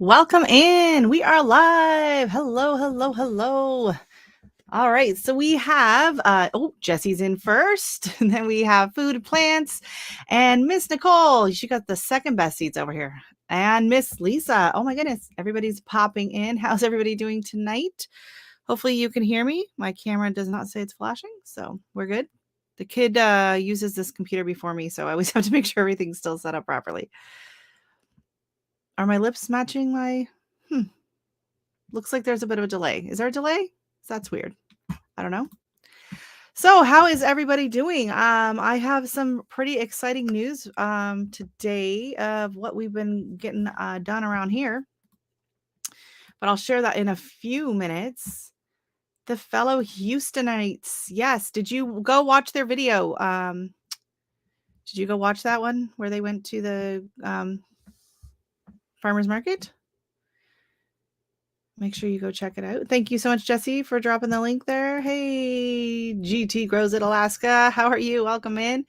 Welcome in. We are live. Hello, hello, hello. All right. So we have, Jesse's in first. And then we have Food Plants and Miss Nicole. She got the second best seats over here. And Miss Lisa. Oh my goodness. Everybody's popping in. How's everybody doing tonight? Hopefully you can hear me. My camera does not say it's flashing. So we're good. The kid uses this computer before me. So I always have to make sure everything's still set up properly. Are my lips matching my... Looks like there's a bit of a delay. Is there a delay? That's weird. I don't know. So how is everybody doing? I have some pretty exciting news today of what we've been getting done around here. But I'll share that in a few minutes. The fellow Houstonites. Yes. Did you go watch their video? Did you go watch that one where they went to the farmer's market? Make sure you go check it out. Thank you so much, Jesse, for dropping the link there. Hey, GT Grows at Alaska. How are you? Welcome in.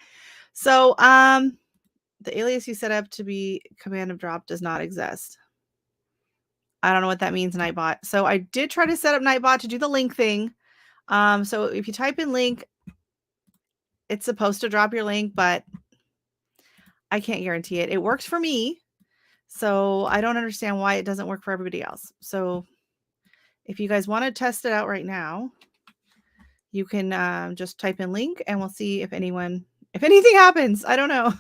So, the alias you set up to be command of drop does not exist. I don't know what that means, Nightbot. So I did try to set up Nightbot to do the link thing. So if you type in link, it's supposed to drop your link, but I can't guarantee it. It works for me. So I don't understand why it doesn't work for everybody else. So if you guys want to test it out right now, you can just type in link and we'll see if anything happens. I don't know.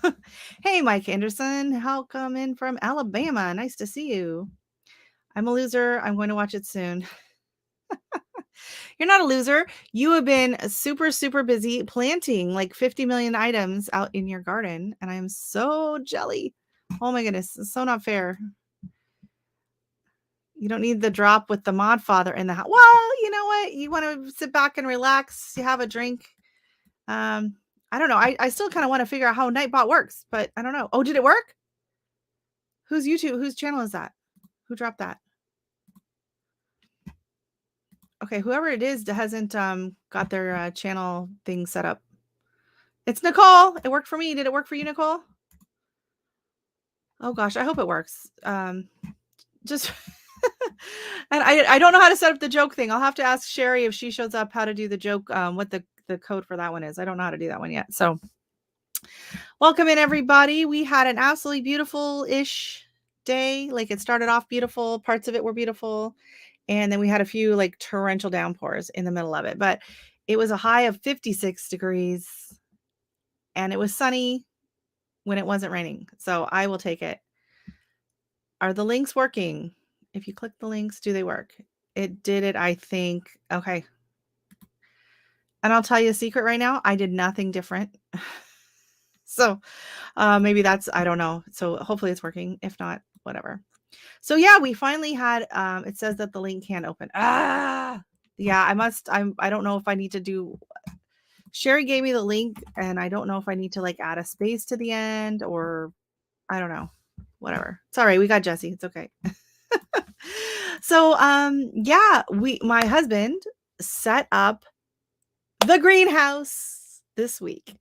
Hey, Mike Anderson, welcome in from Alabama. Nice to see you. I'm a loser. I'm going to watch it soon. You're not a loser. You have been super, super busy planting like 50 million items out in your garden. And I'm so jelly. Oh my goodness. It's so not fair. You don't need the drop with the mod father in the house. Well, you know what? You want to sit back and relax. You have a drink. I don't know. I still kind of want to figure out how Nightbot works, but I don't know. Oh, did it work? Whose channel is that? Who dropped that? Okay, whoever it is that hasn't got their channel thing set up. It's Nicole. It worked for me. Did it work for you, Nicole? Oh gosh, I hope it works. Just and I don't know how to set up the joke thing. I'll have to ask Sherry if she shows up how to do the joke, what the code for that one is. I don't know how to do that one yet. So welcome in, everybody. We had an absolutely beautiful-ish day. Like, it started off beautiful. Parts of it were beautiful. And then we had a few like torrential downpours in the middle of it. But it was a high of 56 degrees. And it was sunny when it wasn't raining. So I will take it. Are the links working? If you click the links, do they work? It did it, I think. Okay. And I'll tell you a secret right now. I did nothing different. So maybe that's, I don't know. So hopefully it's working. If not, whatever. So yeah, we finally had, it says that the link can't open. Yeah, I don't know if I need to do, Sherry gave me the link and I don't know if I need to like add a space to the end or I don't know, whatever. It's all right. We got Jesse. It's okay. So, yeah, my husband set up the greenhouse this week.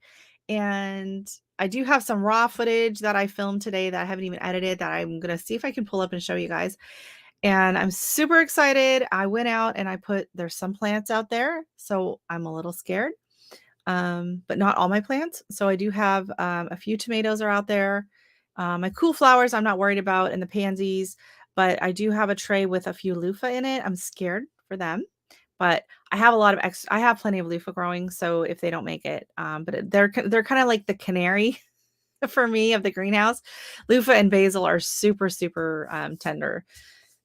And I do have some raw footage that I filmed today that I haven't even edited that I'm going to see if I can pull up and show you guys. And I'm super excited. I went out and there's some plants out there. So I'm a little scared, but not all my plants. So I do have a few tomatoes are out there. My cool flowers I'm not worried about, and the pansies, but I do have a tray with a few loofah in it. I'm scared for them. But I have a lot of I have plenty of loofah growing, so if they don't make it, but they're kind of like the canary for me of the greenhouse. Loofah and basil are super, super tender.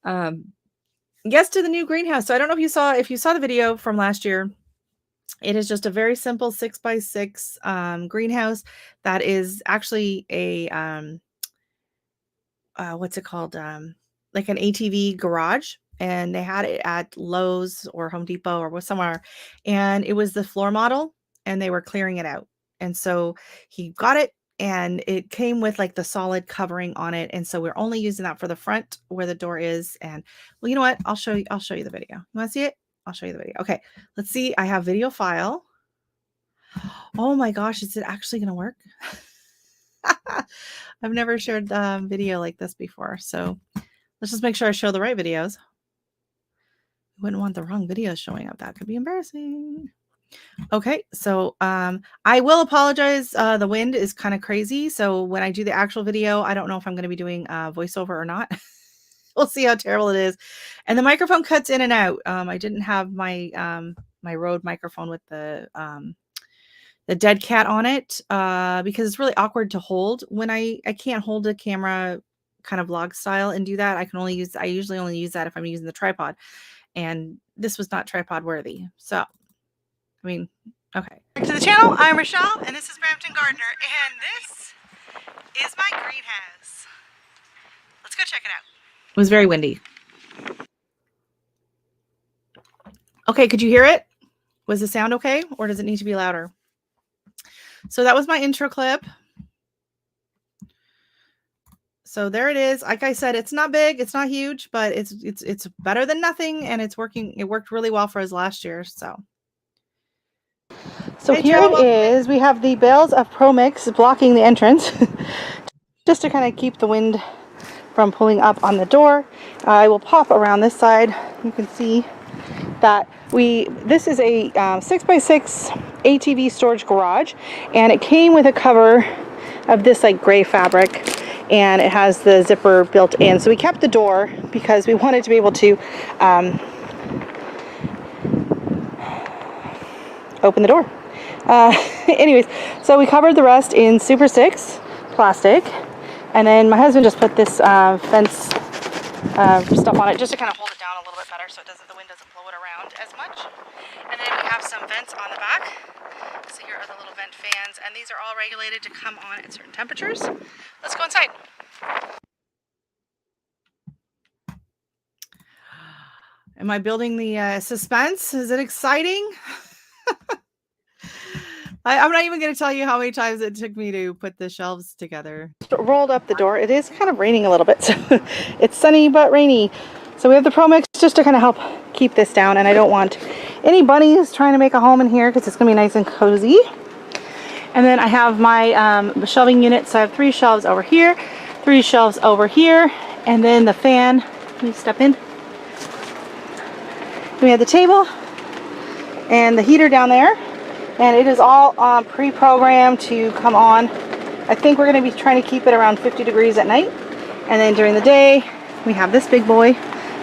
Yes, to the new greenhouse. So I don't know if you saw the video from last year. It is just a very simple 6x6 greenhouse that is actually a what's it called? Like an ATV garage. And they had it at Lowe's or Home Depot or somewhere. And it was the floor model and they were clearing it out. And so he got it and it came with like the solid covering on it. And so we're only using that for the front where the door is. And well, you know what? I'll show you the video. You want to see it? I'll show you the video. Okay, let's see. I have video file. Oh my gosh, is it actually going to work? I've never shared video like this before. So Let's just make sure I show the right videos. Wouldn't want the wrong videos showing up. That could be embarrassing. Okay, so I will apologize. The wind is kind of crazy. So when I do the actual video, I don't know if I'm going to be doing voiceover or not. We'll see how terrible it is. And the microphone cuts in and out. I didn't have my my Rode microphone with the dead cat on it because it's really awkward to hold when I can't hold a camera kind of vlog style and do that. I usually only use that if I'm using the tripod, and this was not tripod worthy. So, I mean, okay. Back to the channel. I'm Rochelle, and this is Brampton Gardener, and this is my greenhouse. Let's go check it out. It was very windy. Okay, could you hear it? Was the sound okay, or does it need to be louder? So that was my intro clip. So there it is. Like I said, it's not big, it's not huge, but it's better than nothing, and it's working. It worked really well for us last year. So hey, here Joe, it is. We have the bales of Pro Mix blocking the entrance, just to kind of keep the wind from pulling up on the door. I will pop around this side. You can see that this is a 6x6 ATV storage garage, and it came with a cover of this like gray fabric, and it has the zipper built in. So we kept the door because we wanted to be able to open the door. Anyways, so we covered the rest in Super 6 plastic, and then my husband just put this fence stuff on it just to kind of hold it down a little bit better so the wind doesn't blow it around as much. And then we have some vents on the back. So here are the little vent fans, and these are all regulated to come on at certain temperatures. Let's go inside. Am I building the suspense? Is it exciting? I'm not even going to tell you how many times it took me to put the shelves together. Rolled up the door. It is kind of raining a little bit, so it's sunny but rainy. So we have the Pro Mix just to kind of help keep this down, and I don't want any bunnies trying to make a home in here because it's going to be nice and cozy. And then I have my shelving unit, so I have 3 shelves over here, 3 shelves over here, and then the fan. Let me step in. We have the table and the heater down there, and it is all pre-programmed to come on. I think we're going to be trying to keep it around 50 degrees at night, and then during the day we have this big boy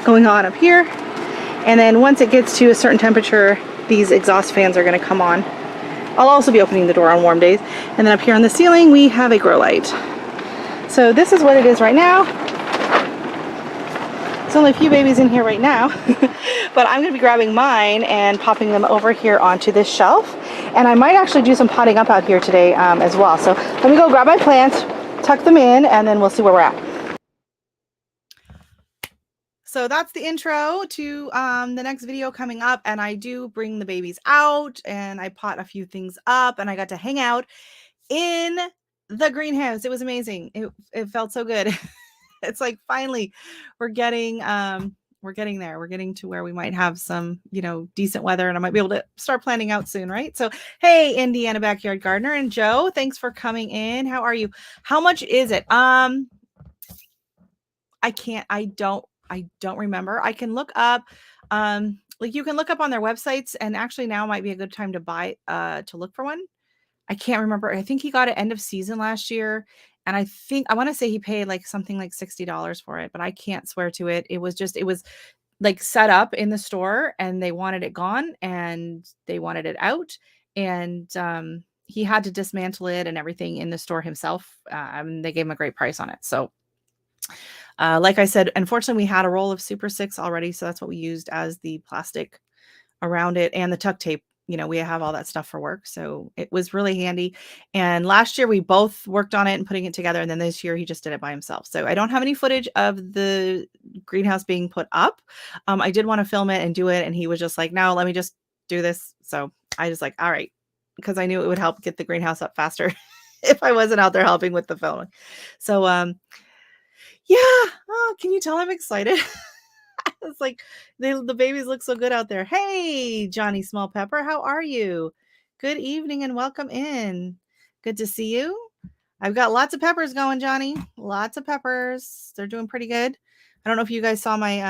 going on up here, and then once it gets to a certain temperature, these exhaust fans are going to come on. I'll also be opening the door on warm days. And then up here on the ceiling we have a grow light. So this is what it is right now. There's only a few babies in here right now, but I'm going to be grabbing mine and popping them over here onto this shelf. And I might actually do some potting up out here today as well. So let me go grab my plants, tuck them in, and then we'll see where we're at. So that's the intro to the next video coming up, and I do bring the babies out and I pot a few things up, and I got to hang out in the greenhouse. It was amazing. It felt so good. It's like finally we're getting there. We're getting to where we might have some, decent weather, and I might be able to start planning out soon, right? So, hey, Indiana Backyard Gardener and Joe, thanks for coming in. How are you? How much is it? I don't remember. I can look up, like you can look up on their websites, and actually now might be a good time to buy, to look for one. I can't remember. I think he got it end of season last year. And I want to say he paid like something like $60 for it, but I can't swear to it. It was like set up in the store, and they wanted it gone and they wanted it out. And, he had to dismantle it and everything in the store himself. They gave him a great price on it. So, like I said, unfortunately, we had a roll of Super 6 already, so that's what we used as the plastic around it and the tuck tape. We have all that stuff for work, so it was really handy. And last year we both worked on it and putting it together, and then this year he just did it by himself. So I don't have any footage of the greenhouse being put up. I did want to film it and do it, and he was just like, "No, let me just do this." So I was like, "All right," because I knew it would help get the greenhouse up faster if I wasn't out there helping with the filming. So yeah. Oh, can you tell I'm excited? It's like the babies look so good out there. Hey, Johnny Small Pepper, how are you? Good evening and welcome in. Good to see you. I've got lots of peppers going, Johnny. Lots of peppers. They're doing pretty good. I don't know if you guys saw my,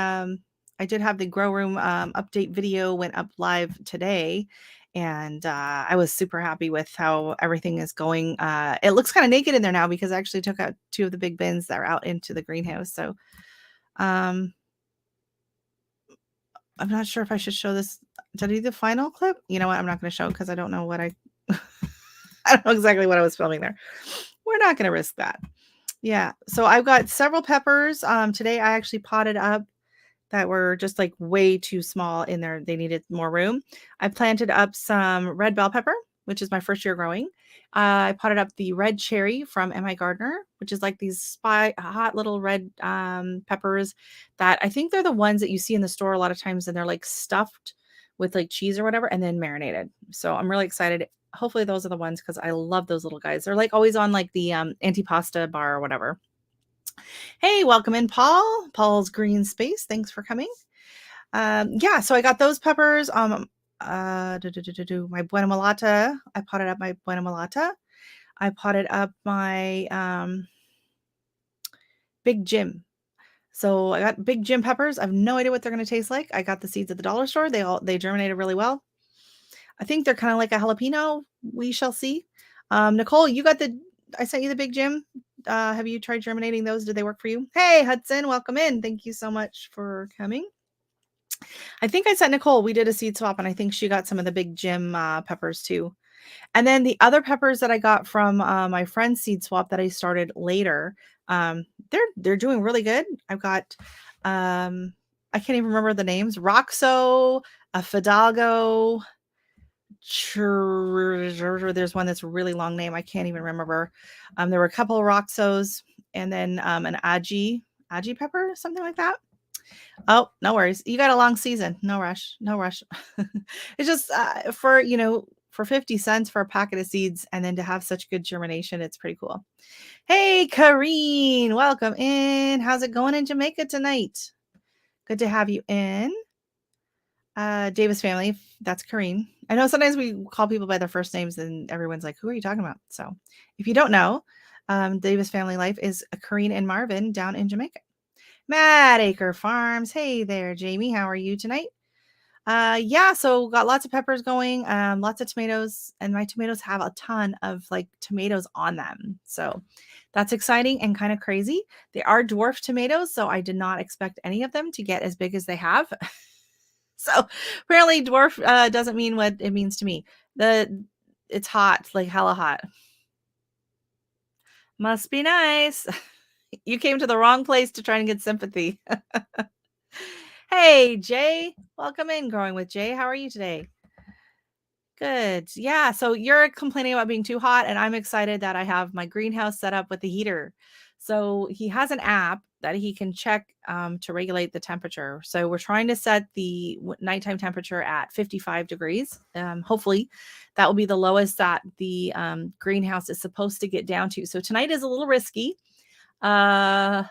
I did have the grow room update video went up live today. And I was super happy with how everything is going. It looks kind of naked in there now because I actually took out 2 of the big bins that are out into the greenhouse. So I'm not sure if I should show this. Did I do the final clip? You know what? I'm not going to show it because I don't know what I don't know exactly what I was filming there. We're not going to risk that. Yeah. So I've got several peppers. Today I actually potted up that were just like way too small in there. They needed more room. I planted up some red bell pepper, which is my first year growing. I potted up the red cherry from MI Gardener, which is like these hot little red peppers that I think they're the ones that you see in the store a lot of times, and they're like stuffed with like cheese or whatever and then marinated. So I'm really excited. Hopefully those are the ones because I love those little guys. They're like always on like the antipasta bar or whatever. Hey, welcome in, Paul. Paul's Green Space. Thanks for coming. Yeah, so I got those peppers. My Buena Mulata. I potted up my Buena Mulata. I potted up my Big Jim. So I got Big Jim peppers. I have no idea what they're going to taste like. I got the seeds at the dollar store. They germinated really well. I think they're kind of like a jalapeno. We shall see. Nicole, I sent you the Big Jim. Have you tried germinating those? Did they work for you? Hey, Hudson, welcome in. Thank you so much for coming. I think I sent Nicole. We did a seed swap, and I think she got some of the Big Jim peppers too. And then the other peppers that I got from my friend's seed swap that I started later, they're doing really good. I've got I can't even remember the names. Roxo, a Fidalgo. There's one that's a really long name. I can't even remember. There were a couple of Roxos and then an Aji pepper, something like that. Oh, no worries. You got a long season. No rush. No rush. It's just for 50 cents for a packet of seeds and then to have such good germination, it's pretty cool. Hey, Kareen, welcome in. How's it going in Jamaica tonight? Good to have you in. Davis family, that's Kareen. I know sometimes we call people by their first names and everyone's like, who are you talking about? So if you don't know, Davis Family Life is Kareen and Marvin down in Jamaica. Mad Acre Farms. Hey there, Jamie. How are you tonight? Yeah, so got lots of peppers going, lots of tomatoes, and my tomatoes have a ton of like tomatoes on them. So that's exciting and kind of crazy. They are dwarf tomatoes, so I did not expect any of them to get as big as they have. So apparently dwarf doesn't mean what it means to me. It's hot, like hella hot. Must be nice. You came to the wrong place to try and get sympathy. Hey, Jay. Welcome in, Growing with Jay. How are you today? Good. Yeah. So you're complaining about being too hot, and I'm excited that I have my greenhouse set up with the heater. So he has an app that he can check to regulate the temperature. So we're trying to set the nighttime temperature at 55 degrees. Hopefully that will be the lowest that the greenhouse is supposed to get down to. So tonight is a little risky. I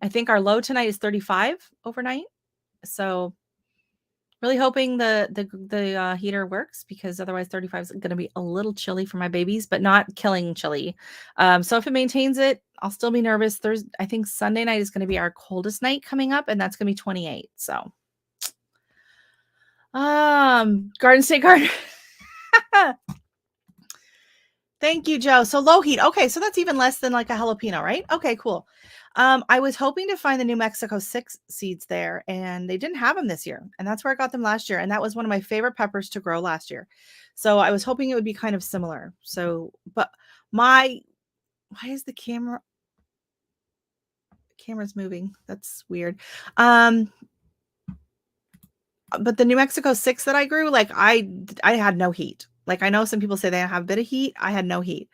think our low tonight is 35 overnight. So really hoping the heater works because otherwise 35 is going to be a little chilly for my babies, but not killing chilly. So if it maintains it, I'll still be nervous. I think Sunday night is going to be our coldest night coming up, and that's going to be 28. So, Garden State Garden. Thank you, Joe. So low heat. Okay, so that's even less than like a jalapeno, right? Okay, cool. I was hoping to find the New Mexico 6 seeds there, and they didn't have them this year. And that's where I got them last year. And that was one of my favorite peppers to grow last year. So I was hoping it would be kind of similar. So, but why is the camera's moving? That's weird. But the New Mexico 6 that I grew, like I had no heat. Like I know some people say they have a bit of heat. I had no heat.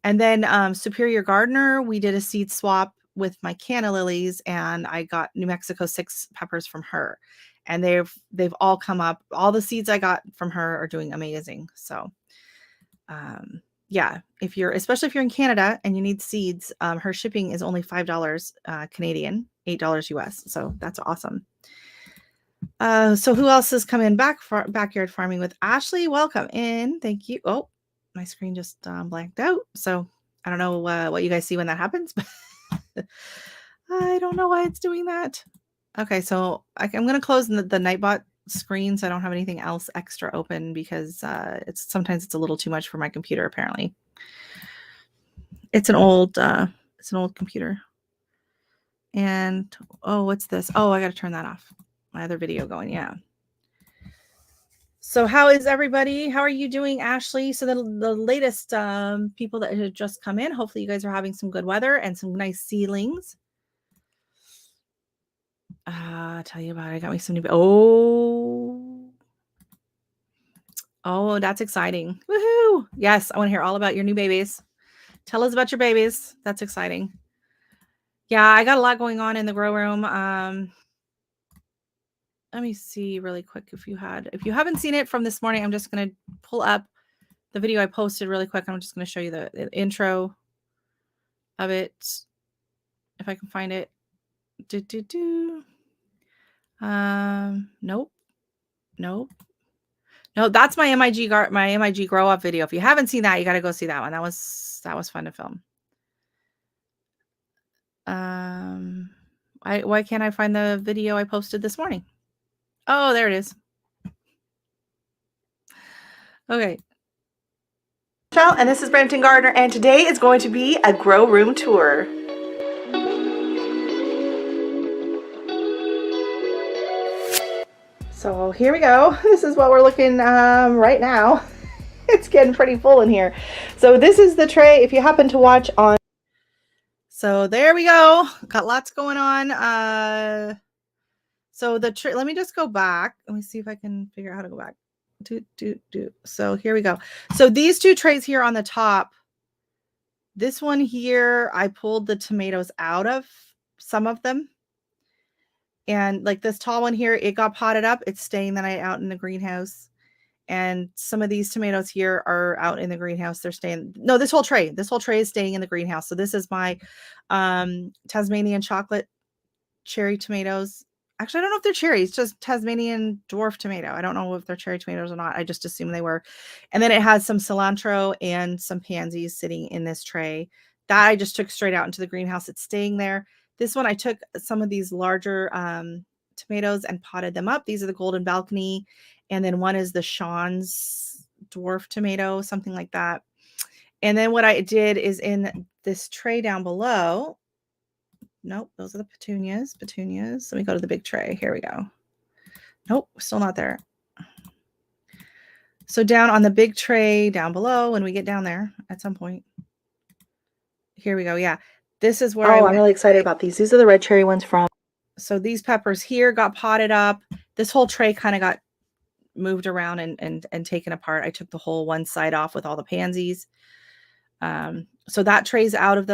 And then Superior Gardener, we did a seed swap with my canna lilies, and I got New Mexico 6 peppers from her. And they've all come up. All the seeds I got from her are doing amazing. So yeah, especially if you're in Canada and you need seeds, her shipping is only $5 Canadian, $8 US. So that's awesome. So who else has come in backyard farming with Ashley? Welcome in. Thank you. Oh, my screen just blanked out. So I don't know what you guys see when that happens, but I don't know why it's doing that. Okay, so I'm going to close the Nightbot screen so I don't have anything else extra open because sometimes it's a little too much for my computer. Apparently, it's an old computer. And oh, what's this? Oh, I got to turn that off. My other video going. Yeah. So how is everybody? How are you doing, Ashley? So the latest people that have just come in, hopefully you guys are having some good weather and some nice ceilings. I'll tell you about it. I got me some new. Oh, that's exciting. Woohoo. Yes, I want to hear all about your new babies. Tell us about your babies. That's exciting. Yeah, I got a lot going on in the grow room. Let me see really quick if you haven't seen it from this morning, I'm just going to pull up the video I posted really quick. I'm just going to show you the intro of it. If I can find it. Nope. No, that's my MIG grow up video. If you haven't seen that, you got to go see that one. That was fun to film. Why can't I find the video I posted this morning? Oh, there it is. Okay. And this is Brampton Gardner, and today is going to be a grow room tour. So here we go. This is what we're looking right now. It's getting pretty full in here. So this is the tray. If you happen to watch on. So there we go. Got lots going on. So the tray. Let me just go back. Let me see if I can figure out how to go back. So here we go. So these two trays here on the top. This one here, I pulled the tomatoes out of some of them. And like this tall one here, it got potted up. It's staying the night out in the greenhouse. And some of these tomatoes here are out in the greenhouse. They're staying. No, this whole tray is staying in the greenhouse. So this is my Tasmanian chocolate cherry tomatoes. Actually, I don't know if they're cherries, just Tasmanian dwarf tomato. I don't know if they're cherry tomatoes or not. I just assumed they were. And then it has some cilantro and some pansies sitting in this tray. That I just took straight out into the greenhouse. It's staying there. This one, I took some of these larger tomatoes and potted them up. These are the Golden Balcony. And then one is the Sean's dwarf tomato, something like that. And then what I did is in this tray down below, nope, those are the petunias. Let me go to the big tray. Here we go. Nope, still not there. So down on the big tray down below, when we get down there at some point. Here we go. Yeah, this is where I'm really excited about these. These are the red cherry ones from. So these peppers here got potted up. This whole tray kind of got moved around and taken apart. I took the whole one side off with all the pansies. So that tray's out of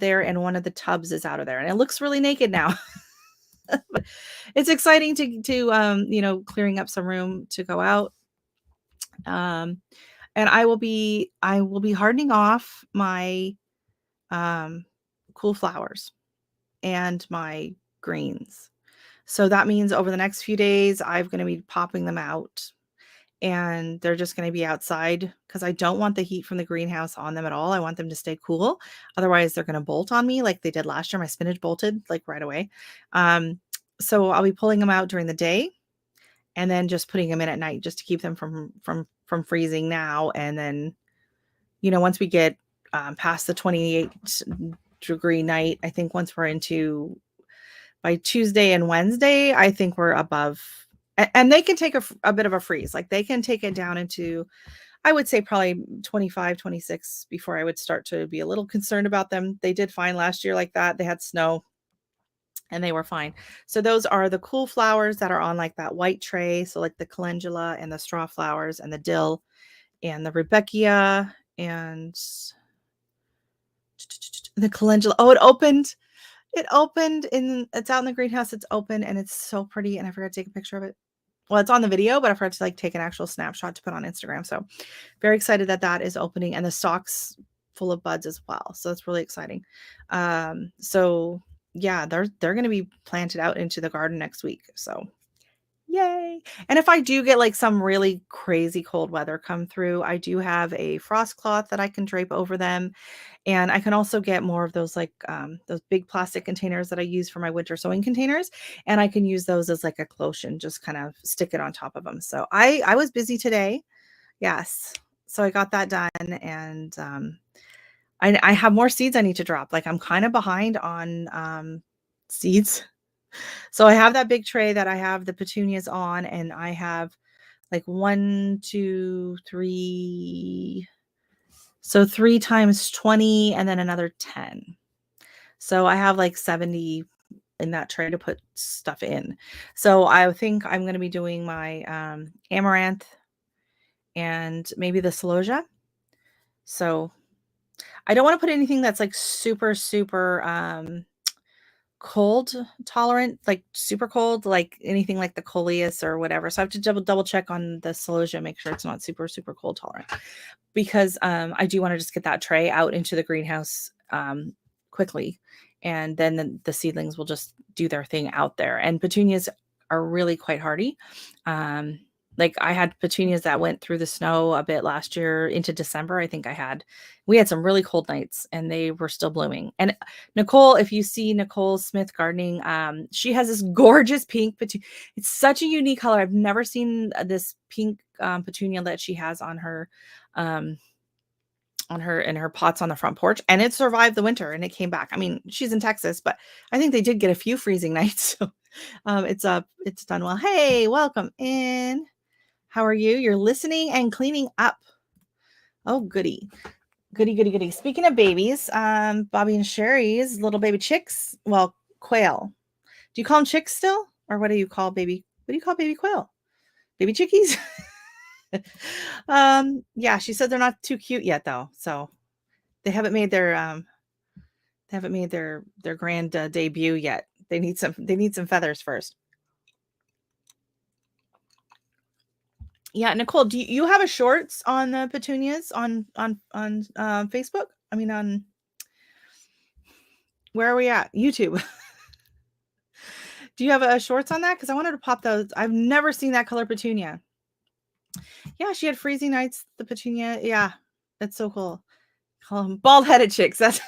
there, and one of the tubs is out of there, and it looks really naked now. But it's exciting to clearing up some room to go out. And I will be hardening off my cool flowers and my greens. So that means over the next few days, I'm going to be popping them out, and they're just going to be outside because I don't want the heat from the greenhouse on them at all. I want them to stay cool. Otherwise, they're going to bolt on me like they did last year. My spinach bolted like right away. So I'll be pulling them out during the day and then just putting them in at night just to keep them from freezing now. And then, once we get past the 28-degree night, I think once we're into by Tuesday and Wednesday, I think we're above, and they can take a bit of a freeze. Like they can take it down into, I would say probably 25, 26 before I would start to be a little concerned about them. They did fine last year like that. They had snow and they were fine. So those are the cool flowers that are on like that white tray. So like the calendula and the straw flowers and the dill and the Rudbeckia and the calendula. Oh, it's out in the greenhouse. It's open and it's so pretty. And I forgot to take a picture of it. Well, it's on the video, but I forgot to take an actual snapshot to put on Instagram. So very excited that is opening, and the stalk's full of buds as well. So that's really exciting. So yeah, they're going to be planted out into the garden next week. So Yay. And if I do get like some really crazy cold weather come through, I do have a frost cloth that I can drape over them. And I can also get more of those like those big plastic containers that I use for my winter sewing containers. And I can use those as like a cloche, just kind of stick it on top of them. So I was busy today. Yes. So I got that done. And I have more seeds I need to drop. Like I'm kind of behind on seeds. So I have that big tray that I have the petunias on, and I have like 1, 2, 3. So 3 times 20 and then another 10. So I have like 70 in that tray to put stuff in. So I think I'm going to be doing my amaranth and maybe the celosia. So I don't want to put anything that's like super, super cold tolerant, like super cold, like anything like the coleus or whatever. So I have to double check on the celosia, make sure it's not super, super cold tolerant, because I do want to just get that tray out into the greenhouse quickly. And then the seedlings will just do their thing out there. And petunias are really quite hardy. Like I had petunias that went through the snow a bit last year into December. I think we had some really cold nights and they were still blooming. And Nicole, if you see Nicole Smith gardening, she has this gorgeous pink petunia. It's such a unique color. I've never seen this pink petunia that she has on her in her pots on the front porch, and it survived the winter and it came back. I mean, she's in Texas, but I think they did get a few freezing nights. So it's done well. Hey, welcome in. How are you? You're listening and cleaning up. Oh, goody. Goody, goody, goody. Speaking of babies, Bobby and Sherry's little baby chicks, well, quail. Do you call them chicks still? Or what do you call baby quail? Baby chickies? Yeah, she said they're not too cute yet though. So they haven't made their grand debut yet. They need some feathers first. Yeah, Nicole, do you have a shorts on the petunias on Facebook? I mean, on where are we at? YouTube. Do you have a shorts on that? Because I wanted to pop those. I've never seen that color petunia. Yeah, she had freezing nights. The petunia. Yeah, that's so cool. Call them bald-headed chicks. That's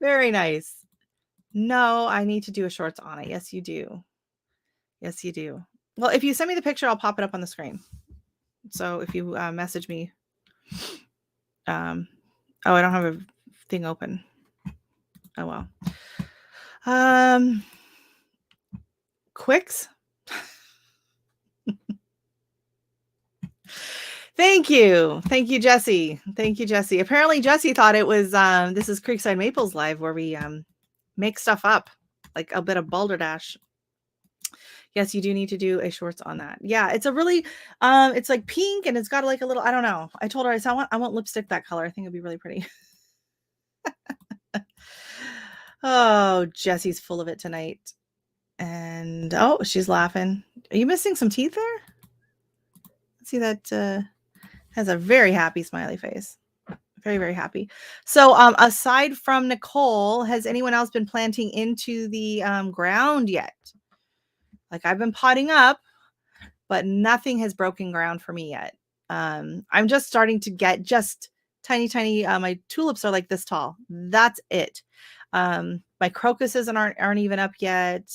very nice. No, I need to do a shorts on it. Yes, you do. Yes, you do. Well, if you send me the picture, I'll pop it up on the screen. So if you message me, oh, I don't have a thing open. Oh well. Quicks. Thank you, Jesse. Thank you, Jesse. Apparently, Jesse thought it was this is Creekside Maples Live, where we make stuff up, like a bit of balderdash. Yes, you do need to do a shorts on that. Yeah, it's a really it's like pink and it's got like a little, I don't know. I told her, I said, I want lipstick that color. I think it'd be really pretty. Oh, Jesse's full of it tonight. And oh, she's laughing. Are you missing some teeth there? See that has a very happy smiley face. Very, very happy. So aside from Nicole, has anyone else been planting into the ground yet? Like I've been potting up, but nothing has broken ground for me yet. I'm just starting to get just tiny, my tulips are like this tall. That's it. My crocuses aren't even up yet.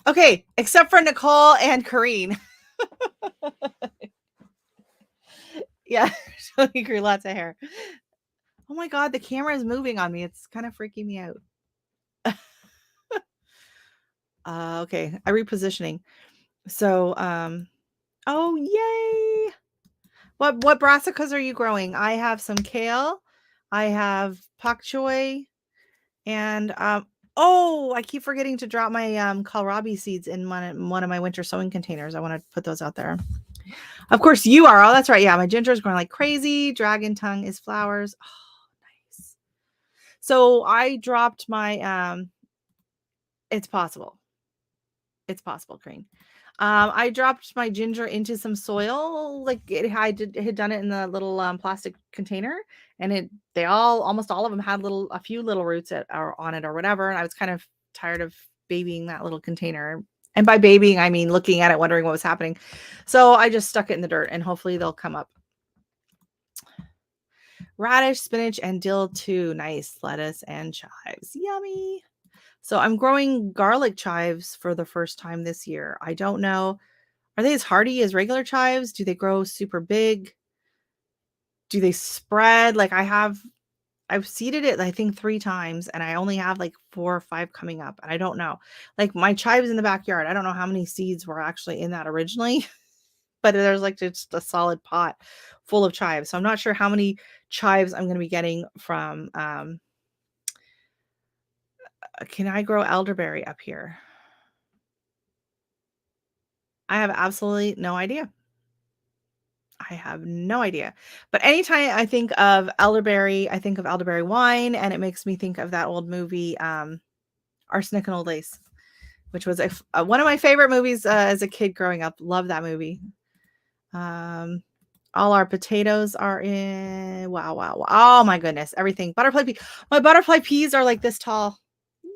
Okay, except for Nicole and Corrine. Yeah, she grew lots of hair. Oh my God, the camera is moving on me. It's kind of freaking me out. Okay, I'm repositioning. So, oh yay! What brassicas are you growing? I have some kale, I have pak choi, and oh, I keep forgetting to drop my kohlrabi seeds in one of my winter sowing containers. I want to put those out there. Of course, you are. Oh, that's right. Yeah, my ginger is growing like crazy. Dragon tongue is flowers. Oh, nice. So I dropped my. It's possible. It's possible, Crane. I dropped my ginger into some soil, like had done it in the little plastic container, and almost all of them had a few little roots on it or whatever. And I was kind of tired of babying that little container. And by babying, I mean looking at it, wondering what was happening. So I just stuck it in the dirt, and hopefully they'll come up. Radish, spinach, and dill too. Nice. Lettuce and chives. Yummy. So I'm growing garlic chives for the first time this year. I don't know. Are they as hardy as regular chives? Do they grow super big? Do they spread? Like I've seeded it, I think 3 times, and I only have like 4 or 5 coming up. And I don't know. Like my chives in the backyard, I don't know how many seeds were actually in that originally, but there's like just a solid pot full of chives. So I'm not sure how many chives I'm going to be getting from. Can I grow elderberry up here? I have absolutely no idea. I have no idea. But anytime I think of elderberry, I think of elderberry wine, and it makes me think of that old movie, Arsenic and Old Lace, which was one of my favorite movies as a kid growing up. Love that movie. All our potatoes are in. Wow, wow, wow. Oh my goodness. Everything. Butterfly pea. My butterfly peas are like this tall.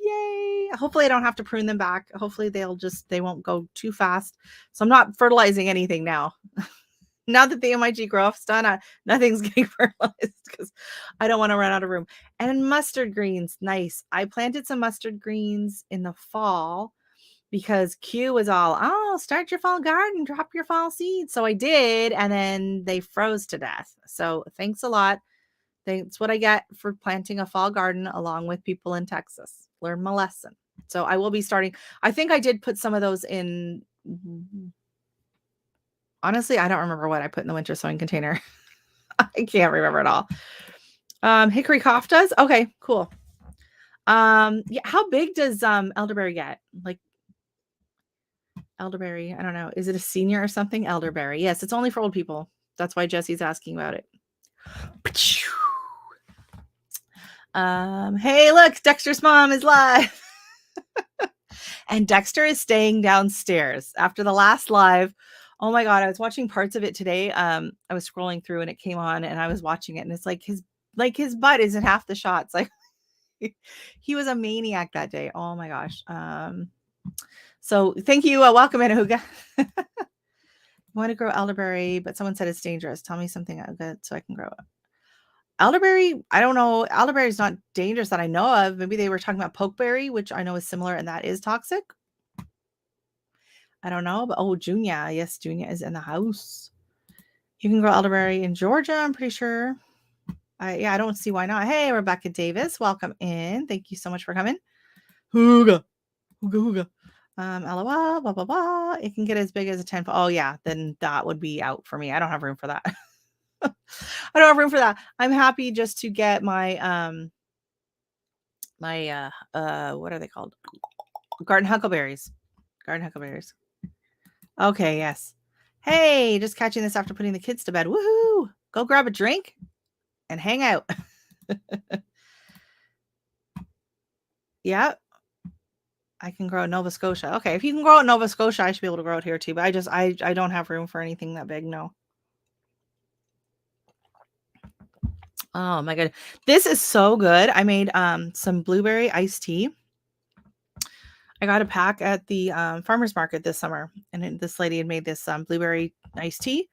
Yay. Hopefully I don't have to prune them back. Hopefully they won't go too fast. So I'm not fertilizing anything now. Now that the MIG growth's done, nothing's getting fertilized because I don't want to run out of room. And mustard greens. Nice. I planted some mustard greens in the fall because Q was all, oh, start your fall garden, drop your fall seeds. So I did, and then they froze to death. So thanks a lot. That's what I get for planting a fall garden along with people in Texas. Learn my lesson. So I will be starting. I think I did put some of those in. Honestly, I don't remember what I put in the winter sowing container. I can't remember at all. Hickory koftas. Okay, cool. Yeah, how big does elderberry get? Like elderberry, I don't know. Is it a senior or something? Elderberry. Yes, it's only for old people. That's why Jesse's asking about it. Hey, look, Dexter's mom is live. And Dexter is staying downstairs after the last live. Oh my God, I was watching parts of it today. I was scrolling through and it came on and I was watching it, and it's like his butt is in half the shots. Like he was a maniac that day. Oh my gosh. So thank you. Welcome in, Ahuga. I want to grow elderberry, but someone said it's dangerous. Tell me something so I can grow it. Elderberry, I don't know. Elderberry is not dangerous that I know of. Maybe they were talking about pokeberry, which I know is similar, and that is toxic. I don't know, but Junia. Yes, Junia is in the house. You can grow elderberry in Georgia, I'm pretty sure. I don't see why not. Hey, Rebecca Davis, welcome in. Thank you so much for coming. Hooga. Hooga, hooga. LOL, blah, blah, blah. It can get as big as a 10 foot. Oh, yeah, then that would be out for me. I don't have room for that. I don't have room for that. I'm happy just to get my, what are they called? Garden huckleberries. Garden huckleberries. Okay, yes. Hey, just catching this after putting the kids to bed. Woohoo! Go grab a drink and hang out. Yeah. I can grow in Nova Scotia. Okay, if you can grow it in Nova Scotia, I should be able to grow it here too. But I don't have room for anything that big. No. Oh my god, this is so good. I made some blueberry iced tea. I got a pack at the farmer's market this summer, and this lady had made this blueberry iced tea.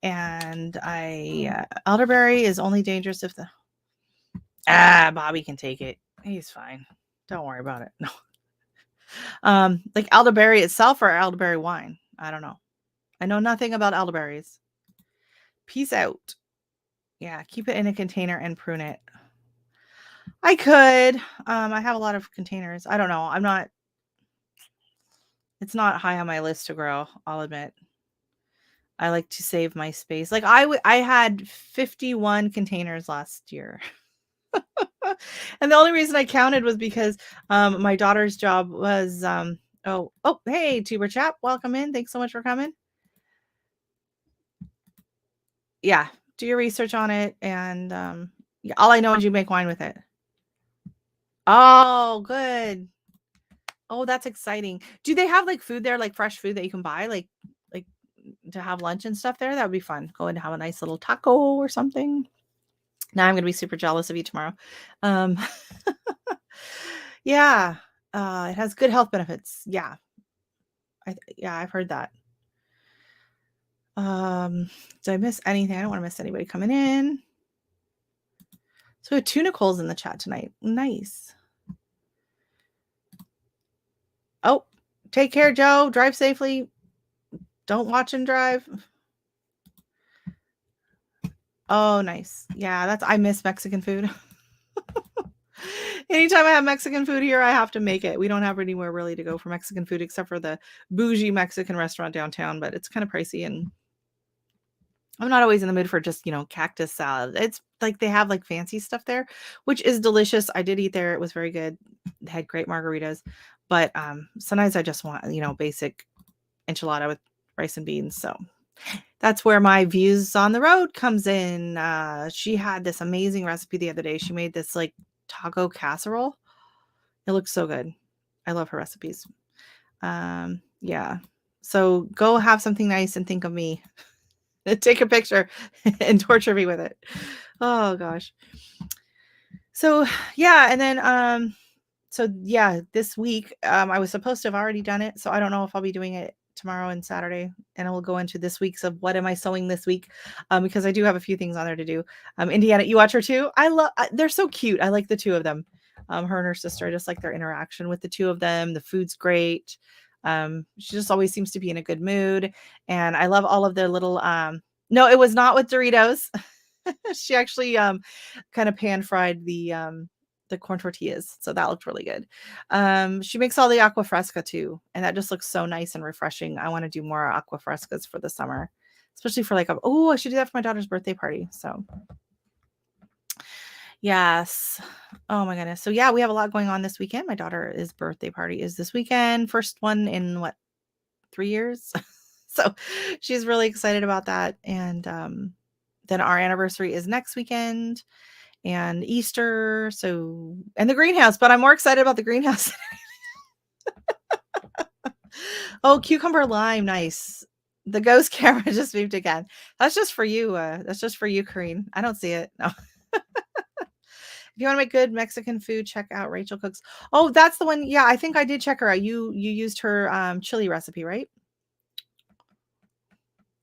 And elderberry is only dangerous if Bobby can take it. He's fine. Don't worry about it. No. Like elderberry itself or elderberry wine. I don't know. I know nothing about elderberries. Peace out. Yeah, keep it in a container and prune it. I could. I have a lot of containers. I don't know. It's not high on my list to grow, I'll admit. I like to save my space. Like I had 51 containers last year. And the only reason I counted was because my daughter's job was hey, Tuber Chap, welcome in. Thanks so much for coming. Yeah, do your research on it, and all I know is you make wine with it. Oh, good. Oh, that's exciting. Do they have like food there, like fresh food that you can buy, like to have lunch and stuff there? That would be fun. Go and have a nice little taco or something. Now I'm gonna be super jealous of you tomorrow. Um, yeah, it has good health benefits. Yeah, yeah, I've heard that. Did I miss anything? I don't want to miss anybody coming in. So we have two Nicoles in the chat tonight. Nice. Oh, take care, Joe. Drive safely. Don't watch and drive. Oh, nice. Yeah, I miss Mexican food. Anytime I have Mexican food here, I have to make it. We don't have anywhere really to go for Mexican food except for the bougie Mexican restaurant downtown, but it's kind of pricey and I'm not always in the mood for just, cactus salad. It's like they have like fancy stuff there, which is delicious. I did eat there. It was very good. They had great margaritas. But sometimes I just want, basic enchilada with rice and beans. So that's where my views on the road comes in. She had this amazing recipe the other day. She made this like taco casserole. It looks so good. I love her recipes. Yeah. So go have something nice and think of me. Take a picture and torture me with it. Oh gosh. So yeah, and then this week I was supposed to have already done it, so I don't know if I'll be doing it tomorrow and Saturday, and I will go into this week's of what am I sewing this week, because I do have a few things on there to do. Indiana, you watch her too? They're so cute. I like the two of them. Her and her sister, I just like their interaction with the two of them. The food's great. She just always seems to be in a good mood, and I love all of the little. No, it was not with Doritos. She actually kind of pan fried the corn tortillas, so that looked really good. She makes all the aqua fresca too, and that just looks so nice and refreshing. I want to do more aqua frescas for the summer, especially for like I should do that for my daughter's birthday party. So yes. Oh my goodness. So yeah, we have a lot going on this weekend. My daughter's birthday party is this weekend. First one in what, 3 years? So she's really excited about that. And then our anniversary is next weekend and Easter. So, and the greenhouse, but I'm more excited about the greenhouse. Oh, cucumber lime. Nice. The ghost camera just moved again. That's just for you. That's just for you, Kareen. I don't see it. No. If you want to make good Mexican food, check out Rachel Cooks. Oh, that's the one. Yeah, I think I did check her out. You used her chili recipe, right?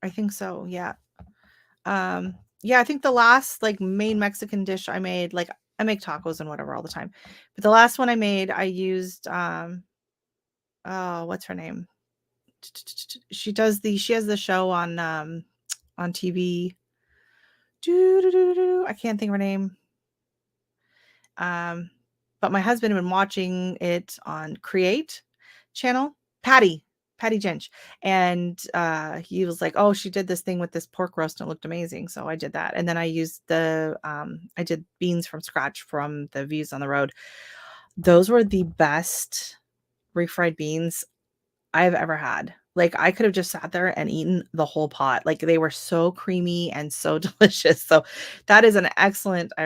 I think so. Yeah. Yeah, I think the last like main Mexican dish I made, like I make tacos and whatever all the time. But the last one I made, I used oh, what's her name? She has the show on TV. I can't think of her name. But my husband had been watching it on Create channel, Patty Jench. And he was like, oh, she did this thing with this pork roast and it looked amazing. So I did that. And then I used I did beans from scratch from the Views on the Road. Those were the best refried beans I've ever had. Like I could have just sat there and eaten the whole pot. Like they were so creamy and so delicious. So that is I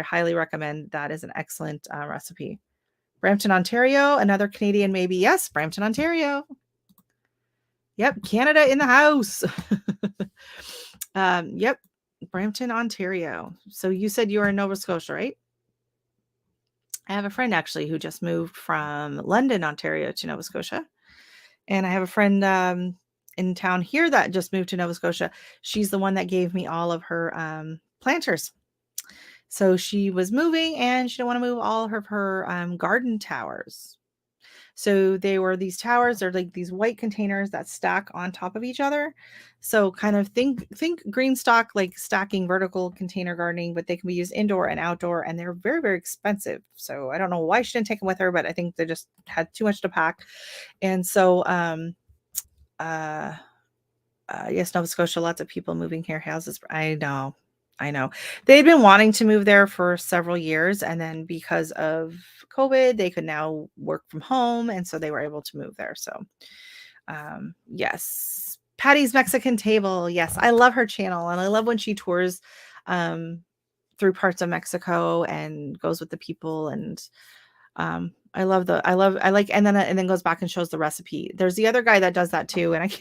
highly recommend. That is an excellent recipe. Brampton, Ontario, another Canadian maybe. Yes, Brampton, Ontario. Yep, Canada in the house. Yep, Brampton, Ontario. So you said you were in Nova Scotia, right? I have a friend actually who just moved from London, Ontario to Nova Scotia. And I have a friend in town here that just moved to Nova Scotia. She's the one that gave me all of her planters. So she was moving and she didn't want to move all of her garden towers. So they were these towers, they're like these white containers that stack on top of each other. So kind of think green stock, like stacking vertical container gardening, but they can be used indoor and outdoor, and they're very, very expensive. So I don't know why she didn't take them with her, but I think they just had too much to pack. And so yes, Nova Scotia, lots of people moving here, houses. I know. They'd been wanting to move there for several years, and then because of COVID, they could now work from home, and so they were able to move there. So, yes, Patty's Mexican Table. Yes, I love her channel, and I love when she tours through parts of Mexico and goes with the people. And I like, and then goes back and shows the recipe. There's the other guy that does that too, and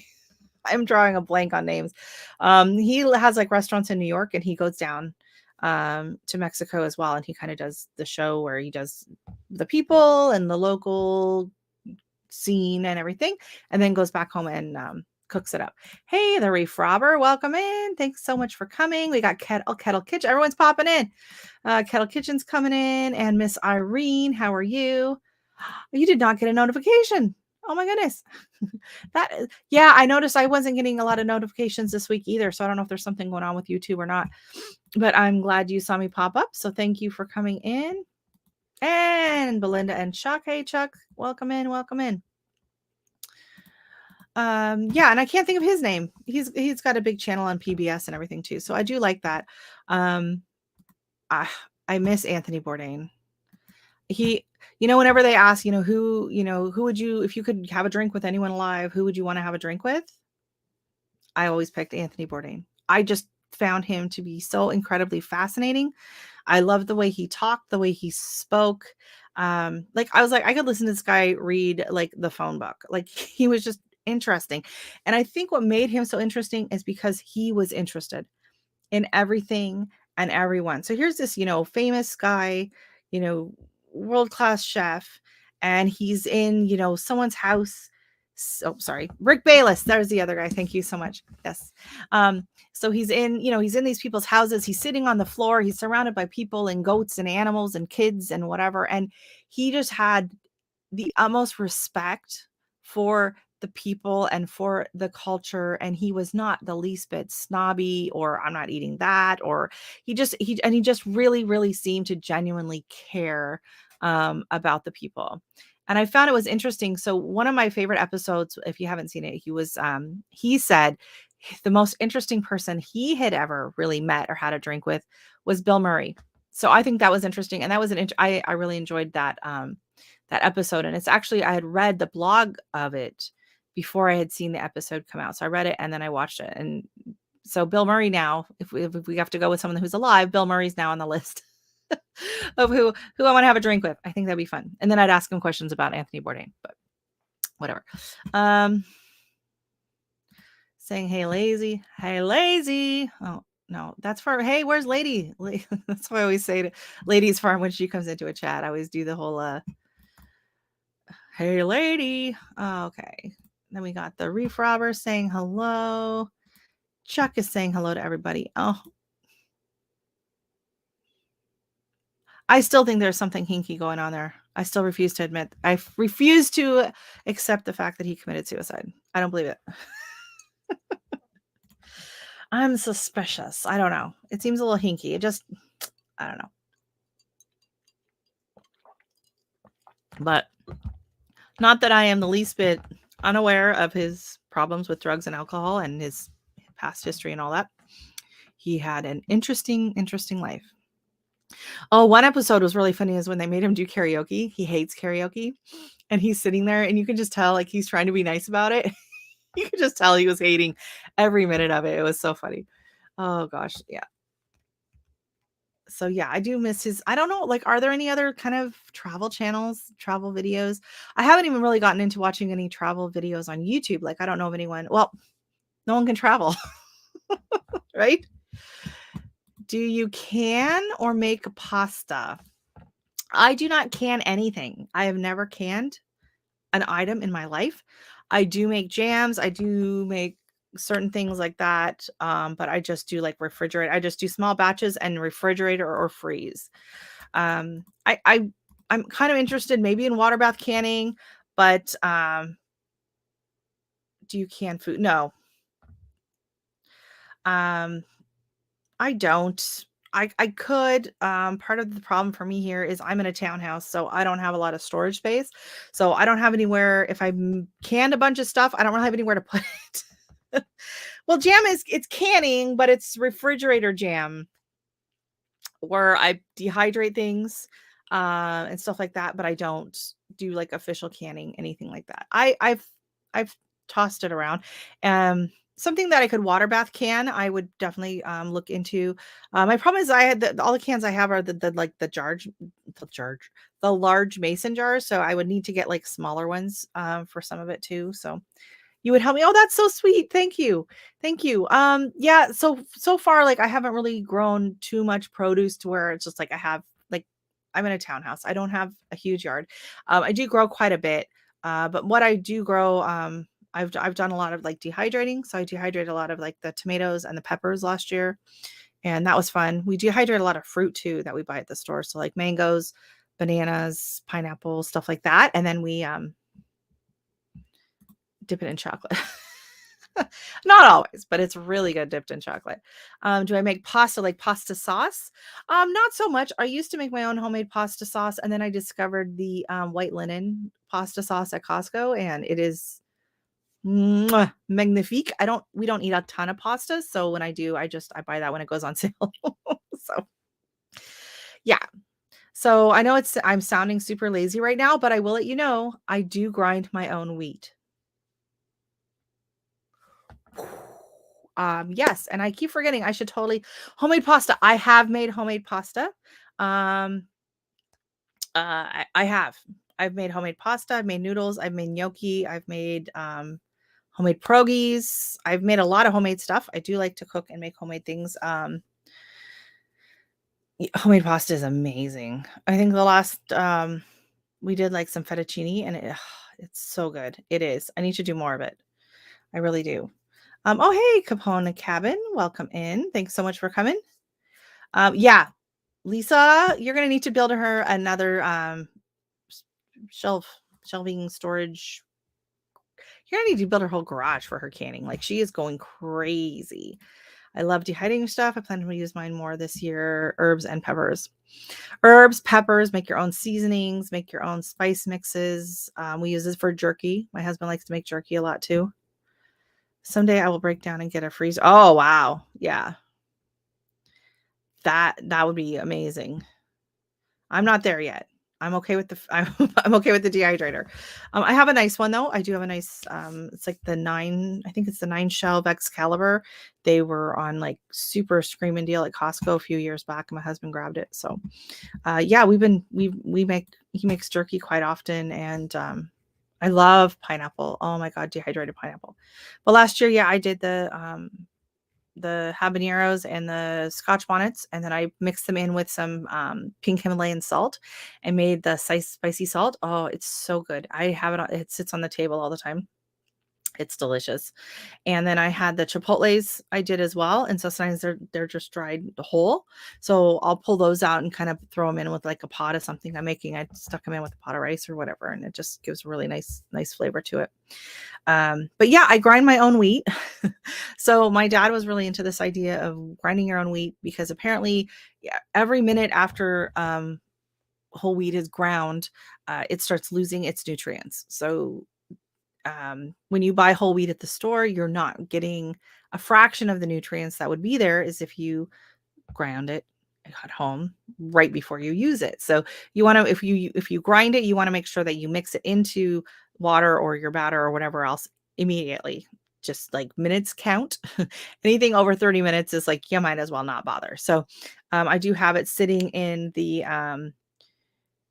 I'm drawing a blank on names. He has like restaurants in New York, and he goes down to Mexico as well, and he kind of does the show where he does the people and the local scene and everything, and then goes back home and cooks it up. Hey, the Reef Robber, welcome in. Thanks so much for coming. We got Kettle Kitchen. Everyone's popping in. Kettle Kitchen's coming in, and Miss Irene, how are you? You did not get a notification. Oh my goodness. Yeah, I noticed I wasn't getting a lot of notifications this week either, so I don't know if there's something going on with YouTube or not. But I'm glad you saw me pop up, so thank you for coming in. And Belinda and Chuck. Hey Chuck, welcome in, welcome in. Yeah, and I can't think of his name. He's got a big channel on PBS and everything too, so I do like that. I miss Anthony Bourdain. Whenever they ask, who would you, if you could have a drink with anyone alive, who would you want to have a drink with? I always picked Anthony Bourdain. I just found him to be so incredibly fascinating. I loved the way he talked, the way he spoke. Like I was like, I could listen to this guy read like the phone book. Like he was just interesting. And I think what made him so interesting is because he was interested in everything and everyone. So here's this, famous guy, world-class chef, and he's in, someone's house. So sorry, Rick Bayless. There's the other guy. Thank you so much. Yes. So he's in these people's houses. He's sitting on the floor. He's surrounded by people and goats and animals and kids and whatever. And he just had the utmost respect for the people and for the culture, and he was not the least bit snobby or I'm not eating that, or he just really, really seemed to genuinely care about the people. And I found it was interesting. So one of my favorite episodes, if you haven't seen it, he said the most interesting person he had ever really met or had a drink with was Bill Murray. So I think that was interesting, and that was I really enjoyed that that episode. And it's actually, I had read the blog of it before I had seen the episode come out. So I read it and then I watched it. And so Bill Murray now, if we have to go with someone who's alive, Bill Murray's now on the list of who I want to have a drink with. I think that'd be fun. And then I'd ask him questions about Anthony Bourdain, but whatever. Saying, hey, lazy. Hey, lazy. Oh, no, that's for, hey, where's Lady? That's what I always say to Lady's Farm when she comes into a chat. I always do the whole, hey, lady. Okay. Then we got the Reef Robber saying hello. Chuck is saying hello to everybody. Oh, I still think there's something hinky going on there. I still refuse to admit. I refuse to accept the fact that he committed suicide. I don't believe it. I'm suspicious. I don't know. It seems a little hinky. I don't know. But not that I am the least bit unaware of his problems with drugs and alcohol and his past history and all that. He had an interesting life. Oh, one episode was really funny is when they made him do karaoke. He hates karaoke. And he's sitting there and you can just tell like he's trying to be nice about it. You could just tell he was hating every minute of it. It was so funny. Oh gosh, yeah. So yeah, I do miss his, I don't know, like, are there any other kind of travel channels, travel videos? I haven't even really gotten into watching any travel videos on YouTube. Like, I don't know of anyone. Well, no one can travel, right? Do you can or make pasta? I do not can anything. I have never canned an item in my life. I do make jams. I do make certain things like that. But I just do like refrigerate. I just do small batches and refrigerate or freeze. I'm kind of interested maybe in water bath canning, but do you can food? No. I don't. I could. Part of the problem for me here is I'm in a townhouse, so I don't have a lot of storage space. So I don't have anywhere. If I canned a bunch of stuff, I don't really have anywhere to put it. Well, jam it's canning, but it's refrigerator jam where I dehydrate things and stuff like that. But I don't do like official canning, anything like that. I've tossed it around. Something that I could water bath can, I would definitely look into. My problem is I had all the cans I have are the the large mason jars. So I would need to get like smaller ones for some of it too. So you would help me. Oh, that's so sweet. Thank you. Thank you. Yeah, so far, like I haven't really grown too much produce to where it's just like I have like I'm in a townhouse. I don't have a huge yard. I do grow quite a bit. But what I do grow, I've done a lot of like dehydrating. So I dehydrated a lot of like the tomatoes and the peppers last year. And that was fun. We dehydrate a lot of fruit too that we buy at the store. So like mangoes, bananas, pineapple, stuff like that. And then we dip it in chocolate. Not always, but it's really good dipped in chocolate. Do I make pasta like pasta sauce? Not so much. I used to make my own homemade pasta sauce, and then I discovered the white linen pasta sauce at Costco, and it is magnifique. We don't eat a ton of pasta, so when I do, I buy that when it goes on sale. So yeah. So I know I'm sounding super lazy right now, but I will let you know I do grind my own wheat. Yes, and I keep forgetting I should totally homemade pasta. I have made homemade pasta. Um, I have. I've made homemade pasta. I've made noodles. I've made gnocchi. I've made homemade pierogies. I've made a lot of homemade stuff. I do like to cook and make homemade things. Homemade pasta is amazing. I think the last we did like some fettuccine, and it's so good. It is. I need to do more of it. I really do. Oh, hey, Capone Cabin. Welcome in. Thanks so much for coming. Yeah, Lisa, you're going to need to build her another shelving storage. You're going to need to build her whole garage for her canning. Like she is going crazy. I love dehydrating stuff. I plan to use mine more this year. Herbs and peppers. Herbs, peppers, make your own seasonings, make your own spice mixes. We use this for jerky. My husband likes to make jerky a lot too. Someday I will break down and get a freezer. Oh, wow. Yeah. That would be amazing. I'm not there yet. I'm okay with I'm okay with the dehydrator. I have a nice one though. I do have a nice it's like I think it's the 9 shelf Excalibur. They were on like super screaming deal at Costco a few years back and my husband grabbed it. So yeah, he makes jerky quite often and I love pineapple. Oh my god, dehydrated pineapple. But last year, yeah, I did the habaneros and the scotch bonnets, and then I mixed them in with some pink Himalayan salt and made the spicy salt. Oh, it's so good. I have it sits on the table all the time. It's delicious. And then I had the chipotles I did as well. And so sometimes they're just dried whole. So I'll pull those out and kind of throw them in with like a pot of something I'm making. I stuck them in with a pot of rice or whatever, and it just gives a really nice flavor to it. But yeah, I grind my own wheat. So my dad was really into this idea of grinding your own wheat because apparently every minute after whole wheat is ground, it starts losing its nutrients. So when you buy whole wheat at the store, you're not getting a fraction of the nutrients that would be there as if you ground it at home right before you use it. So you want to, if you grind it, you want to make sure that you mix it into water or your batter or whatever else immediately. Just like minutes count. Anything over 30 minutes is like you might as well not bother. So I do have it sitting in the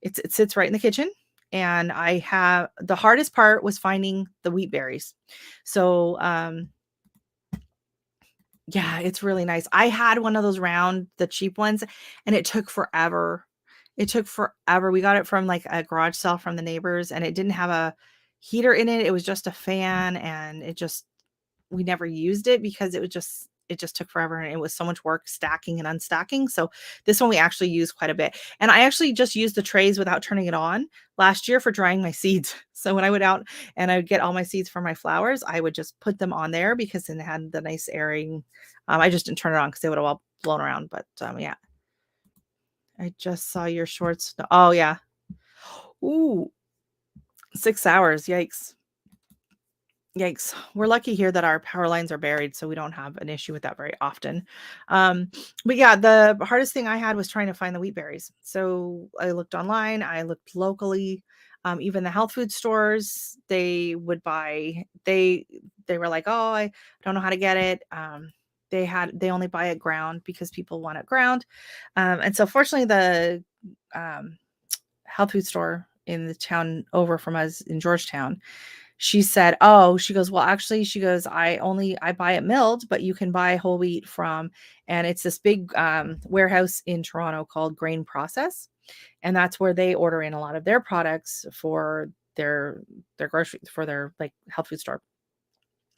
it sits right in the kitchen. And I have the hardest part was finding the wheat berries. So yeah, it's really nice. I had one of those the cheap ones, and it took forever. It took forever. We got it from like a garage sale from the neighbors, and it didn't have a heater in it. It was just a fan, and we never used it because it just took forever and it was so much work stacking and unstacking. So this one we actually use quite a bit. And I actually just used the trays without turning it on last year for drying my seeds. So when I went out and I would get all my seeds for my flowers, I would just put them on there because then it had the nice airing. I just didn't turn it on because they would have all blown around. But yeah. I just saw your shorts. Oh yeah. Ooh, 6 hours. Yikes. Yikes. We're lucky here that our power lines are buried, so we don't have an issue with that very often. But yeah, the hardest thing I had was trying to find the wheat berries. So I looked online, I looked locally. Even the health food stores, they were like, oh, I don't know how to get it. They only buy it ground because people want it ground. And so fortunately health food store in the town over from us in Georgetown. She said, "Oh," she goes, "Well, actually," she goes, I buy it milled, but you can buy whole wheat from," and it's this big warehouse in Toronto called Grain Process, and that's where they order in a lot of their products for their grocery for their like health food store.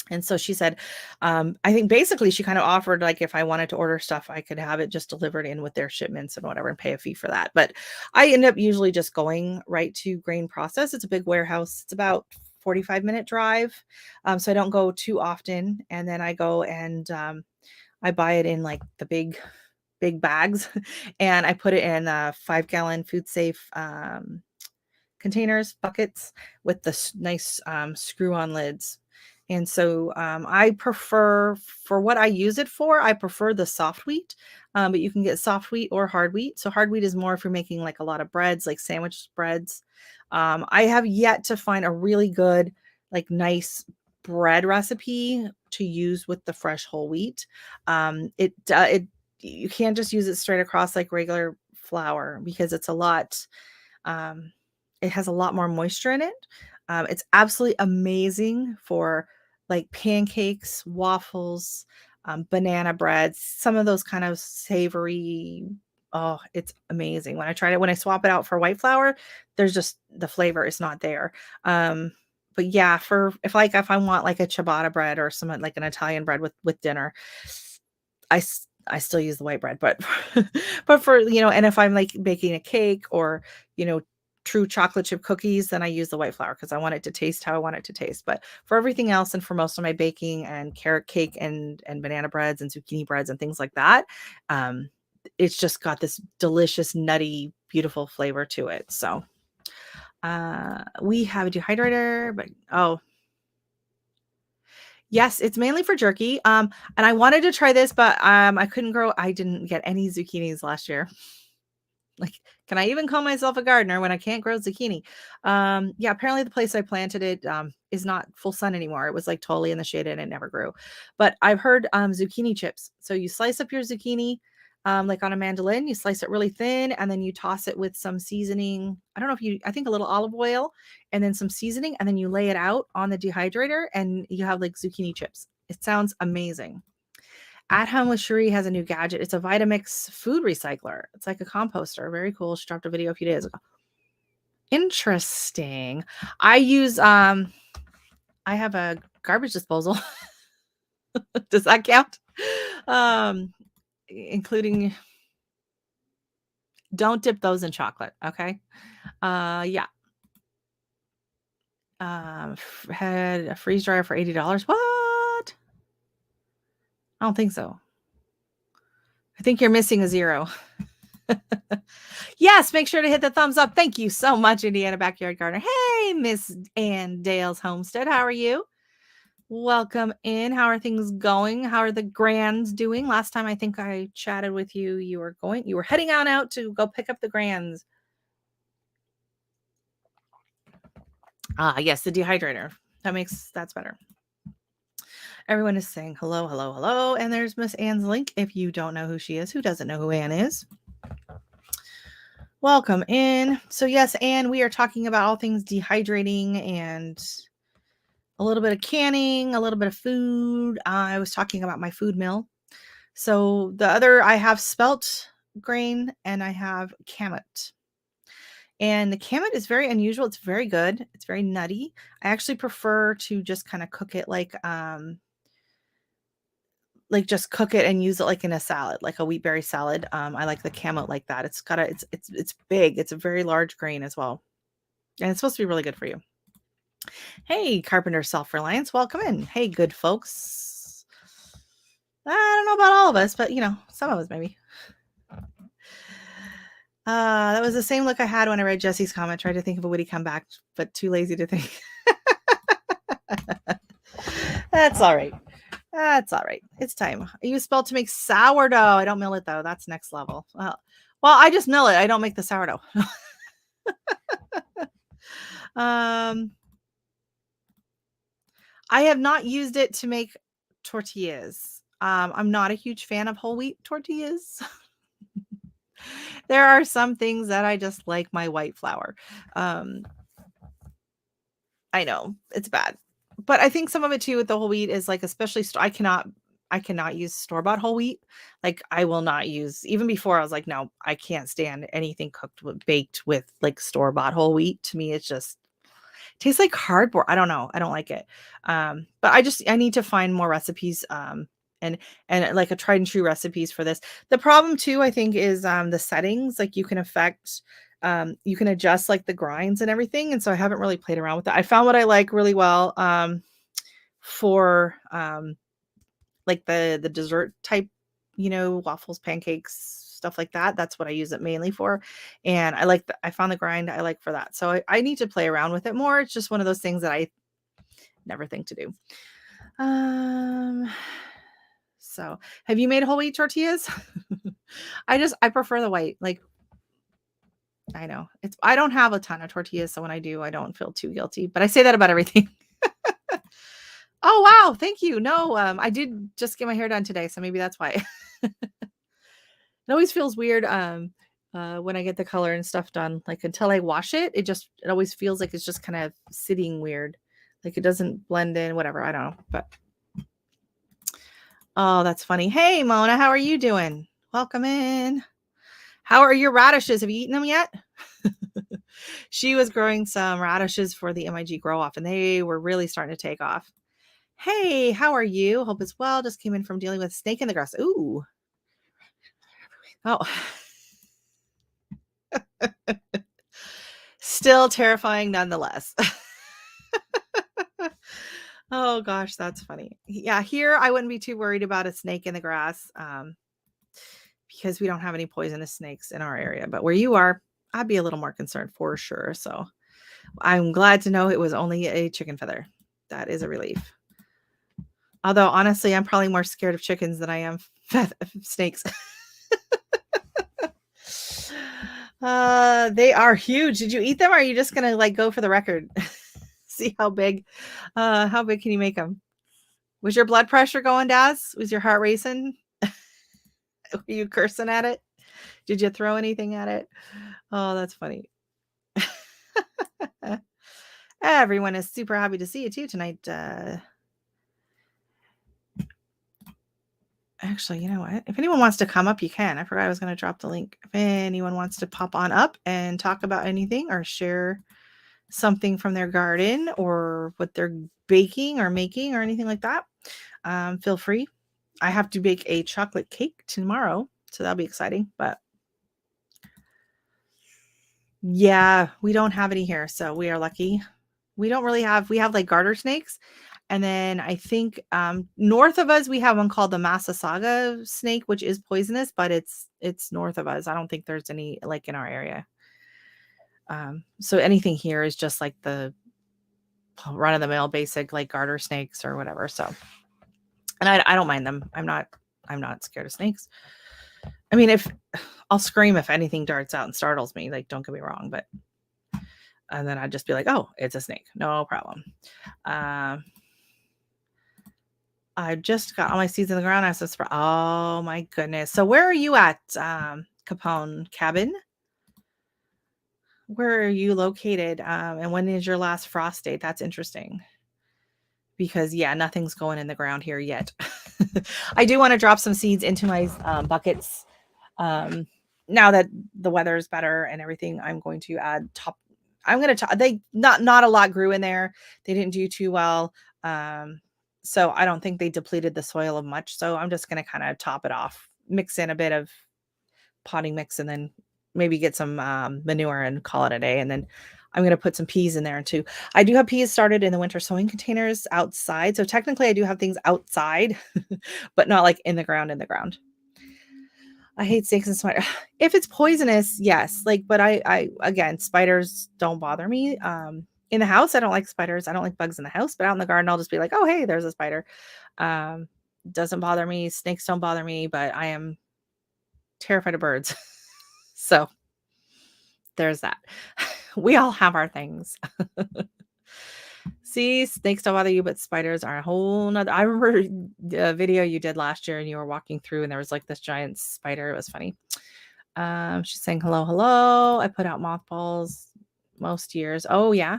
And so she said, I think basically she kind of offered like if I wanted to order stuff, I could have it just delivered in with their shipments and whatever and pay a fee for that. But I end up usually just going right to Grain Process. It's a big warehouse. It's about 45-minute drive. So I don't go too often. And then I go and I buy it in like the big bags and I put it in 5-gallon food safe containers, buckets with the nice screw on lids. And so I prefer, for what I use it for, I prefer the soft wheat, but you can get soft wheat or hard wheat. So hard wheat is more if you're making like a lot of breads, like sandwich breads. I have yet to find a really good, like nice bread recipe to use with the fresh whole wheat. It you can't just use it straight across like regular flour because it's a lot. Um, it has a lot more moisture in it. It's absolutely amazing for like pancakes, waffles, banana breads, some of those kind of savory. Oh, it's amazing. When I tried it, when I swap it out for white flour, there's just the flavor is not there. But yeah, for if I want like a ciabatta bread or some like an Italian bread with dinner, I still use the white bread, but but for, and if I'm like baking a cake or, you know, true chocolate chip cookies, then I use the white flour because I want it to taste how I want it to taste. But for everything else and for most of my baking and carrot cake and banana breads and zucchini breads and things like that, um, it's just got this delicious, nutty, beautiful flavor to it. So we have a dehydrator, but yes, it's mainly for jerky. And I wanted to try this, but I didn't get any zucchinis last year. Like, can I even call myself a gardener when I can't grow zucchini? Yeah, apparently the place I planted it is not full sun anymore. It was like totally in the shade and it never grew. But I've heard zucchini chips. So you slice up your zucchini like on a mandolin, you slice it really thin and then you toss it with some seasoning. I think a little olive oil and then some seasoning, and then you lay it out on the dehydrator and you have like zucchini chips. It sounds amazing. At Home with Cherie has a new gadget. It's a Vitamix food recycler. It's like a composter. Very cool. She dropped a video a few days ago. Interesting. I have a garbage disposal. Does that count? Including, don't dip those in chocolate. Okay. Yeah. Had a freeze dryer for $80. What? I don't think so. I think you're missing a zero. Yes, make sure to hit the thumbs up. Thank you so much, Indiana Backyard Gardener. Hey, Miss Ann Dale's Homestead. How are you? Welcome in. How are things going? How are the grands doing? Last time I think I chatted with you, you were heading on out to go pick up the grands. Yes, the dehydrator. That's better. Everyone is saying hello, hello, hello. And there's Miss Ann's link. If you don't know who she is, who doesn't know who Ann is? Welcome in. So yes, Ann, we are talking about all things dehydrating and a little bit of canning, a little bit of food. I was talking about my food mill. So I have spelt grain and I have kamut. And the kamut is very unusual. It's very good. It's very nutty. I actually prefer to just kind of cook it like just cook it and use it like in a salad, like a wheat berry salad. I like the kamut like that. It's big. It's a very large grain as well. And it's supposed to be really good for you. Hey, Carpenter Self-Reliance, welcome in. Hey, good folks. I don't know about all of us, but some of us maybe. That was the same look I had when I read Jesse's comment. Tried to think of a witty comeback, but too lazy to think. That's all right. That's all right. It's time. I use spelt to make sourdough. I don't mill it though. That's next level. Well, I just mill it. I don't make the sourdough. I have not used it to make tortillas. I'm not a huge fan of whole wheat tortillas. There are some things that I just like my white flour. Um, I know it's bad, but I think some of it too with the whole wheat is like, especially I cannot use store-bought whole wheat. Like I will not use, even before I was like, no, I can't stand anything cooked with baked with like store-bought whole wheat. To me, it's just tastes like cardboard. I don't know. I don't like it. But I need to find more recipes. And like a tried and true recipes for this. The problem too, I think, is the settings. Like you can adjust like the grinds and everything. And so I haven't really played around with that. I found what I like really well for like the dessert type, waffles, pancakes, stuff like that. That's what I use it mainly for. And I found the grind I like for that. So I need to play around with it more. It's just one of those things that I never think to do. So have you made whole wheat tortillas? I prefer the white. Like I know I don't have a ton of tortillas, so when I do, I don't feel too guilty. But I say that about everything. Oh wow, thank you. No, I did just get my hair done today, so maybe that's why. It always feels weird when I get the color and stuff done. Like until I wash it, it always feels like it's just kind of sitting weird. Like it doesn't blend in, whatever. I don't know. But oh, that's funny. Hey Mona, how are you doing? Welcome in. How are your radishes? Have you eaten them yet? She was growing some radishes for the MIG grow off and they were really starting to take off. Hey, how are you? Hope it's well. Just came in from dealing with snake in the grass. Ooh. Oh. Still terrifying nonetheless. Oh gosh, that's funny. Yeah, here I wouldn't be too worried about a snake in the grass because we don't have any poisonous snakes in our area. But where you are, I'd be a little more concerned for sure. So I'm glad to know it was only a chicken feather. That is a relief. Although honestly, I'm probably more scared of chickens than I am snakes. They are huge. Did you eat them or are you just gonna like go for the record? See how big can you make them? Was your blood pressure going, Daz? Was your heart racing? Were you cursing at it? Did you throw anything at it? Oh, that's funny. Everyone is super happy to see you too tonight. Actually, you know what? If anyone wants to come up, you can. I forgot I was going to drop the link. If anyone wants to pop on up and talk about anything or share something from their garden or what they're baking or making or anything like that, feel free. I have to bake a chocolate cake tomorrow, so that'll be exciting. But yeah, we don't have any here, so we are lucky. We have like garter snakes. And then I think north of us, we have one called the Massasauga snake, which is poisonous, but it's north of us. I don't think there's any like in our area. So anything here is just like the run of the mill basic like garter snakes or whatever. So, and I don't mind them. I'm not scared of snakes. I mean, if I'll scream if anything darts out and startles me, like don't get me wrong, but and then I'd just be like, oh, it's a snake. No problem. I just got all my seeds in the ground. I said, oh my goodness. So where are you at, Capone Cabin? Where are you located? And when is your last frost date? That's interesting. Because yeah, nothing's going in the ground here yet. I do want to drop some seeds into my buckets. Now that the weather is better and everything, I'm going to add they not a lot grew in there. They didn't do too well. So I don't think they depleted the soil of much. So I'm just going to kind of top it off, mix in a bit of potting mix, and then maybe get some manure and call it a day. And then I'm going to put some peas in there too. I do have peas started in the winter sowing containers outside. So technically I do have things outside, but not like in the ground. I hate snakes and spiders. If it's poisonous, yes. Like, but I again, spiders don't bother me. In the house, I don't like spiders. I don't like bugs in the house, but out in the garden, I'll just be like, oh, hey, there's a spider. Doesn't bother me. Snakes don't bother me, but I am terrified of birds. So there's that. We all have our things. See, snakes don't bother you, but spiders are a whole nother. I remember the video you did last year and you were walking through and there was like this giant spider. It was funny. She's saying hello, hello. I put out mothballs most years. Oh yeah.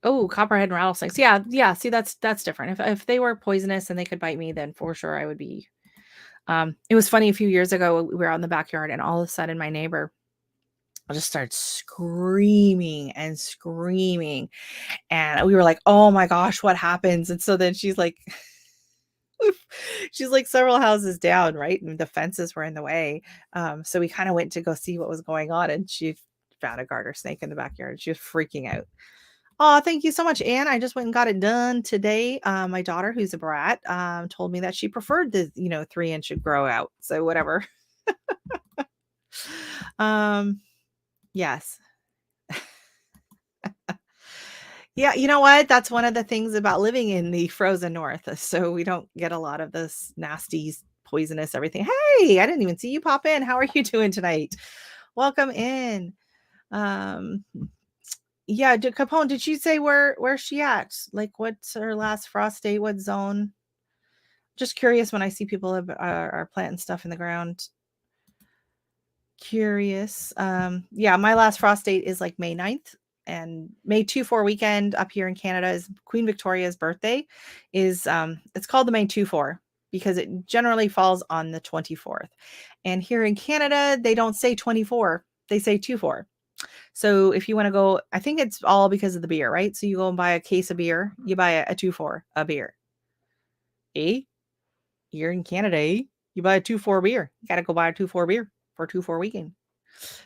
Oh, copperhead and rattlesnakes. Yeah, yeah. See, that's different. If they were poisonous and they could bite me, then for sure I would be. It was funny a few years ago. We were out in the backyard, and all of a sudden, my neighbor just started screaming and screaming, and we were like, "Oh my gosh, what happens?" And so then she's like, she's like several houses down, right? And the fences were in the way. So we kind of went to go see what was going on, and she found a garter snake in the backyard. She was freaking out. Oh, thank you so much, Anne. I just went and got it done today. My daughter, who's a brat, told me that she preferred the 3-inch grow out. So whatever. Yes. Yeah, you know what? That's one of the things about living in the frozen north. So we don't get a lot of this nasty, poisonous everything. Hey, I didn't even see you pop in. How are you doing tonight? Welcome in. Um, yeah, Capone, did she say where's she at? Like, what's her last frost date? What zone? Just curious when I see people are planting stuff in the ground. Curious. Yeah, my last frost date is like May 9th, and May 2-4 weekend up here in Canada is Queen Victoria's birthday. It's called the May 2-4 because it generally falls on the 24th. And here in Canada, they don't say 24, they say 2-4. So if you want to go, I think it's all because of the beer, right? So you go and buy a case of beer, you buy a 2-4 a beer. Eh? You're in Canada, eh? You buy a 2-4 beer. You got to go buy a 2-4 beer for 2-4 weekend.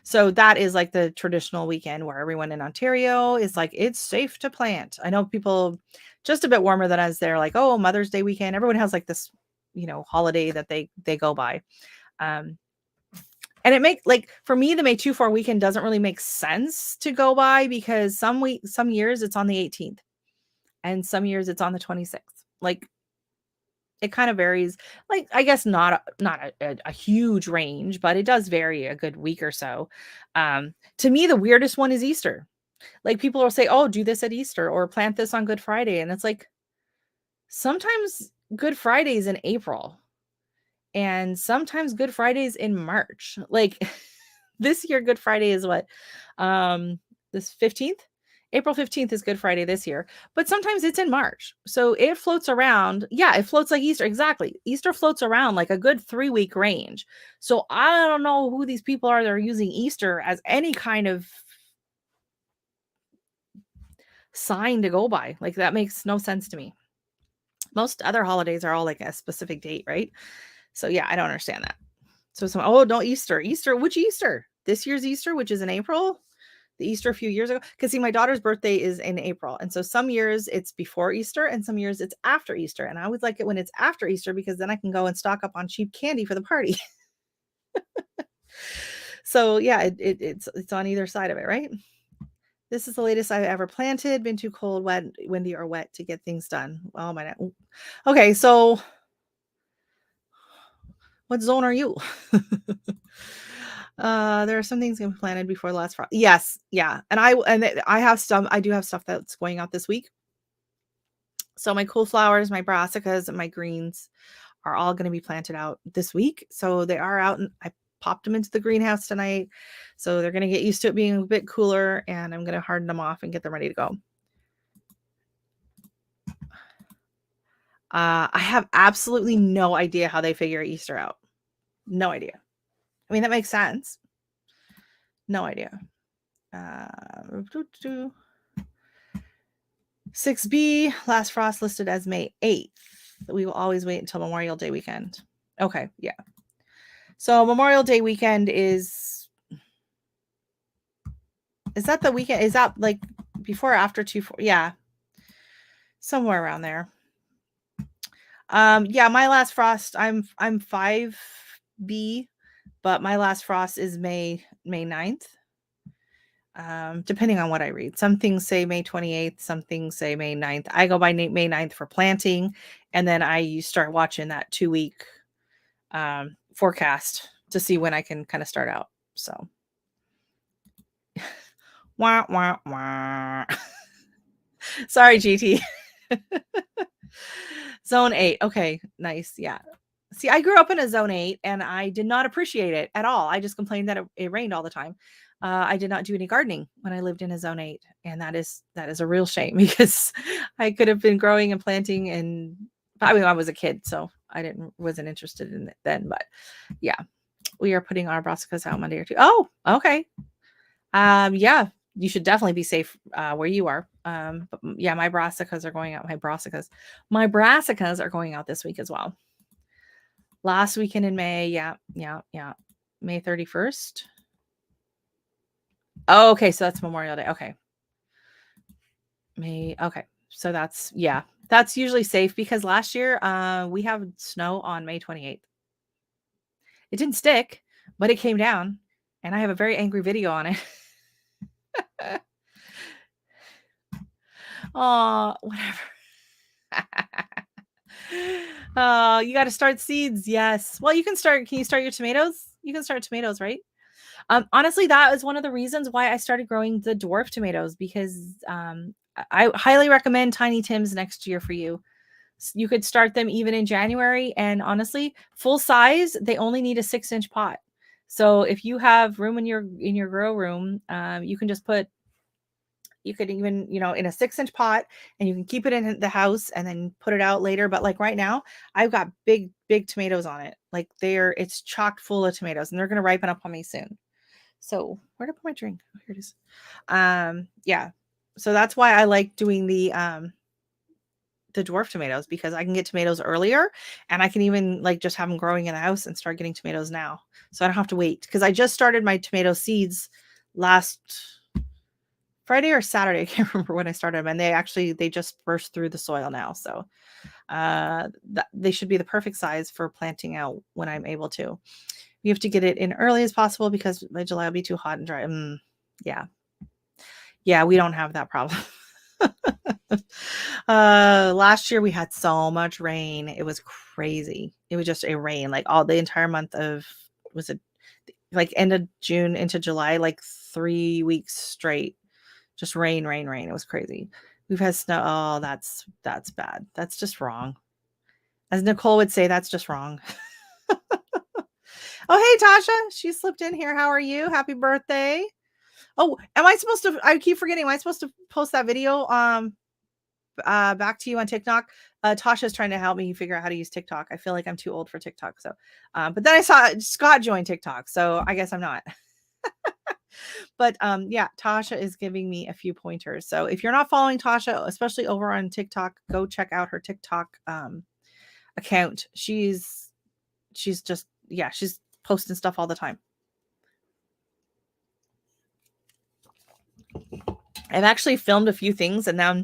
So that is like the traditional weekend where everyone in Ontario is like, it's safe to plant. I know people just a bit warmer than us. They're like, oh, Mother's Day weekend. Everyone has like this, holiday that they go by. And it for me, the May 2-4 weekend doesn't really make sense to go by because some years it's on the 18th and some years it's on the 26th. Like, it kind of varies. Like, I guess not a huge range, but it does vary a good week or so. To me, the weirdest one is Easter. Like, people will say, oh, do this at Easter or plant this on Good Friday. And it's like, sometimes Good Friday's in April and sometimes Good Friday's in March. Like, this year, Good Friday is what? This 15th? April 15th is Good Friday this year, but sometimes it's in March. So it floats around. Yeah, it floats like Easter. Exactly. Easter floats around like a good 3-week range. So I don't know who these people are that are using Easter as any kind of sign to go by. Like, that makes no sense to me. Most other holidays are all like a specific date, right? So yeah, I don't understand that. So no, Easter. Which Easter? This year's Easter, which is in April? The Easter a few years ago. Because see, my daughter's birthday is in April. And so some years it's before Easter and some years it's after Easter. And I always like it when it's after Easter because then I can go and stock up on cheap candy for the party. So yeah, it's on either side of it, right? This is the latest I've ever planted. Been too cold, wet, windy, or wet to get things done. Oh my God. Okay, so what zone are you? There are some things getting planted before the last frost. Yes, yeah. And I do have stuff that's going out this week. So my cool flowers, my brassicas, and my greens are all going to be planted out this week. So they are out, and I popped them into the greenhouse tonight. So they're going to get used to it being a bit cooler, and I'm going to harden them off and get them ready to go. I have absolutely no idea how they figure Easter out. No idea. I mean, that makes sense. No idea. 6B, last frost listed as May 8th. We will always wait until Memorial Day weekend. Okay, yeah. So Memorial Day weekend is that the weekend? Is that like before or after 2-4? Yeah. Somewhere around there. Yeah, my last frost, I'm 5B, but my last frost is May 9th. Depending on what I read. Some things say May 28th, some things say May 9th. I go by May 9th for planting, and then I start watching that 2-week forecast to see when I can kind of start out. So wah, wah, wah. Sorry, GT. Zone 8. Okay, nice. Yeah. See, I grew up in a zone 8 and I did not appreciate it at all. I just complained that it rained all the time. I did not do any gardening when I lived in a zone 8, and that is a real shame because I could have been growing and planting, and I mean, I was a kid, so I wasn't interested in it then, but yeah, we are putting our brassicas out Monday or two. Oh, okay. Yeah, you should definitely be safe where you are. But yeah, my brassicas are going out. My brassicas are going out this week as well. Last weekend in May. Yeah. May 31st. Oh, okay. So that's Memorial Day. Okay. May. Okay. So that's usually safe because last year we have snow on May 28th. It didn't stick, but it came down, and I have a very angry video on it. Oh, whatever. Oh, you got to start seeds. Yes. Well, can you start your tomatoes? You can start tomatoes, right? Honestly, that is one of the reasons why I started growing the dwarf tomatoes, because I highly recommend Tiny Tims next year for you. You could start them even in January, and honestly, full size, they only need a 6-inch pot. So if you have room in your grow room, you could even, in a 6-inch pot, and you can keep it in the house and then put it out later. But like right now, I've got big, big tomatoes on it. Like it's chocked full of tomatoes, and they're going to ripen up on me soon. So where'd I put my drink? Oh, here it is. Yeah. So that's why I like doing the dwarf tomatoes, because I can get tomatoes earlier, and I can even like just have them growing in the house and start getting tomatoes now. So I don't have to wait, because I just started my tomato seeds last Friday or Saturday. I can't remember when I started them, and they just burst through the soil now. So they should be the perfect size for planting out when I'm able to. You have to get it in early as possible, because by July it'll be too hot and dry. Yeah, we don't have that problem. Last year we had so much rain. It was crazy. It was just a rain, like all the entire month of, was it like end of June into July, like 3 weeks straight, just rain, rain, rain. It was crazy. We've had snow. Oh, that's bad. That's just wrong. As Nicole would say, that's just wrong. Oh, hey, Tasha. She slipped in here. How are you? Happy birthday. Oh, I keep forgetting. Am I supposed to post that video back to you on TikTok? Tasha's trying to help me figure out how to use TikTok. I feel like I'm too old for TikTok. So, but then I saw Scott join TikTok, so I guess I'm not. But yeah, Tasha is giving me a few pointers. So if you're not following Tasha, especially over on TikTok, go check out her TikTok account. She's just, yeah, she's posting stuff all the time. I've actually filmed a few things, and now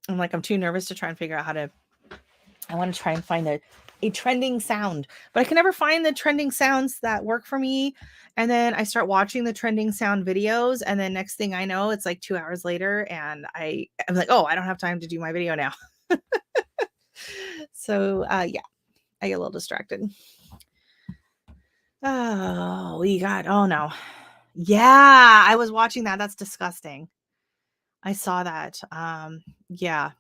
I'm too nervous to try and figure out I want to try and find a trending sound, but I can never find the trending sounds that work for me. And then I start watching the trending sound videos, and then next thing I know, it's like 2 hours later, and I'm like, oh, I don't have time to do my video now. So yeah, I get a little distracted. Oh, oh no. Yeah, I was watching that. That's disgusting. I saw that. Yeah.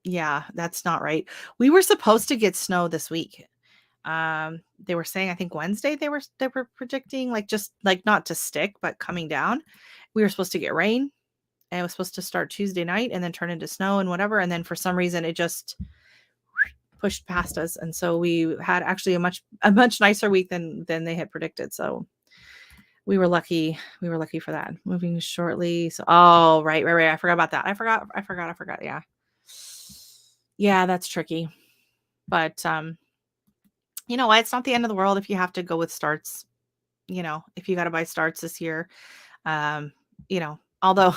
Yeah, that's not right. We were supposed to get snow this week. They were saying, I think Wednesday they were predicting, like, just like not to stick, but coming down. We were supposed to get rain, and it was supposed to start Tuesday night and then turn into snow and whatever. And then for some reason it just pushed past us. And so we had actually a much nicer week than they had predicted. So we were lucky. We were lucky for that. Moving shortly. So, oh, right. I forgot about that. I forgot. Yeah. Yeah, that's tricky. But you know what? It's not the end of the world if you have to go with starts. If you got to buy starts this year, although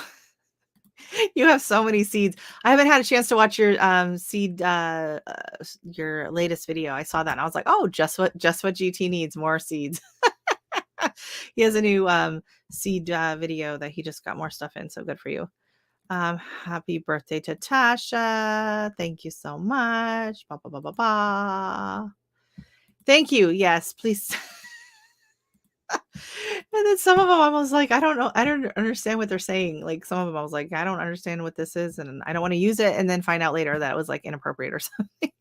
you have so many seeds. I haven't had a chance to watch your seed your latest video. I saw that and I was like, oh, just what GT needs, more seeds. He has a new seed video that he just got more stuff in, so good for you. Happy birthday to Tasha. Thank you so much. Ba, ba, ba, ba, ba. Thank you. Yes, please. And then some of them I was like, I don't know. I don't understand what they're saying. Like some of them I was like, I don't understand what this is, and I don't want to use it, and then find out later that it was like inappropriate or something.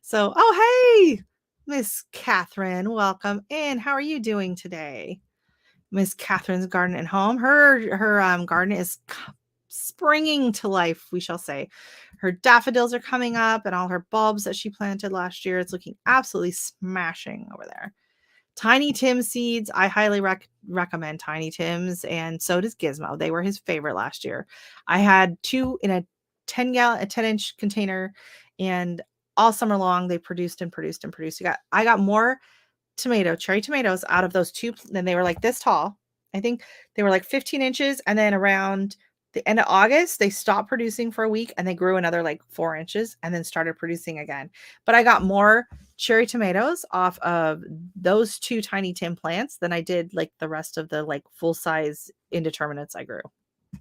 So, oh, hey, Miss Catherine, welcome in. How are you doing today? Miss Catherine's garden at home. Her garden is springing to life, we shall say. Her daffodils are coming up and all her bulbs that she planted last year. It's looking absolutely smashing over there. Tiny Tim seeds. I highly recommend Tiny Tim's, and so does Gizmo. They were his favorite last year. I had two in a 10-inch container, and all summer long they produced and produced and produced. I got more cherry tomatoes out of those two. Then they were like this tall. I think they were like 15 inches. And then around the end of August, they stopped producing for a week and they grew another like 4 inches and then started producing again. But I got more cherry tomatoes off of those two Tiny Tim plants than I did like the rest of the like full size indeterminates I grew.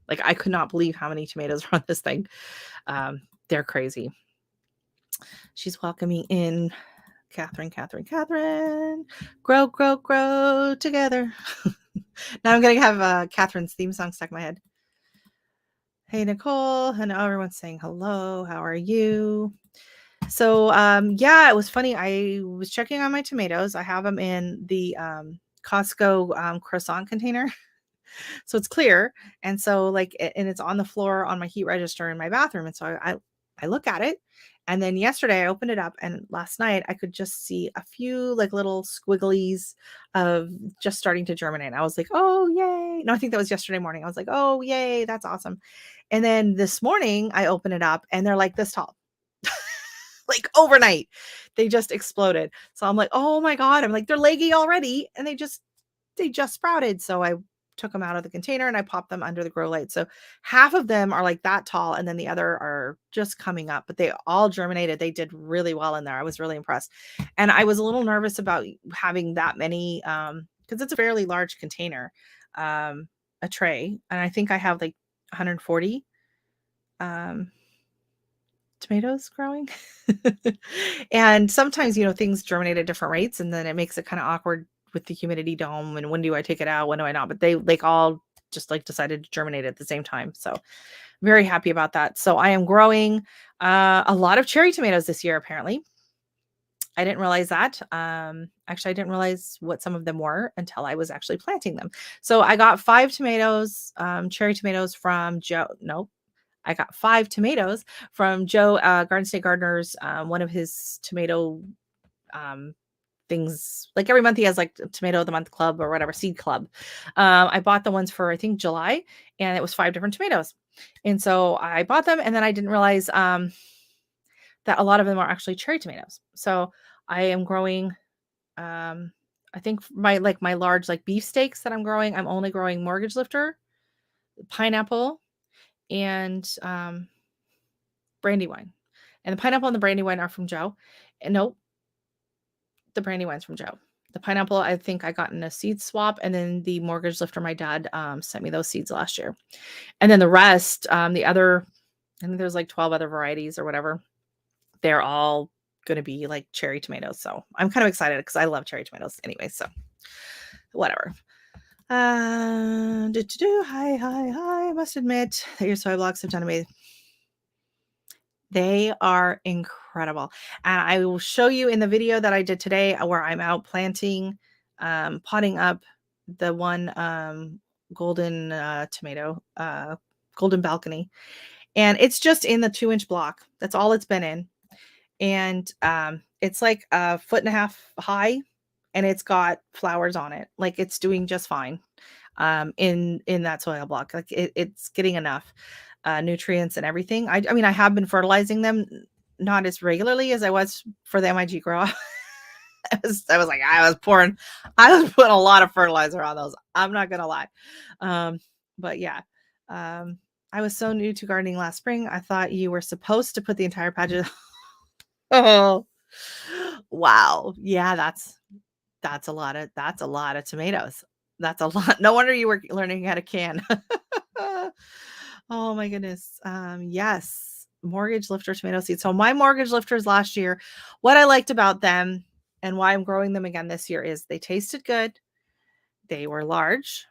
Like I could not believe how many tomatoes were on this thing. They're crazy. She's welcoming in Catherine. Grow, grow, grow together. Now I'm going to have Catherine's theme song stuck in my head. Hey, Nicole. And everyone's saying hello. How are you? So, yeah, it was funny. I was checking on my tomatoes. I have them in the Costco croissant container. So it's clear. And so like, and it's on the floor on my heat register in my bathroom. And so I look at it. And then yesterday I opened it up and last night I could just see a few like little squigglies of just starting to germinate. I was like, oh, yay. No, I think that was yesterday morning. I was like, oh, yay. That's awesome. And then this morning I open it up and they're like this tall. Like overnight, they just exploded. So I'm like, oh my God. I'm like, they're leggy already. And they just sprouted. So I took them out of the container and I popped them under the grow light. So half of them are like that tall and then the other are just coming up, but they all germinated. They did really well in there. I was really impressed. And I was a little nervous about having that many because it's a fairly large container, a tray. And I think I have like 140 tomatoes growing. And sometimes, things germinate at different rates and then it makes it kind of awkward with the humidity dome and when do I take it out, when do I not, but they like all just like decided to germinate at the same time. So very happy about that. So I am growing a lot of cherry tomatoes this year. Apparently I didn't realize that. Actually I didn't realize what some of them were until I was actually planting them. So I got 5 tomatoes, cherry tomatoes from Joe. Nope, I got 5 tomatoes from Joe, Garden State Gardener's, one of his tomato things. Like every month he has like tomato of the month club or whatever, seed club. I bought the ones for I think July and it was 5 different tomatoes. And so I bought them and then I didn't realize that a lot of them are actually cherry tomatoes. So I am growing I think my large like beefsteaks that I'm growing, I'm only growing mortgage lifter, pineapple, and Brandywine. And the pineapple and the Brandywine are from Joe. And nope, the Brandywine's from Joe. The pineapple, I think I got in a seed swap, and then the mortgage lifter, my dad sent me those seeds last year. And then the rest, the other, I think there's like 12 other varieties or whatever. They're all going to be like cherry tomatoes. So I'm kind of excited because I love cherry tomatoes anyway. So whatever. Hi. I must admit that your soy blocks have done amazing. They are incredible. And I will show you in the video that I did today where I'm out planting, potting up the one golden tomato, golden balcony. And it's just in the 2-inch block. That's all it's been in. And it's like 1.5 feet high and it's got flowers on it. Like it's doing just fine in that soil block. Like it's getting enough nutrients and everything. I mean, I have been fertilizing them, not as regularly as I was for the MIG grow. I was putting a lot of fertilizer on those. I'm not gonna lie. But yeah, I was so new to gardening last spring. I thought you were supposed to put the entire patch of oh, wow. Yeah, that's a lot of tomatoes. That's a lot. No wonder you were learning how to can. Oh my goodness. Yes, mortgage lifter tomato seeds. So my mortgage lifters last year, what I liked about them and why I'm growing them again this year is they tasted good. They were large.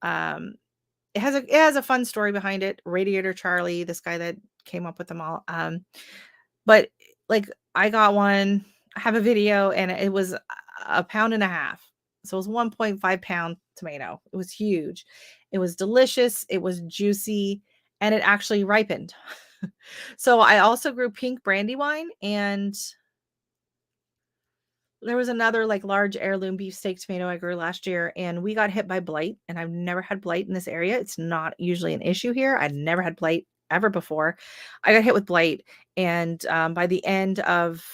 It has a fun story behind it. Radiator Charlie, this guy that came up with them all. But like I got one. I have a video, and it was a pound and a half. So it was 1.5 pound tomato. It was huge. It was delicious. It was juicy, and it actually ripened. So I also grew pink Brandywine, and there was another like large heirloom beefsteak tomato I grew last year, and we got hit by blight. And I've never had blight in this area. It's not usually an issue here. I'd never had blight ever before. I got hit with blight, and by the end of,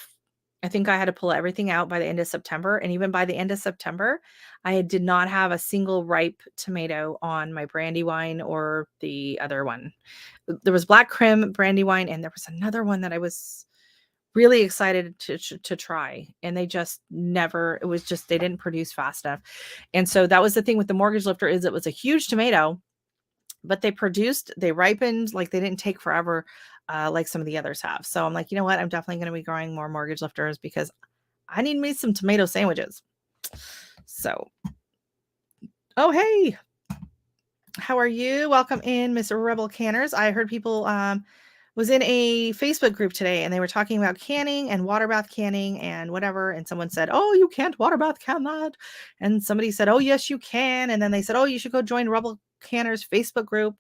I think I had to pull everything out by the end of September. And even by the end of September, I did not have a single ripe tomato on my Brandywine or the other one. There was black Krim Brandywine, and there was another one that I was really excited to try, and they just never, it was just, they didn't produce fast enough. And so that was the thing with the mortgage lifter, is it was a huge tomato, but they ripened, like they didn't take forever, like some of the others have. So I'm like, you know what, I'm definitely going to be growing more mortgage lifters because I need me some tomato sandwiches. So, oh hey, how are you? Welcome in, Miss Rebel Canners. I heard people was in a Facebook group today, and they were talking about canning and water bath canning and whatever. And someone said, "Oh, you can't water bath can that." And somebody said, "Oh, yes, you can." And then they said, "Oh, you should go join Rebel Canners Facebook group."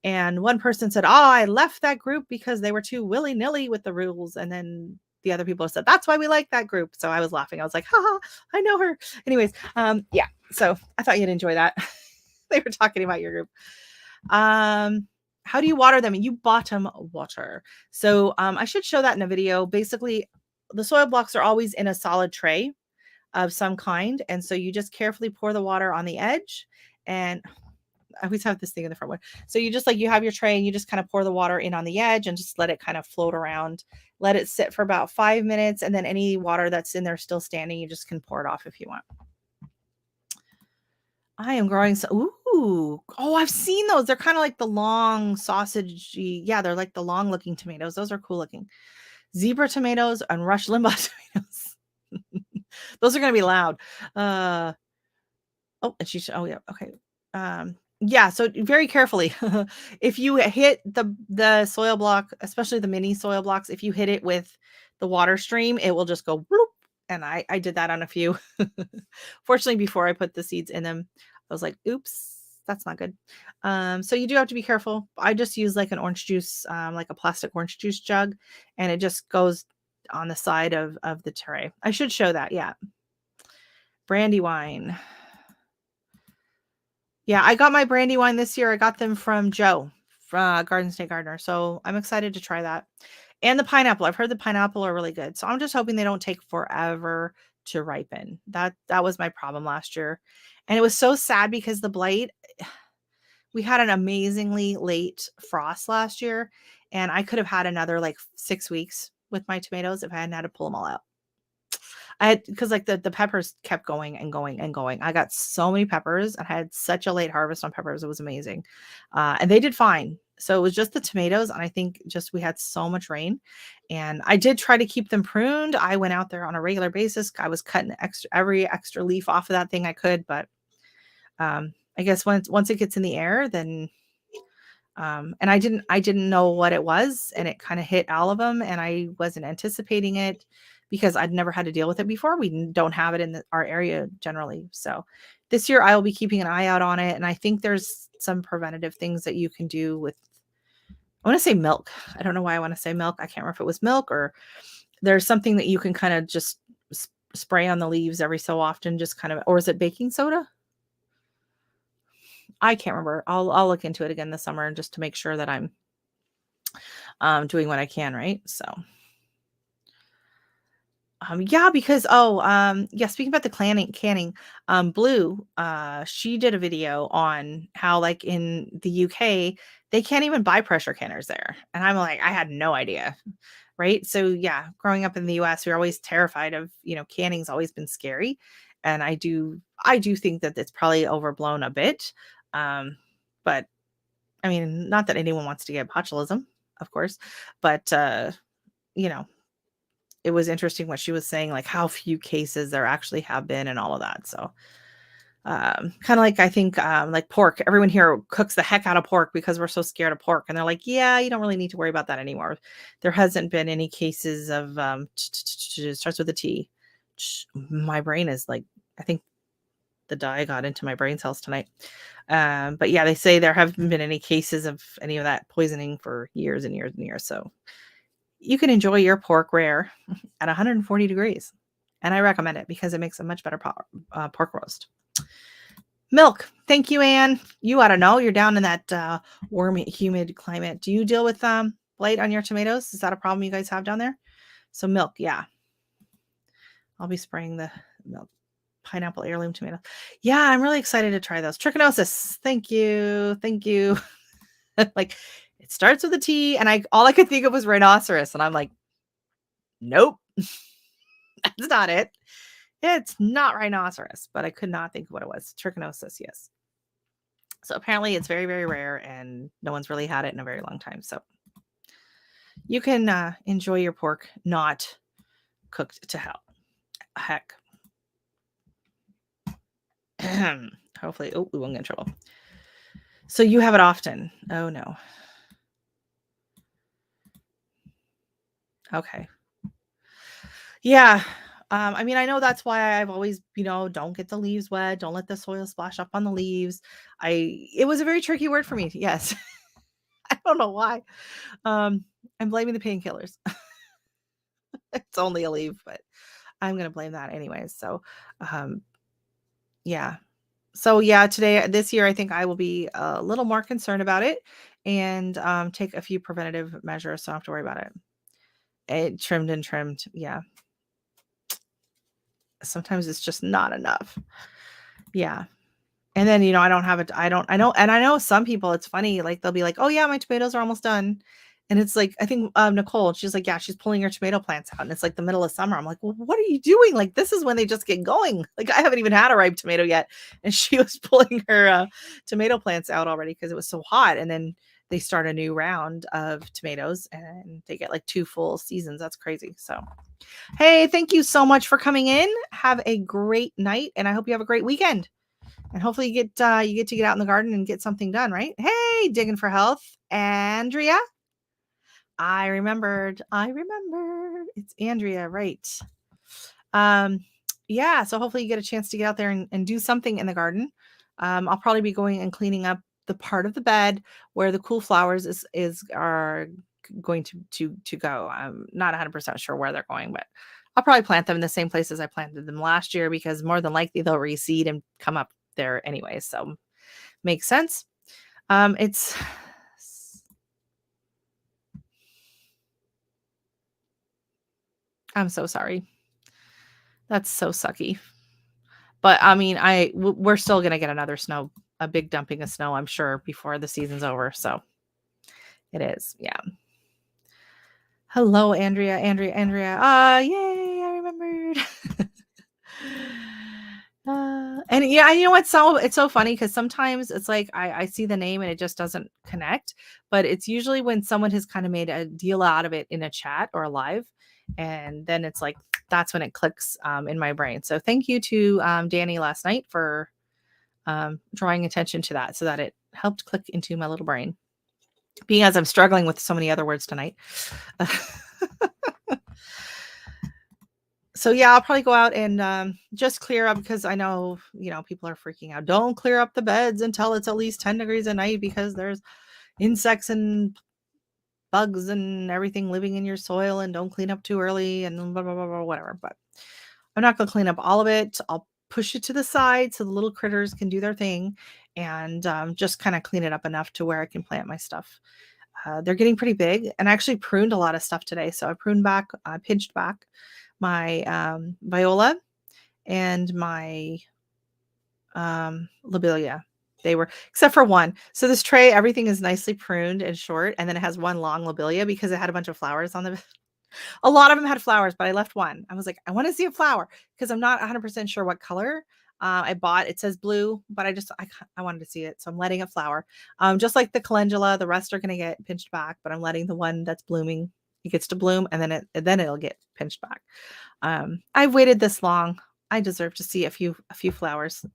And one person said, "Oh, I left that group because they were too willy-nilly with the rules." And then the other people said, "That's why we like that group." So I was laughing. I was like, "Haha, I know her." Anyways, yeah. So I thought you'd enjoy that. They were talking about your group. How do you water them? You bottom water. So I should show that in a video. Basically, the soil blocks are always in a solid tray of some kind. And so you just carefully pour the water on the edge. And I always have this thing in the front one. So you just like, you have your tray and you just kind of pour the water in on the edge and just let it kind of float around. Let it sit for about 5 minutes. And then any water that's in there still standing, you just can pour it off if you want. I am growing ooh. Oh, I've seen those. They're kind of like the long sausagey. Yeah, they're like the long looking tomatoes. Those are cool looking. Zebra tomatoes and Rush Limbaugh tomatoes. Those are going to be loud. Oh, and oh yeah, okay. Yeah, so very carefully. If you hit the soil block, especially the mini soil blocks, if you hit it with the water stream, it will just go bloop. And I did that on a few. Fortunately, before I put the seeds in them, I was like, oops, that's not good. So you do have to be careful. I just use like an orange juice, like a plastic orange juice jug, and it just goes on the side of the tray. I should show that. Yeah. Brandywine. Yeah, I got my Brandywine this year. I got them from Joe, from Garden State Gardener. So I'm excited to try that. And the pineapple. I've heard the pineapple are really good. So I'm just hoping they don't take forever to ripen. That was my problem last year. And it was so sad because the blight, we had an amazingly late frost last year, and I could have had another like 6 weeks with my tomatoes if I hadn't had to pull them all out. I had, because like the peppers kept going and going and going. I got so many peppers. I had such a late harvest on peppers. It was amazing. And they did fine. So it was just the tomatoes. And I think just we had so much rain, and I did try to keep them pruned. I went out there on a regular basis. I was cutting every extra leaf off of that thing I could. But I guess once it gets in the air, then and I didn't know what it was, and it kind of hit all of them, and I wasn't anticipating it because I'd never had to deal with it before. We don't have it in our area generally. So this year I will be keeping an eye out on it. And I think there's some preventative things that you can do with, I want to say milk. I don't know why I want to say milk. I can't remember if it was milk, or there's something that you can kind of just spray on the leaves every so often, just kind of, or is it baking soda? I can't remember. I'll look into it again this summer just to make sure that I'm doing what I can, right? So yeah, because yeah, speaking about the canning, Blue, she did a video on how like in the UK they can't even buy pressure canners there. And I'm like, I had no idea. Right. So yeah, growing up in the US, we are always terrified of, canning's always been scary. And I do think that it's probably overblown a bit. But I mean, not that anyone wants to get botulism, of course, but you know, it was interesting what she was saying, like how few cases there actually have been and all of that. So Kind of like, I think, like pork. Everyone here cooks the heck out of pork because we're so scared of pork. And they're like, yeah, you don't really need to worry about that anymore. There hasn't been any cases of, it starts with a T. My brain is like, I think the dye got into my brain cells tonight. But yeah, they say there haven't been any cases of any of that poisoning for years and years and years. So you can enjoy your pork rare at 140 degrees. And I recommend it because it makes a much better pork roast. Milk. Thank you, Anne. You ought to know. You're down in that warm, humid climate. Do you deal with blight on your tomatoes? Is that a problem you guys have down there? So milk, yeah. I'll be spraying the milk. Pineapple heirloom tomato. Yeah, I'm really excited to try those. Trichinosis. Thank you. Thank you. Like, it starts with a T, and all I could think of was rhinoceros, and I'm like, nope, that's not it. It's not rhinoceros, but I could not think of what it was. Trichinosis, yes. So apparently it's very, very rare, and no one's really had it in a very long time. So you can enjoy your pork not cooked to hell. Heck. Hopefully, we won't get in trouble. So you have it often. Oh, no. Okay. Yeah. I mean, I know that's why I've always, don't get the leaves wet. Don't let the soil splash up on the leaves. It was a very tricky word for me. Yes. I don't know why. I'm blaming the painkillers. It's only a leaf, but I'm going to blame that anyways. So, yeah. So yeah, this year, I think I will be a little more concerned about it and take a few preventative measures. So I don't have to worry about it. It trimmed. Yeah. Sometimes it's just not enough. Yeah. And then, I don't have it. I know some people, it's funny, like they'll be like, oh yeah, my tomatoes are almost done. And it's like, I think Nicole, she's like, yeah, she's pulling her tomato plants out. And it's like the middle of summer. I'm like, well, what are you doing? Like, this is when they just get going. Like, I haven't even had a ripe tomato yet. And she was pulling her tomato plants out already because it was so hot. And then they start a new round of tomatoes and they get like 2 full seasons. That's crazy. So, hey, thank you so much for coming in. Have a great night. And I hope you have a great weekend. And hopefully you get to get out in the garden and get something done, right? Hey, digging for health, Andrea. I remembered. It's Andrea, right? Yeah. So hopefully you get a chance to get out there and do something in the garden. I'll probably be going and cleaning up the part of the bed where the cool flowers are going to go. I'm not 100% sure where they're going, but I'll probably plant them in the same places I planted them last year because more than likely they'll reseed and come up there anyway. So makes sense. I'm so sorry. That's so sucky. But I mean, we're still going to get a big dumping of snow, I'm sure, before the season's over. So it is. Yeah. Hello, Andrea. Yay, I remembered. And yeah, you know what? It's so funny because sometimes it's like I see the name and it just doesn't connect, but it's usually when someone has kind of made a deal out of it in a chat or a live, and then it's like that's when it clicks in my brain. So thank you to Danny last night for drawing attention to that, so that it helped click into my little brain. Being as I'm struggling with so many other words tonight. So yeah, I'll probably go out and just clear up because I know, people are freaking out. Don't clear up the beds until it's at least 10 degrees at night because there's insects and bugs and everything living in your soil, and don't clean up too early and blah, blah, blah, blah, whatever. But I'm not going to clean up all of it. I'll push it to the side so the little critters can do their thing and just kind of clean it up enough to where I can plant my stuff. They're getting pretty big, and I actually pruned a lot of stuff today. So I pinched back my viola and my lobelia. They were, except for one. So this tray, everything is nicely pruned and short, and then it has one long lobelia because it had a bunch of flowers on the a lot of them had flowers, but I left one. I was like, I want to see a flower because I'm not 100% sure what color it says blue, but I wanted to see it. So I'm letting it flower. Just like the calendula, the rest are going to get pinched back, but I'm letting the one that's blooming, it gets to bloom, and then it'll get pinched back. I've waited this long. I deserve to see a few flowers.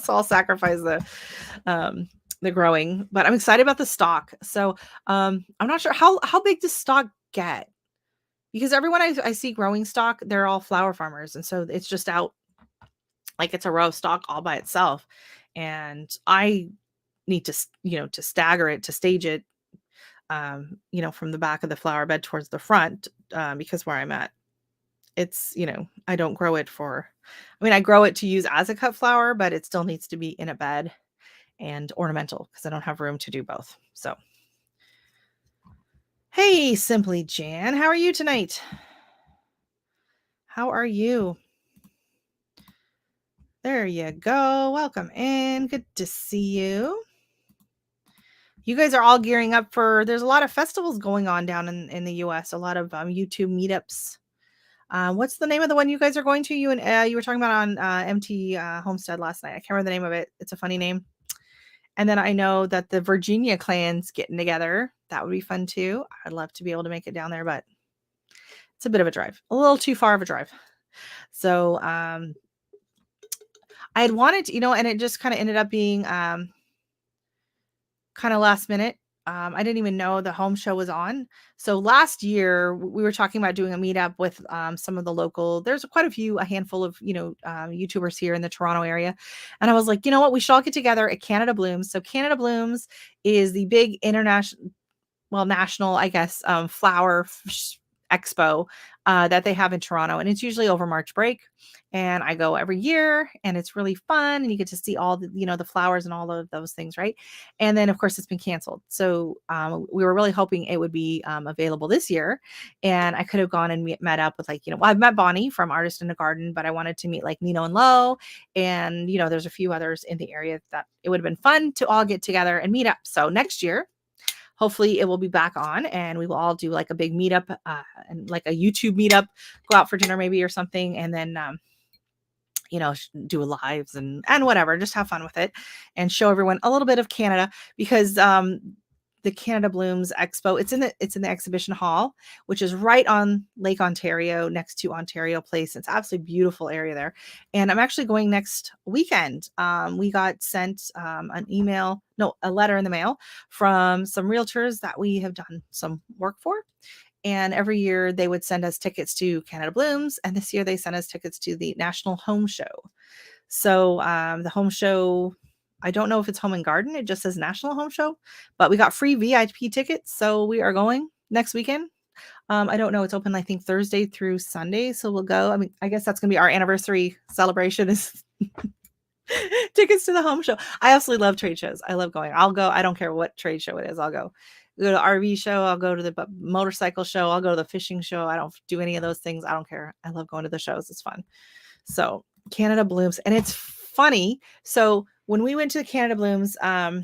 So I'll sacrifice the growing, but I'm excited about the stock. So I'm not sure how big does stock get, because everyone I see growing stock, they're all flower farmers, and so it's just out like it's a row of stock all by itself. And I need to to stagger it, to stage it, from the back of the flower bed towards the front, because where I'm at, it's, I don't grow it for, I mean, I grow it to use as a cut flower, but it still needs to be in a bed and ornamental because I don't have room to do both. So, hey, Simply Jan, how are you tonight? How are you? There you go. Welcome in. Good to see you. You guys are all gearing up for, there's a lot of festivals going on down in the US, a lot of YouTube meetups. What's the name of the one you guys are going to? You and you were talking about on MT Homestead last night. I can't remember the name of it. It's a funny name. And then I know that the Virginia clan's getting together. That would be fun too. I'd love to be able to make it down there, but it's a bit of a drive, a little too far of a drive. So I had wanted to, and it just kind of ended up being kind of last minute. I didn't even know the home show was on. So last year we were talking about doing a meetup with some of the local, there's quite a handful of, YouTubers here in the Toronto area. And I was like, you know what, we should all get together at Canada Blooms. So Canada Blooms is the big national, I guess, flower expo that they have in Toronto. And it's usually over March break. And I go every year and it's really fun. And you get to see all the, the flowers and all of those things. Right. And then, of course, it's been canceled. So we were really hoping it would be available this year. And I could have gone and met up with I've met Bonnie from Artist in the Garden, but I wanted to meet like Nino and Lo. And, there's a few others in the area that it would have been fun to all get together and meet up. So next year, hopefully it will be back on and we will all do like a big meetup and like a YouTube meetup, go out for dinner maybe or something. And then, do lives and whatever, just have fun with it and show everyone a little bit of Canada, because the Canada Blooms Expo, it's in the exhibition hall, which is right on Lake Ontario next to Ontario Place. It's absolutely beautiful area there. And I'm actually going next weekend. We got sent a letter in the mail from some realtors that we have done some work for. And every year they would send us tickets to Canada Blooms. And this year they sent us tickets to the National Home Show. So the home show, I don't know if it's Home and Garden. It just says National Home Show, but we got free VIP tickets. So we are going next weekend. I don't know. It's open, I think, Thursday through Sunday. So we'll go. I mean, I guess that's going to be our anniversary celebration is tickets to the home show. I absolutely love trade shows. I love going. I'll go. I don't care what trade show it is. I'll go to the RV show. I'll go to the motorcycle show. I'll go to the fishing show. I don't do any of those things. I don't care. I love going to the shows. It's fun. So Canada Blooms. And it's funny. So when we went to Canada Blooms, I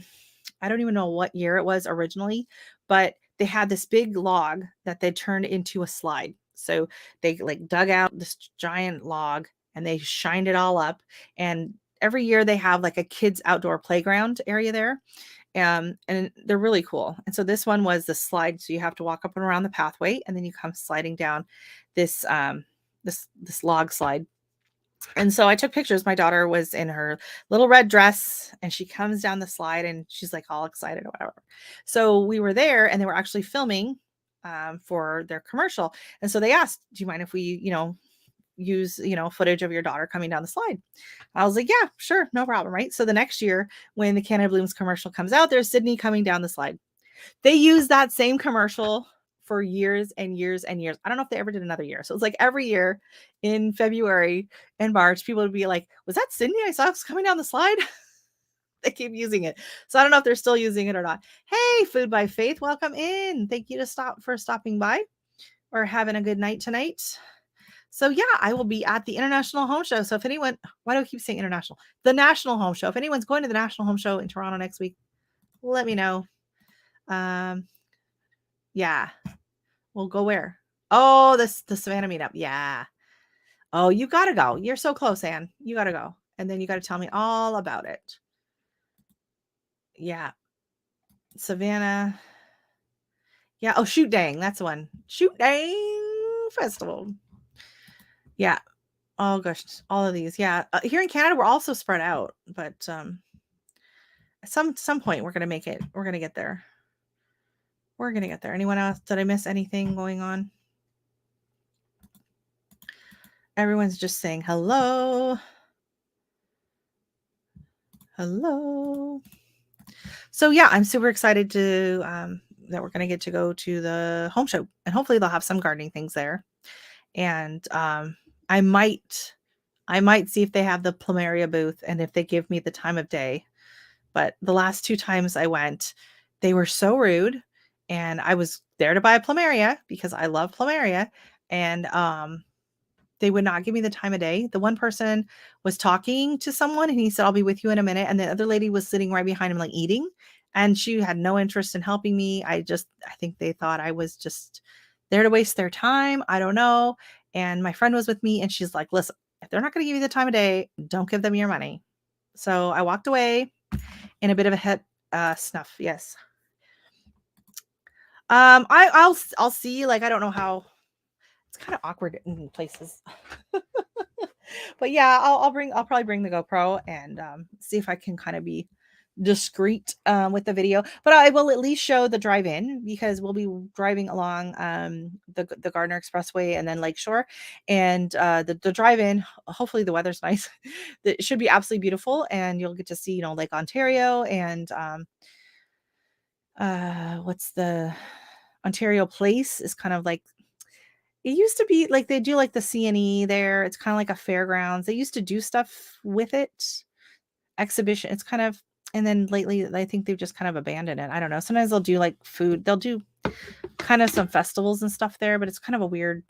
don't even know what year it was originally, but they had this big log that they turned into a slide. So they like dug out this giant log and they shined it all up. And every year they have like a kids outdoor playground area there. And they're really cool. And so this one was the slide. So you have to walk up and around the pathway and then you come sliding down this, this log slide. And so I took pictures. My daughter was in her little red dress and she comes down the slide and she's like all excited or whatever. So we were there and they were actually filming for their commercial. And so they asked, do you mind if we, use, footage of your daughter coming down the slide? I was like, yeah, sure. No problem. Right. So the next year when the Canada Blooms commercial comes out, there's Sydney coming down the slide. They use that same commercial for years and years and years. I don't know if they ever did another year. So it's like every year in February and March, people would be like, was that Sydney I saw coming down the slide? They keep using it. So I don't know if they're still using it or not. Hey, Food by Faith, welcome in. Thank you for stopping by or having a good night tonight. So yeah, I will be at the International Home Show. So if anyone, why do I keep saying international? The National Home Show. If anyone's going to the National Home Show in Toronto next week, let me know. Yeah, we'll go where? Oh, the Savannah meetup. Yeah. Oh, you gotta go. You're so close, Anne. You gotta go. And then you gotta tell me all about it. Yeah. Savannah. Yeah. Oh, Shoot Dang. That's the one. Shoot Dang Festival. Yeah. Oh gosh, all of these. Yeah. Here in Canada, we're also spread out, but at some point we're gonna make it. We're gonna get there. We're gonna get there. Anyone else? Did I miss anything going on? Everyone's just saying hello. Hello. So yeah, I'm super excited to that we're gonna get to go to the home show, and hopefully they'll have some gardening things there. And I might see if they have the plumeria booth and if they give me the time of day. But the last 2 times I went, they were so rude, and I was there to buy a plumeria because I love plumeria, and they would not give me the time of day. The one person was talking to someone and he said, "I'll be with you in a minute." And the other lady was sitting right behind him, like eating, and she had no interest in helping me. I think they thought I was just there to waste their time. I don't know. And my friend was with me and she's like, "Listen, if they're not going to give you the time of day, don't give them your money." So I walked away in a bit of a head snuff. Yes. I'll see. Like, I don't know how. It's kind of awkward in places. But yeah, I'll probably bring the GoPro and see if I can kind of be discreet with the video. But I will at least show the drive-in because we'll be driving along the Gardner Expressway and then Lakeshore, and the drive-in. Hopefully the weather's nice. It should be absolutely beautiful, and you'll get to see Lake Ontario and what's the Ontario Place is kind of like it used to be like they do like the CNE there. It's kind of like a fairgrounds. They used to do stuff with it, exhibition. It's kind of, and then lately I think they've just kind of abandoned it. I don't know. Sometimes they'll do like food. They'll do kind of some festivals and stuff there, but it's kind of a weird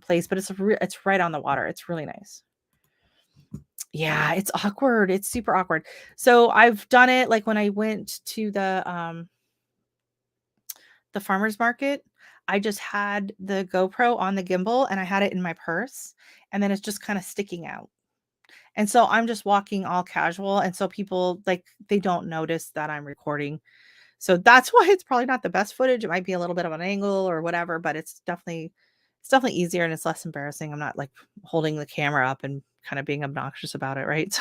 place. But it's right on the water. It's really nice. Yeah, it's awkward. It's super awkward. So I've done it like when I went to the farmer's market. I just had the GoPro on the gimbal and I had it in my purse, and then it's just kind of sticking out. And so I'm just walking all casual, and so people like they don't notice that I'm recording. So that's why it's probably not the best footage. It might be a little bit of an angle or whatever, but it's definitely easier and it's less embarrassing. I'm not like holding the camera up and kind of being obnoxious about it, right?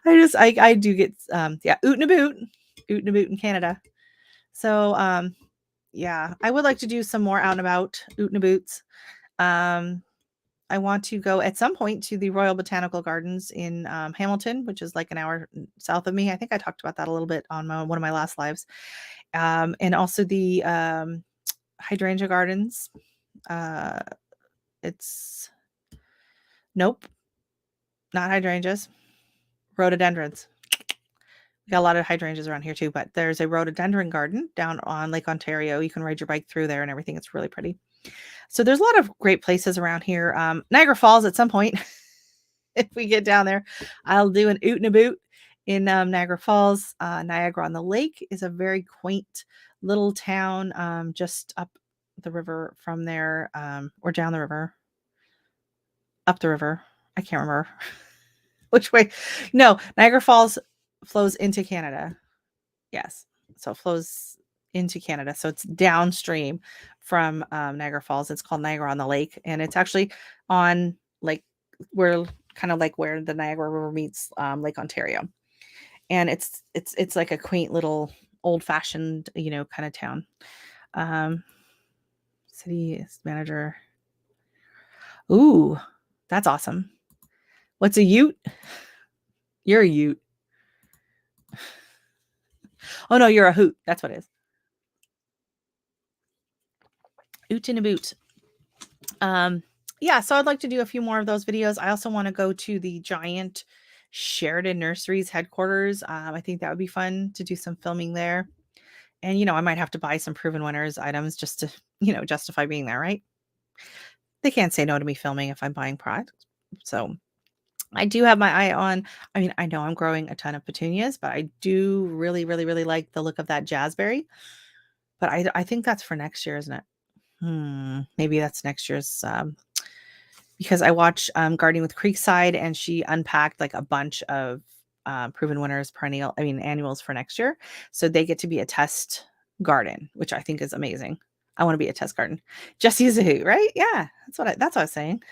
So I do get yeah, oot and a boot, oot and a boot in Canada. So yeah, I would like to do some more out and about oot and a boots. I want to go at some point to the Royal Botanical Gardens in Hamilton, which is like an hour south of me. I think I talked about that a little bit on one of my last lives. And also the hydrangea gardens. It's nope, not hydrangeas, rhododendrons. We got a lot of hydrangeas around here too, but there's a rhododendron garden down on Lake Ontario. You can ride your bike through there and everything. It's really pretty. So there's a lot of great places around here. Niagara Falls at some point. If we get down there, I'll do an oot and a boot in Niagara Falls. Niagara on the Lake is a very quaint little town just up the river from there, or down the river, up the river. I can't remember which way. No, Niagara Falls flows into Canada. Yes. So it flows into Canada. So it's downstream from Niagara Falls. It's called Niagara on the Lake. And it's actually on like where kind of like where the Niagara River meets Lake Ontario. And it's like a quaint little old fashioned, kind of town. City manager. Ooh, that's awesome. What's a ute? You're a ute. Oh no, you're a hoot. That's what it is. Oot in a boot. Yeah, so I'd like to do a few more of those videos. I also want to go to the giant Sheridan Nurseries headquarters. I think that would be fun to do some filming there. And, I might have to buy some Proven Winners items just to, justify being there, right? They can't say no to me filming if I'm buying products. So I do have my eye on, I mean, I know I'm growing a ton of petunias, but I do really, really, really like the look of that jazzberry. But I think that's for next year, isn't it? Maybe that's next year's because I watched Gardening with Creekside, and she unpacked like a bunch of Proven Winners annuals for next year. So they get to be a test garden, which I think is amazing. I want to be a test garden. Jessie is a hoot, right? Yeah, that's what I was saying.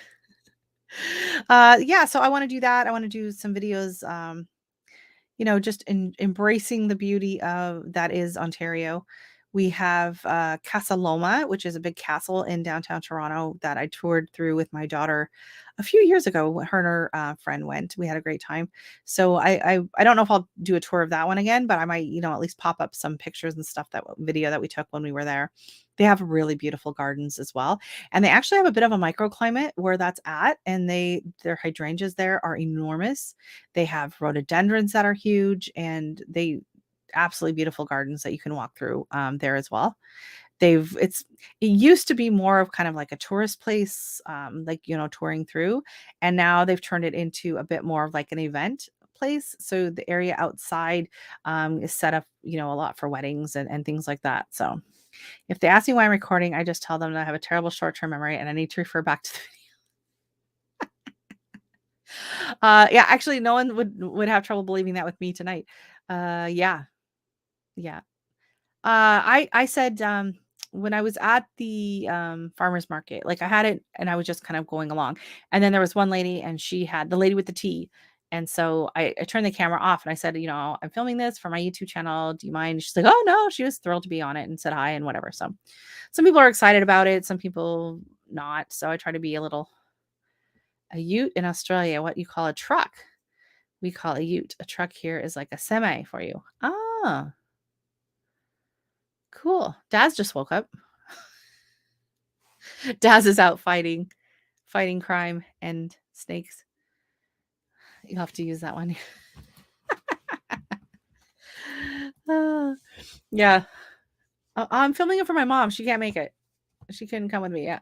Yeah, so I want to do that. I want to do some videos, just embracing the beauty of that is Ontario. We have Casa Loma, which is a big castle in downtown Toronto that I toured through with my daughter a few years ago. When her and her friend went, we had a great time. So I don't know if I'll do a tour of that one again, but I might at least pop up some pictures and stuff, that video that we took when we were there. They have really beautiful gardens as well, and they actually have a bit of a microclimate where that's at, and their hydrangeas there are enormous. They have rhododendrons that are huge, and they absolutely beautiful gardens that you can walk through there as well. It used to be more of kind of like a tourist place, like touring through, and now they've turned it into a bit more of like an event place. So the area outside is set up, a lot for weddings and things like that. So if they ask me why I'm recording, I just tell them that I have a terrible short-term memory and I need to refer back to the yeah, actually, no one would have trouble believing that with me tonight. Yeah, yeah. I said, when I was at the, farmer's market, like, I had it and I was just kind of going along, and then there was one lady and she had the lady with the tea, and so I turned the camera off and I said, "I'm filming this for my YouTube channel. Do you mind?" She's like, "Oh, no." She was thrilled to be on it and said hi and whatever. So some people are excited about it, some people not. So I try to be a ute in Australia, what you call a truck. We call a ute. A truck here is like a semi for you. Ah, cool. Daz just woke up. Daz is out fighting crime and snakes. You have to use that one. Ah, yeah. I'm filming it for my mom. She can't make it. She couldn't come with me. Yeah.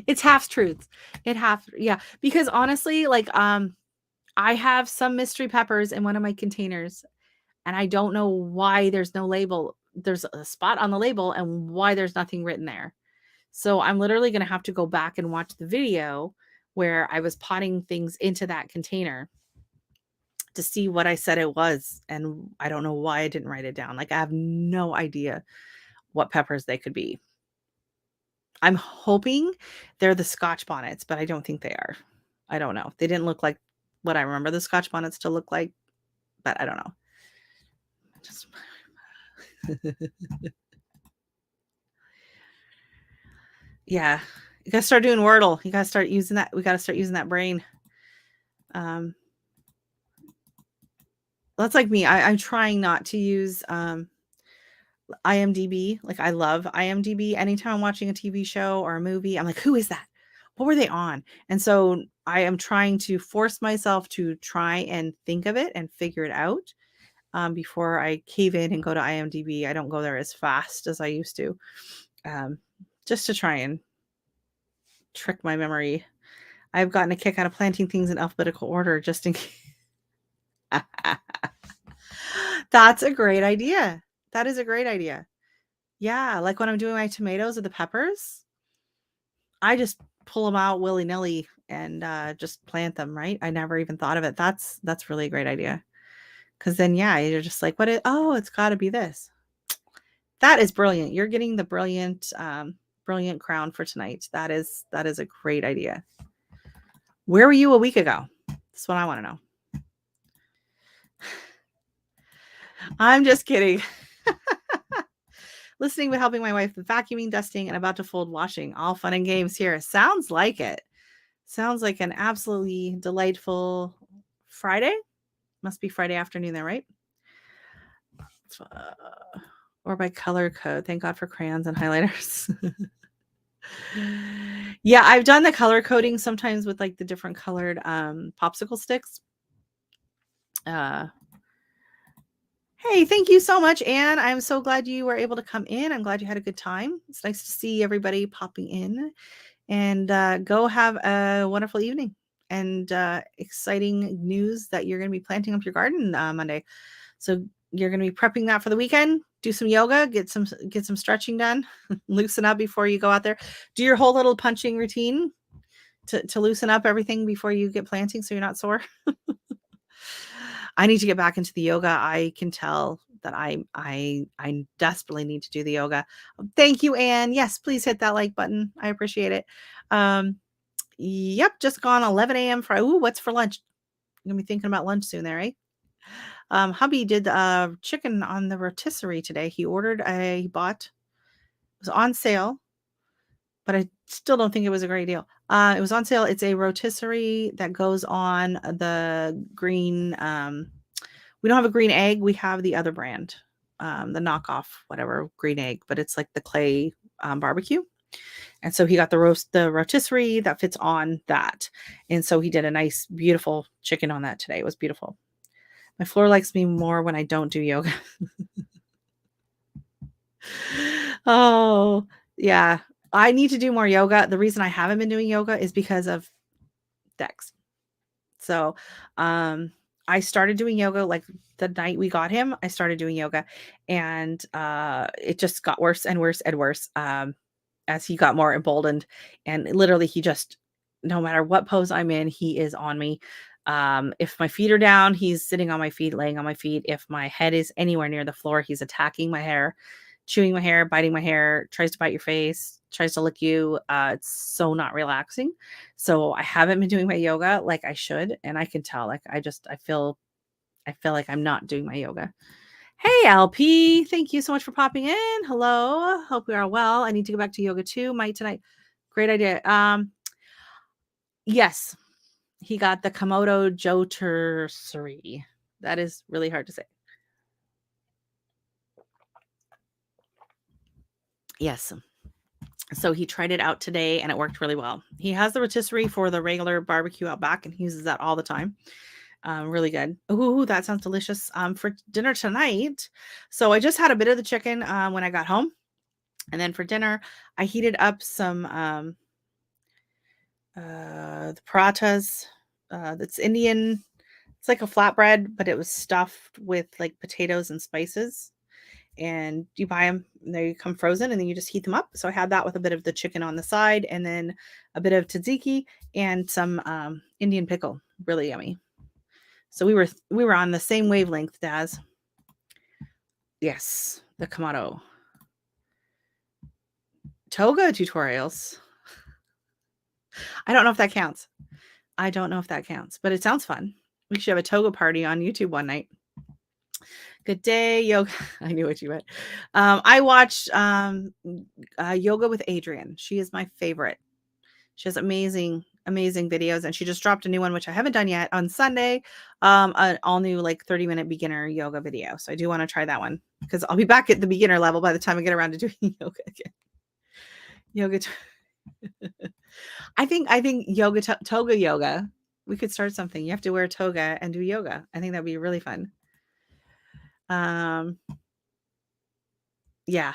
It's half truths. Yeah. Because honestly, like, I have some mystery peppers in one of my containers, and I don't know why there's no label. There's a spot on the label and why there's nothing written there. So I'm literally going to have to go back and watch the video where I was potting things into that container to see what I said it was. And I don't know why I didn't write it down. Like, I have no idea what peppers they could be. I'm hoping they're the Scotch bonnets, but I don't think they are. I don't know. They didn't look like what I remember the Scotch bonnets to look like, but I don't know. Just yeah. You gotta start doing Wordle. You gotta start using that. We gotta start using that brain. Um, that's like me. I'm trying not to use IMDb. Like, I love IMDb. Anytime I'm watching a TV show or a movie, I'm like, who is that? What were they on? And so I am trying to force myself to try and think of it and figure it out before I cave in and go to IMDb. I don't go there as fast as I used to, um, just to try and trick my memory. I've gotten a kick out of planting things in alphabetical order just in case. That's a great idea. That is a great idea. Yeah, like when I'm doing my tomatoes or the peppers, I just pull them out willy-nilly and just plant them, right? I never even thought of it. That's really a great idea. Because then, yeah, you're just like, oh, it's got to be this. That is brilliant. You're getting the brilliant crown for tonight. That is a great idea. Where were you a week ago? That's what I want to know. I'm just kidding. Listening but helping my wife with vacuuming, dusting, and about to fold washing. All fun and games here. Sounds like it. Sounds like an absolutely delightful Friday. Must be Friday afternoon there, right? Or by color code. Thank God for crayons and highlighters. Yeah, I've done the color coding sometimes with like the different colored popsicle sticks. Hey, thank you so much, Anne. I'm so glad you were able to come in. I'm glad you had a good time. It's nice to see everybody popping in, and go have a wonderful evening, and exciting news that you're going to be planting up your garden Monday. So you're going to be prepping that for the weekend. Do some yoga, get some stretching done, loosen up before you go out there. Do your whole little punching routine to loosen up everything before you get planting so you're not sore. I need to get back into the yoga. I can tell that I desperately need to do the yoga. Thank you, Anne. Yes, please hit that like button. I appreciate it. Yep, just gone 11 a.m. Friday. Ooh, what's for lunch? You're gonna be thinking about lunch soon there, right? Hubby did chicken on the rotisserie today. He bought, it was on sale, but I still don't think it was a great deal. It was on sale. It's a rotisserie that goes on the green. We don't have a green egg. We have the other brand, the knockoff, whatever green egg, but it's like the clay barbecue. And so he got the rotisserie that fits on that. And so he did a nice, beautiful chicken on that today. It was beautiful. My floor likes me more when I don't do yoga. Oh, yeah. I need to do more yoga. The reason I haven't been doing yoga is because of Dex. So, I started doing yoga like the night we got him. I started doing yoga, and it just got worse and worse and worse as he got more emboldened. And literally, he just, no matter what pose I'm in, he is on me. If my feet are down, he's sitting on my feet, laying on my feet. If my head is anywhere near the floor, he's attacking my hair, chewing my hair, biting my hair, tries to bite your face, tries to lick you. It's so not relaxing. So I haven't been doing my yoga like I should, and I can tell. Like I feel like I'm not doing my yoga. Hey LP, thank you so much for popping in. Hello, hope we are well. I need to go back to yoga too. Might tonight. Great idea. Yes, he got the Komodo Jotersuri. That is really hard to say. Yes. So he tried it out today and it worked really well. He has the rotisserie for the regular barbecue out back and he uses that all the time. Really good. Ooh, that sounds delicious. For dinner tonight. So I just had a bit of the chicken when I got home. And then for dinner, I heated up some the parathas. That's Indian. It's like a flatbread, but it was stuffed with like potatoes and spices. And you buy them, they come frozen, and then you just heat them up. So I had that with a bit of the chicken on the side, and then a bit of tzatziki and some Indian pickle. Really yummy. So we were on the same wavelength, Daz. Yes, the Kamado toga tutorials. I don't know if that counts. I don't know if that counts, but it sounds fun. We should have a toga party on YouTube one night. Good day, yoga. I knew what you meant. I watched Yoga with Adrienne. She is my favorite. She has amazing, amazing videos, and she just dropped a new one, which I haven't done yet, on Sunday. An all new like 30-minute beginner yoga video. So I do want to try that one because I'll be back at the beginner level by the time I get around to doing yoga again. Yoga. I think yoga toga yoga. We could start something. You have to wear a toga and do yoga. I think that'd be really fun. Yeah.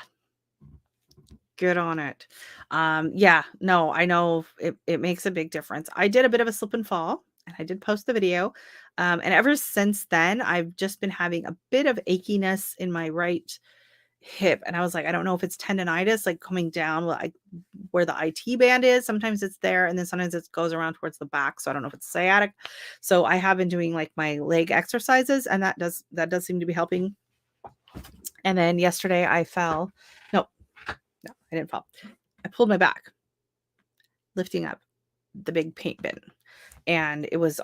Good on it. Yeah, no, I know it makes a big difference. I did a bit of a slip and fall, and I did post the video. And ever since then, I've just been having a bit of achiness in my right hip. And I was like, I don't know if it's tendonitis, like coming down where the IT band is. Sometimes it's there, and then sometimes it goes around towards the back. So I don't know if it's sciatic. So I have been doing like my leg exercises, and that does seem to be helping. And then yesterday I fell. No, I didn't fall. I pulled my back lifting up the big paint bin, and it was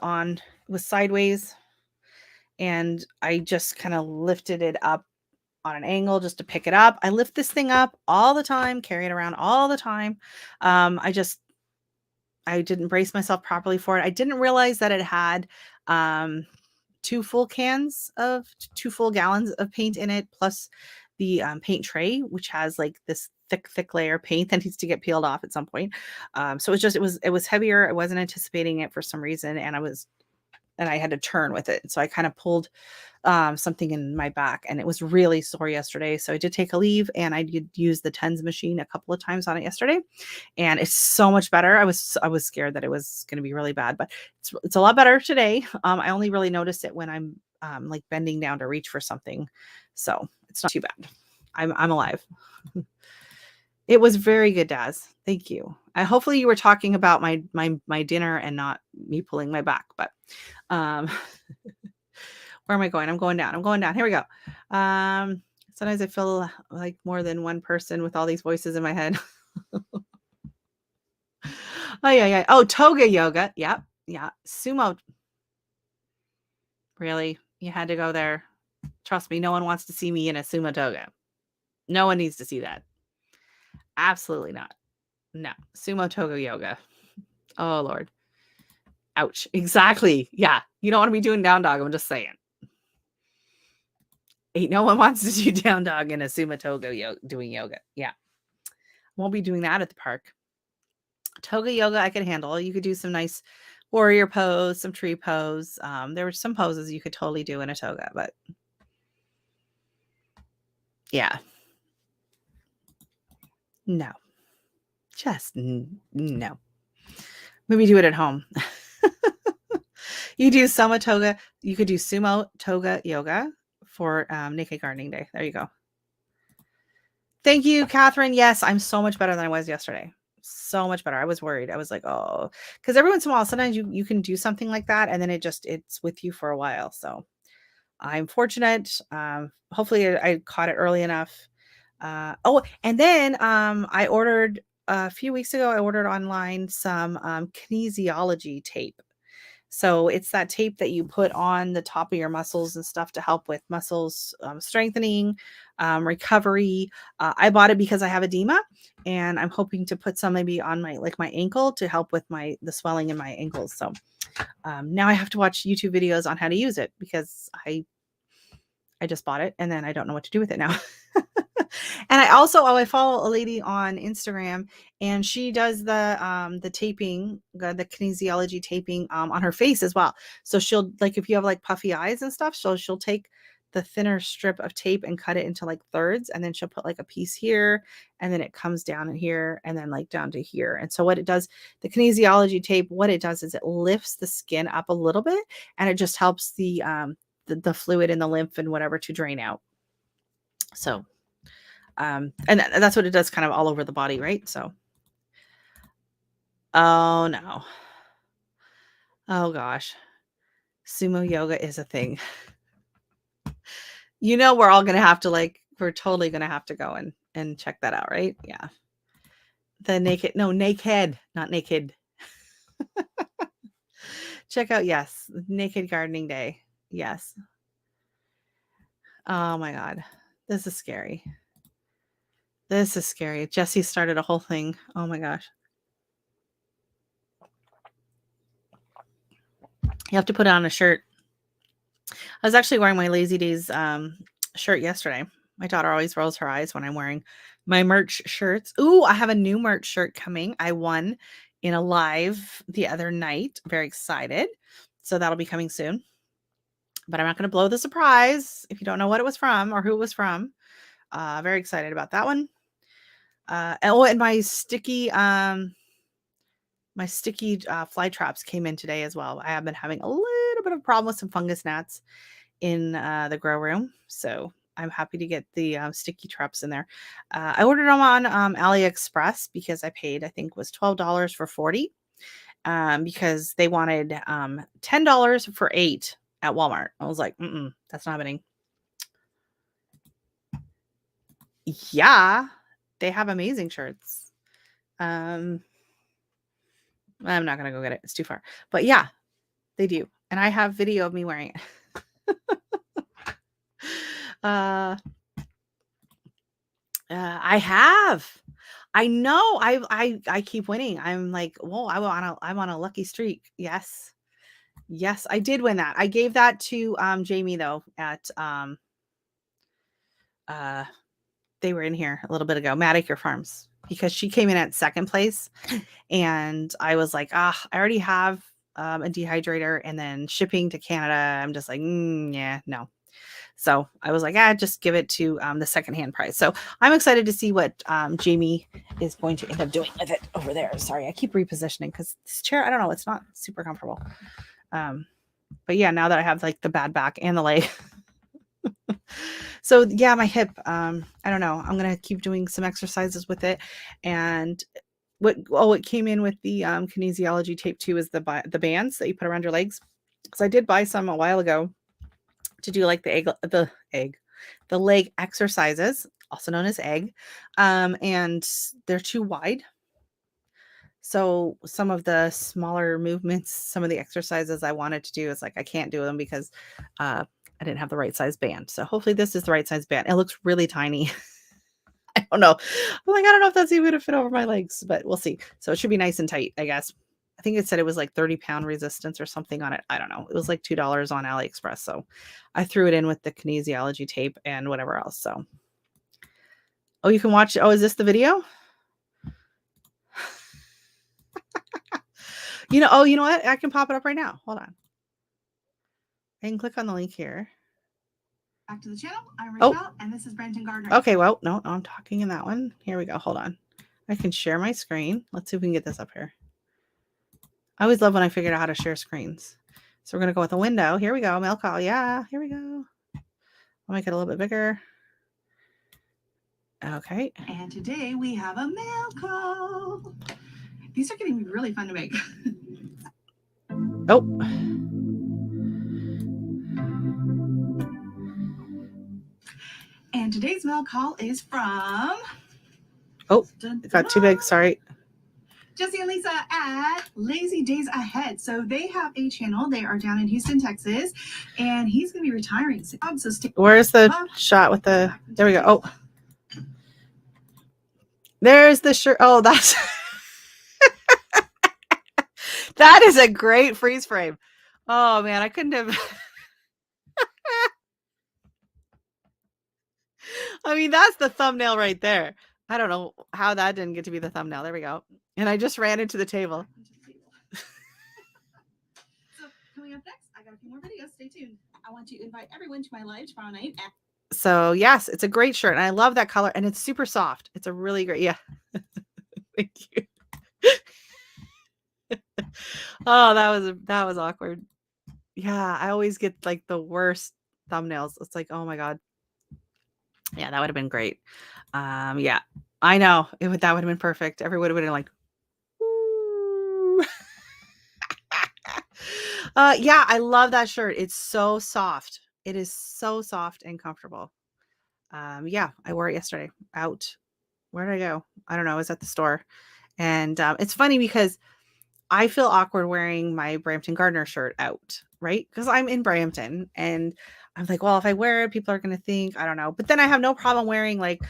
sideways, and I just kind of lifted it up on an angle just to pick it up. I lift this thing up all the time, carry it around all the time. I didn't brace myself properly for it. I didn't realize that it had 2 full gallons of paint in it, plus the paint tray, which has like this thick layer of paint that needs to get peeled off at some point. So it was heavier. I wasn't anticipating it for some reason, and I had to turn with it. So I kind of pulled something in my back, and it was really sore yesterday. So I did take a leave, and I did use the TENS machine a couple of times on it yesterday, and it's so much better. I was scared that it was going to be really bad, but it's a lot better today. I only really noticed it when I'm like bending down to reach for something, so it's not too bad. I'm alive. It was very good, Daz. Thank you. Hopefully you were talking about my dinner and not me pulling my back, but Where am I going? I'm going down. I'm going down. Here we go. Sometimes I feel like more than one person with all these voices in my head. Oh, yeah. Oh, toga yoga. Yep. Yeah. Sumo. Really? You had to go there. Trust me, no one wants to see me in a sumo toga. No one needs to see that. Absolutely not. No. Sumo toga yoga. Oh, Lord. Ouch. Exactly. Yeah. You don't want to be doing down dog. I'm just saying. Ain't no one wants to do down dog in a sumo toga doing yoga. Yeah. Won't be doing that at the park. Toga yoga I could handle. You could do some nice warrior pose, some tree pose. There were some poses you could totally do in a toga, but yeah. No. Just no. Maybe do it at home. You do sumo toga. You could do sumo toga yoga for Naked Gardening Day. There you go. Thank you, Catherine. Yes, I'm so much better than I was yesterday. So much better. I was worried. I was like, oh, because every once in a while, sometimes you can do something like that, and then it's with you for a while. So I'm fortunate. Hopefully, I caught it early enough. And then I ordered a few weeks ago. I ordered online some kinesiology tape. So it's that tape that you put on the top of your muscles and stuff to help with muscles strengthening, recovery. I bought it because I have edema, and I'm hoping to put some maybe on my ankle to help with the swelling in my ankles. So now I have to watch YouTube videos on how to use it because I just bought it and then I don't know what to do with it now. And I follow a lady on Instagram, and she does the taping, the kinesiology taping on her face as well. So she'll, like, if you have like puffy eyes and stuff, she'll take the thinner strip of tape and cut it into like thirds, and then she'll put like a piece here, and then it comes down in here, and then like down to here. And so what it does, the kinesiology tape, what it does is it lifts the skin up a little bit, and it just helps the fluid and the lymph and whatever to drain out. So and that's what it does kind of all over the body, right? So oh no, oh gosh, sumo yoga is a thing. We're all gonna have to, we're totally gonna have to go and check that out, right? Yeah. Naked, not naked. Check out, yes, Naked Gardening Day. Yes. Oh my God, this is scary. This is scary. Jesse started a whole thing. Oh my gosh. You have to put it on a shirt. I was actually wearing my Lazy Days shirt yesterday. My daughter always rolls her eyes when I'm wearing my merch shirts. Ooh, I have a new merch shirt coming. I won in a live the other night. Very excited. So that'll be coming soon. But I'm not going to blow the surprise if you don't know what it was from or who it was from. Very excited about that one. And my sticky fly traps came in today as well. I have been having a little bit of a problem with some fungus gnats in the grow room, so I'm happy to get the sticky traps in there. I ordered them on AliExpress because I paid, I think, was $12 for 40, because they wanted $10 for 8 at Walmart. I was like, that's not happening. Yeah, they have amazing shirts. I'm not gonna go get it; it's too far. But yeah, they do, and I have video of me wearing it. I have. I know. I keep winning. I'm like, whoa, I'm on a lucky streak. Yes. Yes, I did win that. I gave that to Jamie though at they were in here a little bit ago, Madacre Farms, because she came in at second place, and I was like, I already have a dehydrator, and then shipping to Canada. I'm just like, yeah, no. So I was like, just give it to the secondhand price. So I'm excited to see what Jamie is going to end up doing with it over there. Sorry, I keep repositioning because this chair, I don't know, it's not super comfortable. But yeah, now that I have like the bad back and the leg. So yeah, my hip, I don't know. I'm going to keep doing some exercises with it. And what came in with the kinesiology tape too is the bands that you put around your legs. Because I did buy some a while ago to do like the leg exercises, also known as egg. And they're too wide. So some of the smaller movements, some of the exercises I wanted to do is like, I can't do them because I didn't have the right size band. So hopefully this is the right size band. It looks really tiny. I don't know. I'm like, I don't know if that's even going to fit over my legs, but we'll see. So it should be nice and tight, I guess. I think it said it was like 30-pound resistance or something on it. I don't know. It was like $2 on AliExpress. So I threw it in with the kinesiology tape and whatever else. So, oh, you can watch. Oh, is this the video? You know what? I can pop it up right now. Hold on. I can click on the link here. Back to the channel. I'm Rachel, and this is Brenton Gardner. Okay, well, no, I'm talking in that one. Here we go. Hold on. I can share my screen. Let's see if we can get this up here. I always love when I figured out how to share screens. So we're going to go with a window. Here we go. Mail call. Yeah, here we go. I'll make it a little bit bigger. Okay. And today we have a mail call. These are getting really fun to make. Oh. And today's mail call is from... Oh, it got too big. Sorry. Jesse and Lisa at Lazy Days Ahead. So they have a channel. They are down in Houston, Texas. And he's going to be retiring. So where's the shot with the... There we go. Oh. There's the shirt. Oh, that's... That is a great freeze frame. Oh, man. I couldn't have... I mean, that's the thumbnail right there. I don't know how that didn't get to be the thumbnail. There we go. And I just ran into the table. So coming up next, I got a few more videos. Stay tuned. I want to invite everyone to my live tomorrow night. So yes, it's a great shirt. And I love that color. And it's super soft. It's a really great, yeah. Thank you. Oh, that was awkward. Yeah, I always get like the worst thumbnails. It's like, oh my God. Yeah, that would have been great. Yeah, I know. That would have been perfect. Everyone would have been like, yeah, I love that shirt. It's so soft. It is so soft and comfortable. Yeah, I wore it yesterday out. Where did I go? I don't know. I was at the store. And it's funny because I feel awkward wearing my Brampton Gardner shirt out, right? Because I'm in Brampton and I'm like, well, if I wear it, people are going to think, I don't know. But then I have no problem wearing like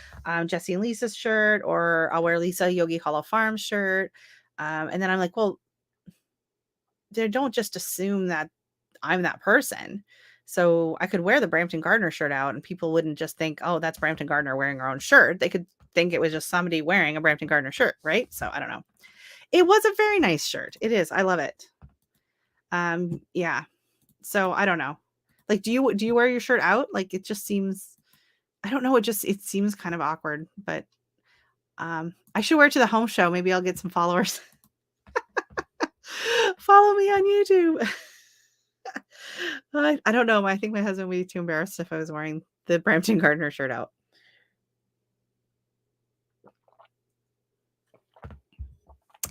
Jesse and Lisa's shirt, or I'll wear Lisa Yogi Hollow Farm shirt. And then I'm like, well, they don't just assume that I'm that person. So I could wear the Brampton Gardner shirt out and people wouldn't just think, oh, that's Brampton Gardner wearing her own shirt. They could think it was just somebody wearing a Brampton Gardner shirt, right? So I don't know. It was a very nice shirt. It is. I love it. Yeah. So I don't know. Like, do you wear your shirt out? Like, it just seems, I don't know. It seems kind of awkward, but I should wear it to the home show. Maybe I'll get some followers. Follow me on YouTube. I don't know. I think my husband would be too embarrassed if I was wearing the Brampton Gardner shirt out.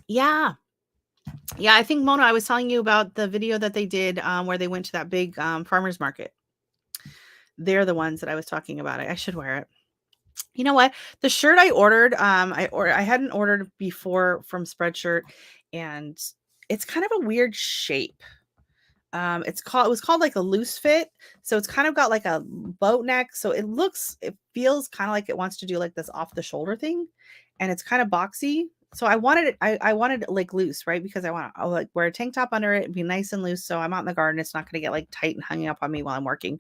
Yeah. Yeah, I think, Mona, I was telling you about the video that they did where they went to that big farmer's market. They're the ones that I was talking about. I should wear it. You know what? The shirt I ordered, I hadn't ordered before from Spreadshirt, and it's kind of a weird shape. It was called like a loose fit. So it's kind of got like a boat neck. So it feels kind of like it wants to do like this off the shoulder thing. And it's kind of boxy. So I wanted it, I wanted it like loose, right? Because I'll like wear a tank top under it and be nice and loose. So I'm out in the garden. It's not going to get like tight and hanging up on me while I'm working,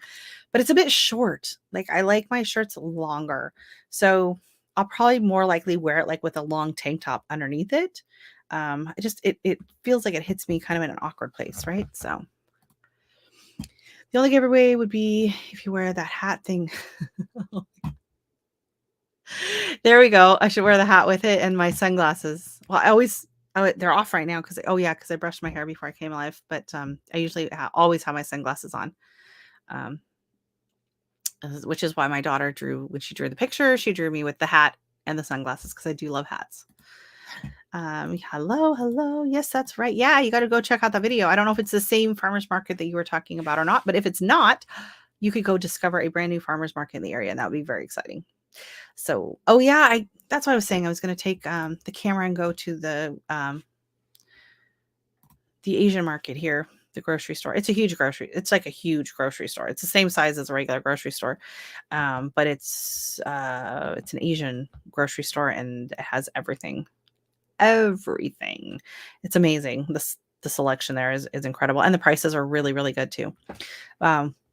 but it's a bit short. Like I like my shirts longer. So I'll probably more likely wear it like with a long tank top underneath it. It feels like it hits me kind of in an awkward place, right? So the only giveaway would be if you wear that hat thing. There we go. I should wear the hat with it and my sunglasses. Well, they're off right now because I brushed my hair before I came live. But I usually always have my sunglasses on, which is why my daughter when she drew the picture, she drew me with the hat and the sunglasses because I do love hats. Hello. Yes, that's right. Yeah, you got to go check out the video. I don't know if it's the same farmer's market that you were talking about or not, but if it's not, you could go discover a brand new farmer's market in the area, and that would be very exciting. So, oh yeah, that's what I was saying. I was going to take the camera and go to the Asian market here, the grocery store. It's a huge grocery. It's like a huge grocery store. It's the same size as a regular grocery store, but it's an Asian grocery store, and it has everything. Everything. It's amazing. The selection there is incredible, and the prices are really, really good too.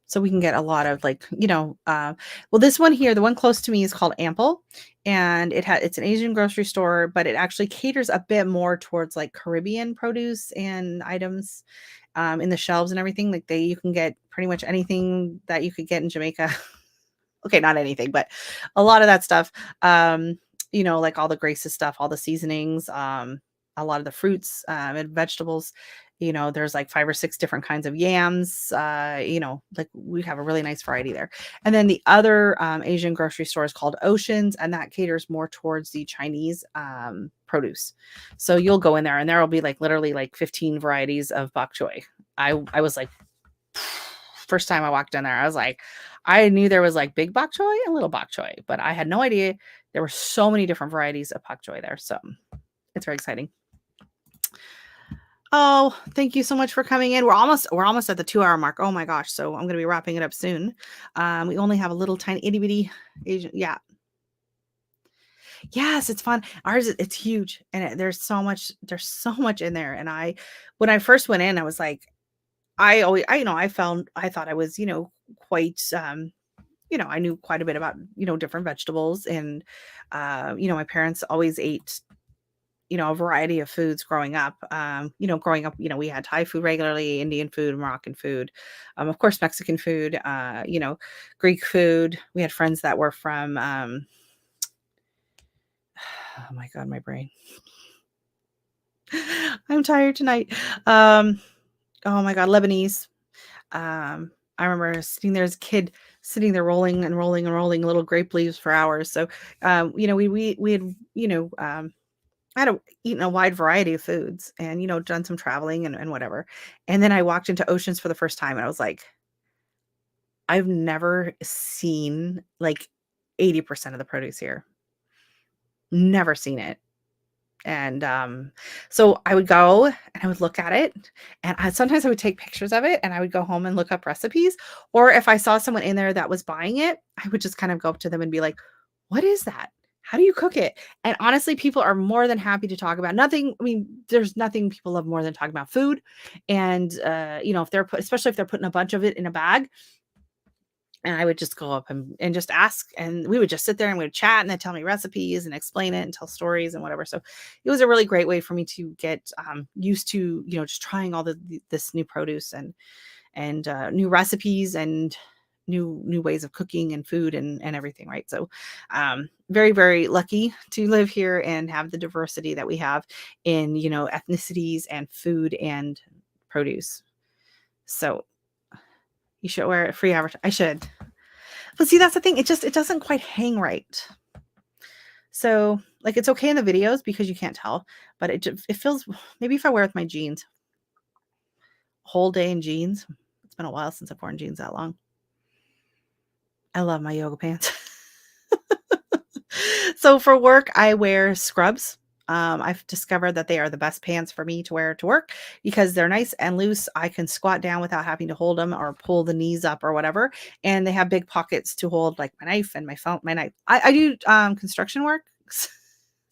So we can get a lot of like, well, this one here, the one close to me is called Ample, and it's an Asian grocery store, but it actually caters a bit more towards like Caribbean produce and items in the shelves and everything. Like you can get pretty much anything that you could get in Jamaica. Okay, not anything, but a lot of that stuff. Like all the Grace's stuff, all the seasonings, a lot of the fruits and vegetables. There's like 5 or 6 different kinds of yams. Like we have a really nice variety there. And then the other Asian grocery store is called Oceans, and that caters more towards the Chinese produce. So you'll go in there, and there will be like literally like 15 varieties of bok choy. I was like, first time I walked in there, I was like, I knew there was like big bok choy and little bok choy, but I had no idea there were so many different varieties of bok choy there. So it's very exciting. Oh, thank you so much for coming in. We're almost at the 2-hour mark. Oh my gosh. So I'm going to be wrapping it up soon. We only have a little tiny itty bitty Asian. Yeah. Yes, it's fun. Ours, it's huge, and there's so much in there. And when I first went in, I was like, I thought I was, quite, I knew quite a bit about, different vegetables. And, my parents always ate, a variety of foods growing up. We had Thai food regularly, Indian food, Moroccan food, of course, Mexican food, Greek food. We had friends that were from, oh my God, my brain. I'm tired tonight. Oh my God, Lebanese. I remember sitting there as a kid, sitting there rolling and rolling and rolling little grape leaves for hours. So, we had, I had eaten a wide variety of foods and, done some traveling and whatever. And then I walked into Oceans for the first time, and I was like, I've never seen like 80% of the produce here. Never seen it. And so I would go and I would look at it, and sometimes I would take pictures of it, and I would go home and look up recipes. Or if I saw someone in there that was buying it, I would just kind of go up to them and be like, what is that? How do you cook it? And honestly, people are more than happy to talk about nothing. I mean, there's nothing people love more than talking about food. And if especially if they're putting a bunch of it in a bag. And I would just go up and just ask, and we would just sit there and we would chat, and they'd tell me recipes and explain it and tell stories and whatever. So it was a really great way for me to get used to, just trying all this new produce and new recipes and new ways of cooking and food and everything. Right. So very, very lucky to live here and have the diversity that we have in, ethnicities and food and produce. So you should wear a free advertising. I should. But see, that's the thing. It doesn't quite hang right. So like, it's okay in the videos because you can't tell, but it feels, maybe if I wear it with my jeans, whole day in jeans. It's been a while since I've worn jeans that long. I love my yoga pants. So for work, I wear scrubs. I've discovered that they are the best pants for me to wear to work because they're nice and loose. I can squat down without having to hold them or pull the knees up or whatever. And they have big pockets to hold like my knife and my phone. My knife. I do construction work.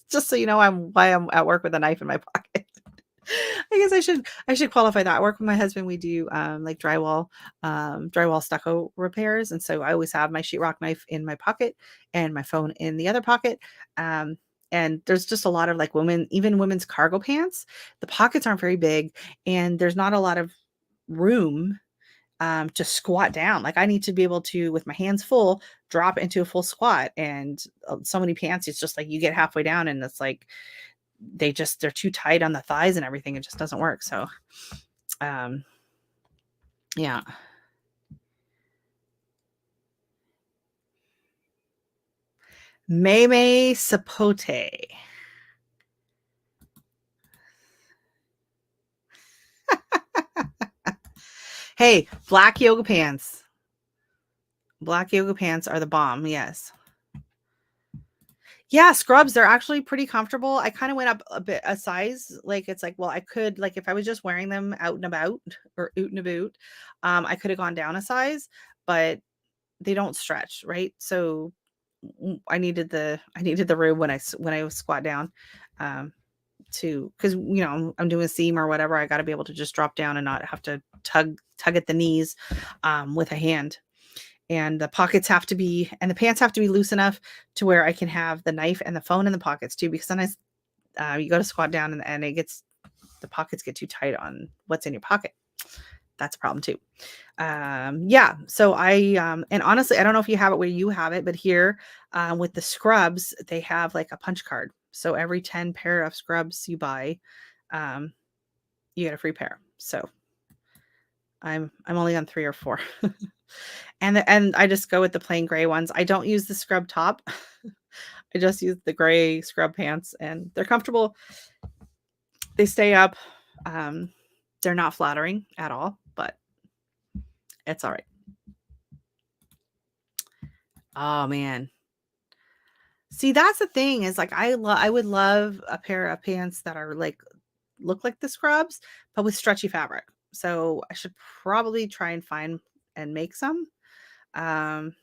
Just so you know, why I'm at work with a knife in my pocket. I guess I should qualify that. I work with my husband. We do like drywall stucco repairs. And so I always have my sheetrock knife in my pocket and my phone in the other pocket. And there's just a lot of like even women's cargo pants. The pockets aren't very big, and there's not a lot of room to squat down. Like I need to be able to, with my hands full, drop into a full squat. And so many pants, it's just like you get halfway down and it's like, they're too tight on the thighs and everything. It just doesn't work. So, yeah. Meme Sapote. Hey, black yoga pants. Black yoga pants are the bomb. Yes. Yeah, scrubs, they're actually pretty comfortable. I kind of went up a size. Like it's like, well, I could like if I was just wearing them out and about or out and about, I could have gone down a size, but they don't stretch, right? So I needed the room when I was squat down, um, to because I'm doing a seam or whatever. I got to be able to just drop down and not have to tug at the knees, with a hand. And the pockets have to be and the pants have to be loose enough to where I can have the knife and the phone in the pockets too, because sometimes you go to squat down and the pockets get too tight on what's in your pocket. That's a problem too. Yeah. So and honestly, I don't know if you have it where you have it, but here, with the scrubs, they have like a punch card. So every 10 pair of scrubs you buy, um, you get a free pair. So I'm only on 3 or 4. And I just go with the plain gray ones. I don't use the scrub top. I just use the gray scrub pants, and they're comfortable. They stay up. Um, they're not flattering at all, but it's all right. Oh man. See, that's the thing is like I would love a pair of pants that are like look like the scrubs, but with stretchy fabric. So I should probably try and find and make some. Um,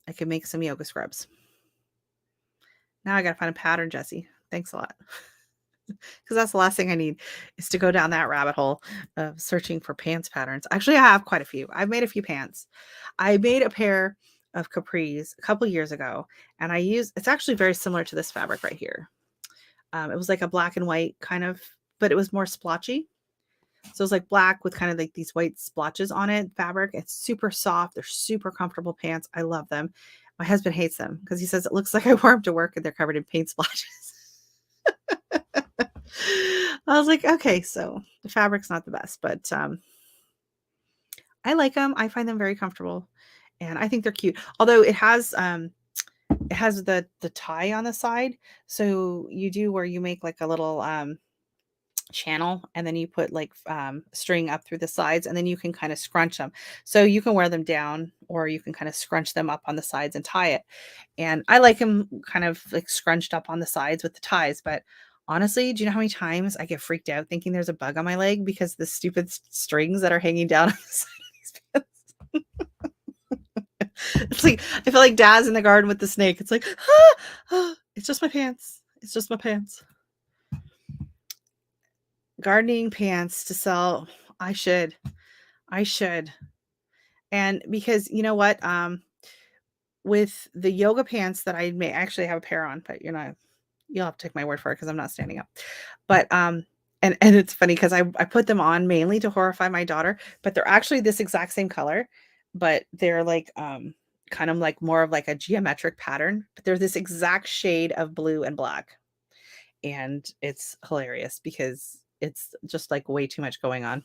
I could make some yoga scrubs. Now I gotta find a pattern, Jesse. Thanks a lot. Because that's the last thing I need is to go down that rabbit hole of searching for pants patterns. Actually, I have quite a few. I've made a few pants. I made a pair of capris a couple years ago, and it's actually very similar to this fabric right here. It was like a black and white kind of, but it was more splotchy. So it's like black with kind of like these white splotches on it. Fabric. It's super soft. They're super comfortable pants. I love them. My husband hates them because he says it looks like I wore them to work and they're covered in paint splotches. I was like, okay, so the fabric's not the best, but I like them. I find them very comfortable, and I think they're cute. Although it has the tie on the side, so you do where you make like a little channel, and then you put like string up through the sides, and then you can kind of scrunch them. So you can wear them down, or you can kind of scrunch them up on the sides and tie it. And I like them kind of like scrunched up on the sides with the ties, but honestly, do you know how many times I get freaked out thinking there's a bug on my leg because the stupid strings that are hanging down on the side of these pants? It's like I feel like Daz in the garden with the snake. It's like, it's just my pants. It's just my pants. Gardening pants to sell. I should. I should. And because you know what? With the yoga pants that I may actually have a pair on, but you'll have to take my word for it because I'm not standing up. But and it's funny because I put them on mainly to horrify my daughter, but they're actually this exact same color, but they're like kind of like more of like a geometric pattern, but they're this exact shade of blue and black. And it's hilarious because it's just like way too much going on.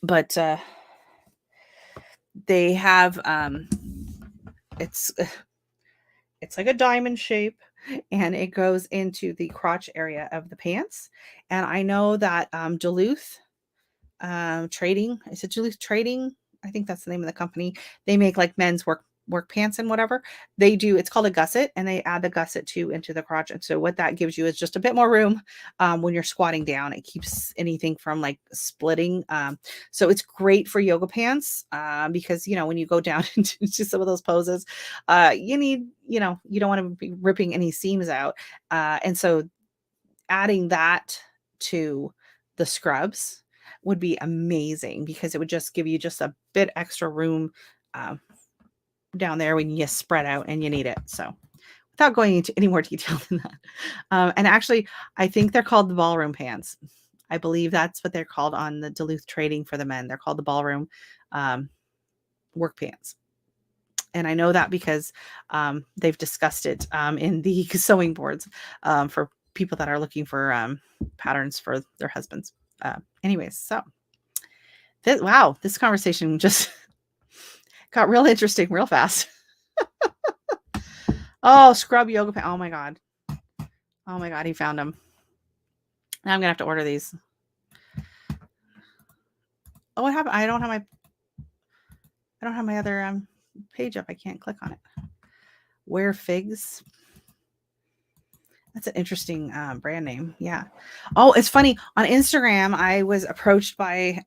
But they have it's it's like a diamond shape, and it goes into the crotch area of the pants. And I know that Duluth Trading, is it Duluth Trading? I think that's the name of the company. They make like men's work pants and whatever. They do, it's called a gusset, and they add the gusset too into the crotch. And so what that gives you is just a bit more room when you're squatting down. It keeps anything from like splitting. So it's great for yoga pants because when you go down into some of those poses, you need, you don't want to be ripping any seams out. And so adding that to the scrubs would be amazing because it would just give you just a bit extra room down there when you spread out and you need it. So without going into any more detail than that. And actually, I think they're called the ballroom pants. I believe that's what they're called on the Duluth Trading for the men. They're called the ballroom work pants. And I know that because they've discussed it in the sewing boards for people that are looking for patterns for their husbands. Anyways, so wow, this conversation just got real interesting real fast. Oh, scrub yoga pants. Oh my God. Oh my God, he found them. Now I'm gonna have to order these. Oh, what happened? I don't have my I don't have my other page up. I can't click on it. Wear Figs. That's an interesting brand name. Yeah. Oh, it's funny. On Instagram, I was approached by,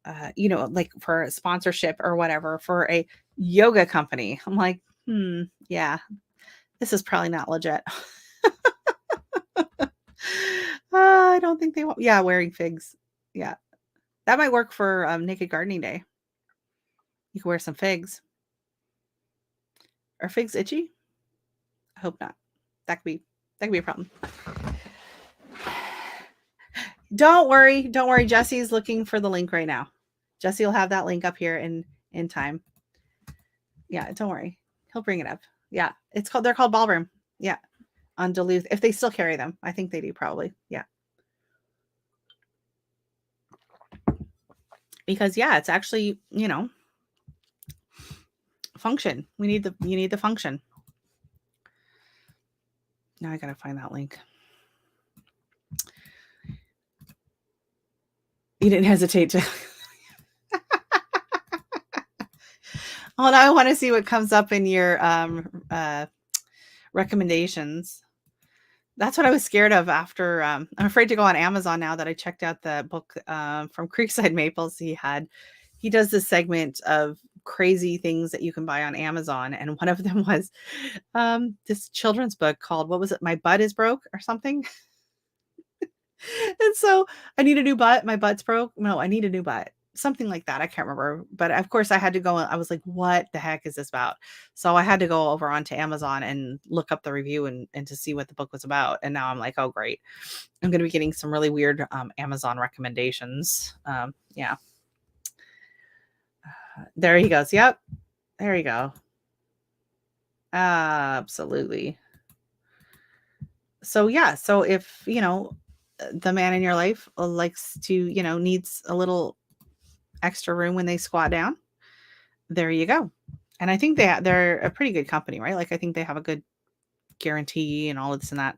like for a sponsorship or whatever for a yoga company. I'm like, yeah, this is probably not legit. I don't think they want. Yeah, wearing figs. Yeah, that might work for Naked Gardening Day. You can wear some figs. Are figs itchy? I hope not. That could be a problem. Don't worry. Jesse's looking for the link right now. Jesse will have that link up here in time. Yeah, don't worry. He'll bring it up. Yeah, they're called Ballroom. Yeah, on Duluth. If they still carry them, I think they do probably. Yeah. Because yeah, it's actually, function. You need the function. Now I gotta find that link. You didn't hesitate to. Oh, now I want to see what comes up in your recommendations. That's what I was scared of after. I'm afraid to go on Amazon now that I checked out the book from Creekside Maples. He does this segment of crazy things that you can buy on Amazon, and one of them was this children's book called, what was it? My Butt is Broke or something. And so I need a new butt. My butt's broke. No, I need a new butt. Something like that. I can't remember. But of course I had to go. I was like, what the heck is this about? So I had to go over onto Amazon and look up the review and to see what the book was about. And now I'm like, oh, great. I'm going to be getting some really weird Amazon recommendations. Yeah. There he goes. Yep. There you go. Absolutely. So yeah. So if, the man in your life likes to, needs a little extra room when they squat down, there you go. And I think they're a pretty good company, right? Like I think they have a good guarantee and all of this and that.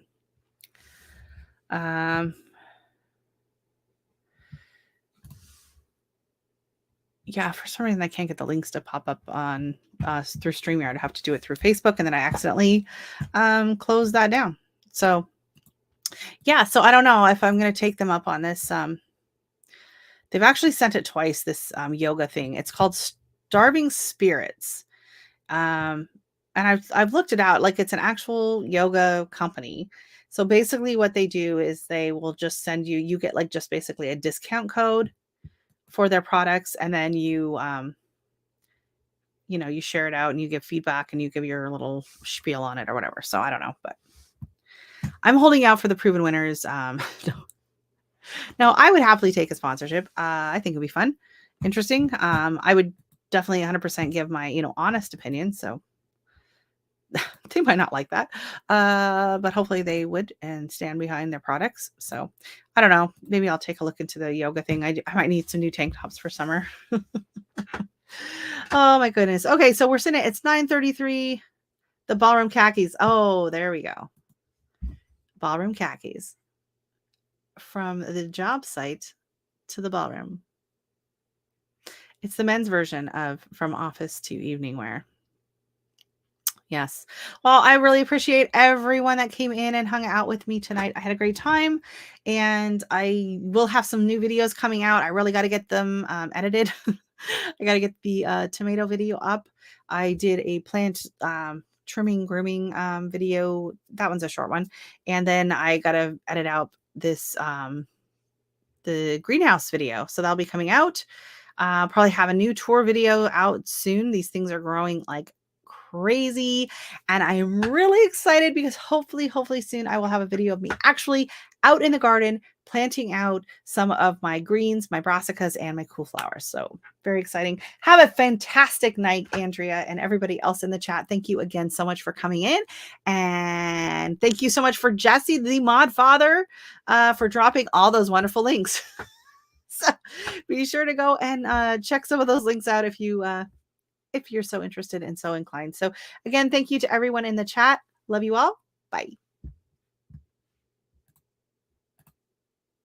Yeah, for some reason I can't get the links to pop up on through StreamYard. I have to do it through Facebook, and then I accidentally closed that down. So yeah, so I don't know if I'm going to take them up on this. They've actually sent it twice, this yoga thing. It's called Starving Spirits. And I've looked it out. Like, it's an actual yoga company. So basically what they do is they will just send you get like just basically a discount code for their products. And then you share it out and you give feedback and you give your little spiel on it or whatever. So I don't know, but I'm holding out for the proven winners. No, I would happily take a sponsorship. I think it'd be fun, interesting. I would definitely 100% give my, honest opinion. So they might not like that, but hopefully they would and stand behind their products. So I don't know. Maybe I'll take a look into the yoga thing. I might need some new tank tops for summer. Oh my goodness. Okay, so we're sitting. It's 9:33. The ballroom khakis. Oh, there we go. Ballroom khakis. From the job site to the ballroom. It's the men's version of from office to evening wear. Yes. Well, I really appreciate everyone that came in and hung out with me tonight. I had a great time, and I will have some new videos coming out. I really got to get them edited. I got to get the tomato video up. I did a plant trimming, grooming video. That one's a short one. And then I got to edit out this the greenhouse video. So that'll be coming out. Probably have a new tour video out soon. These things are growing like crazy, and I am really excited because hopefully soon I will have a video of me actually out in the garden planting out some of my greens, my brassicas, and my cool flowers. So very exciting. Have a fantastic night, Andrea, and everybody else in the chat. Thank you again so much for coming in, and thank you so much for Jesse, the mod father, for dropping all those wonderful links. So be sure to go and check some of those links out if you're so interested and so inclined. So again, thank you to everyone in the chat. Love you all. Bye.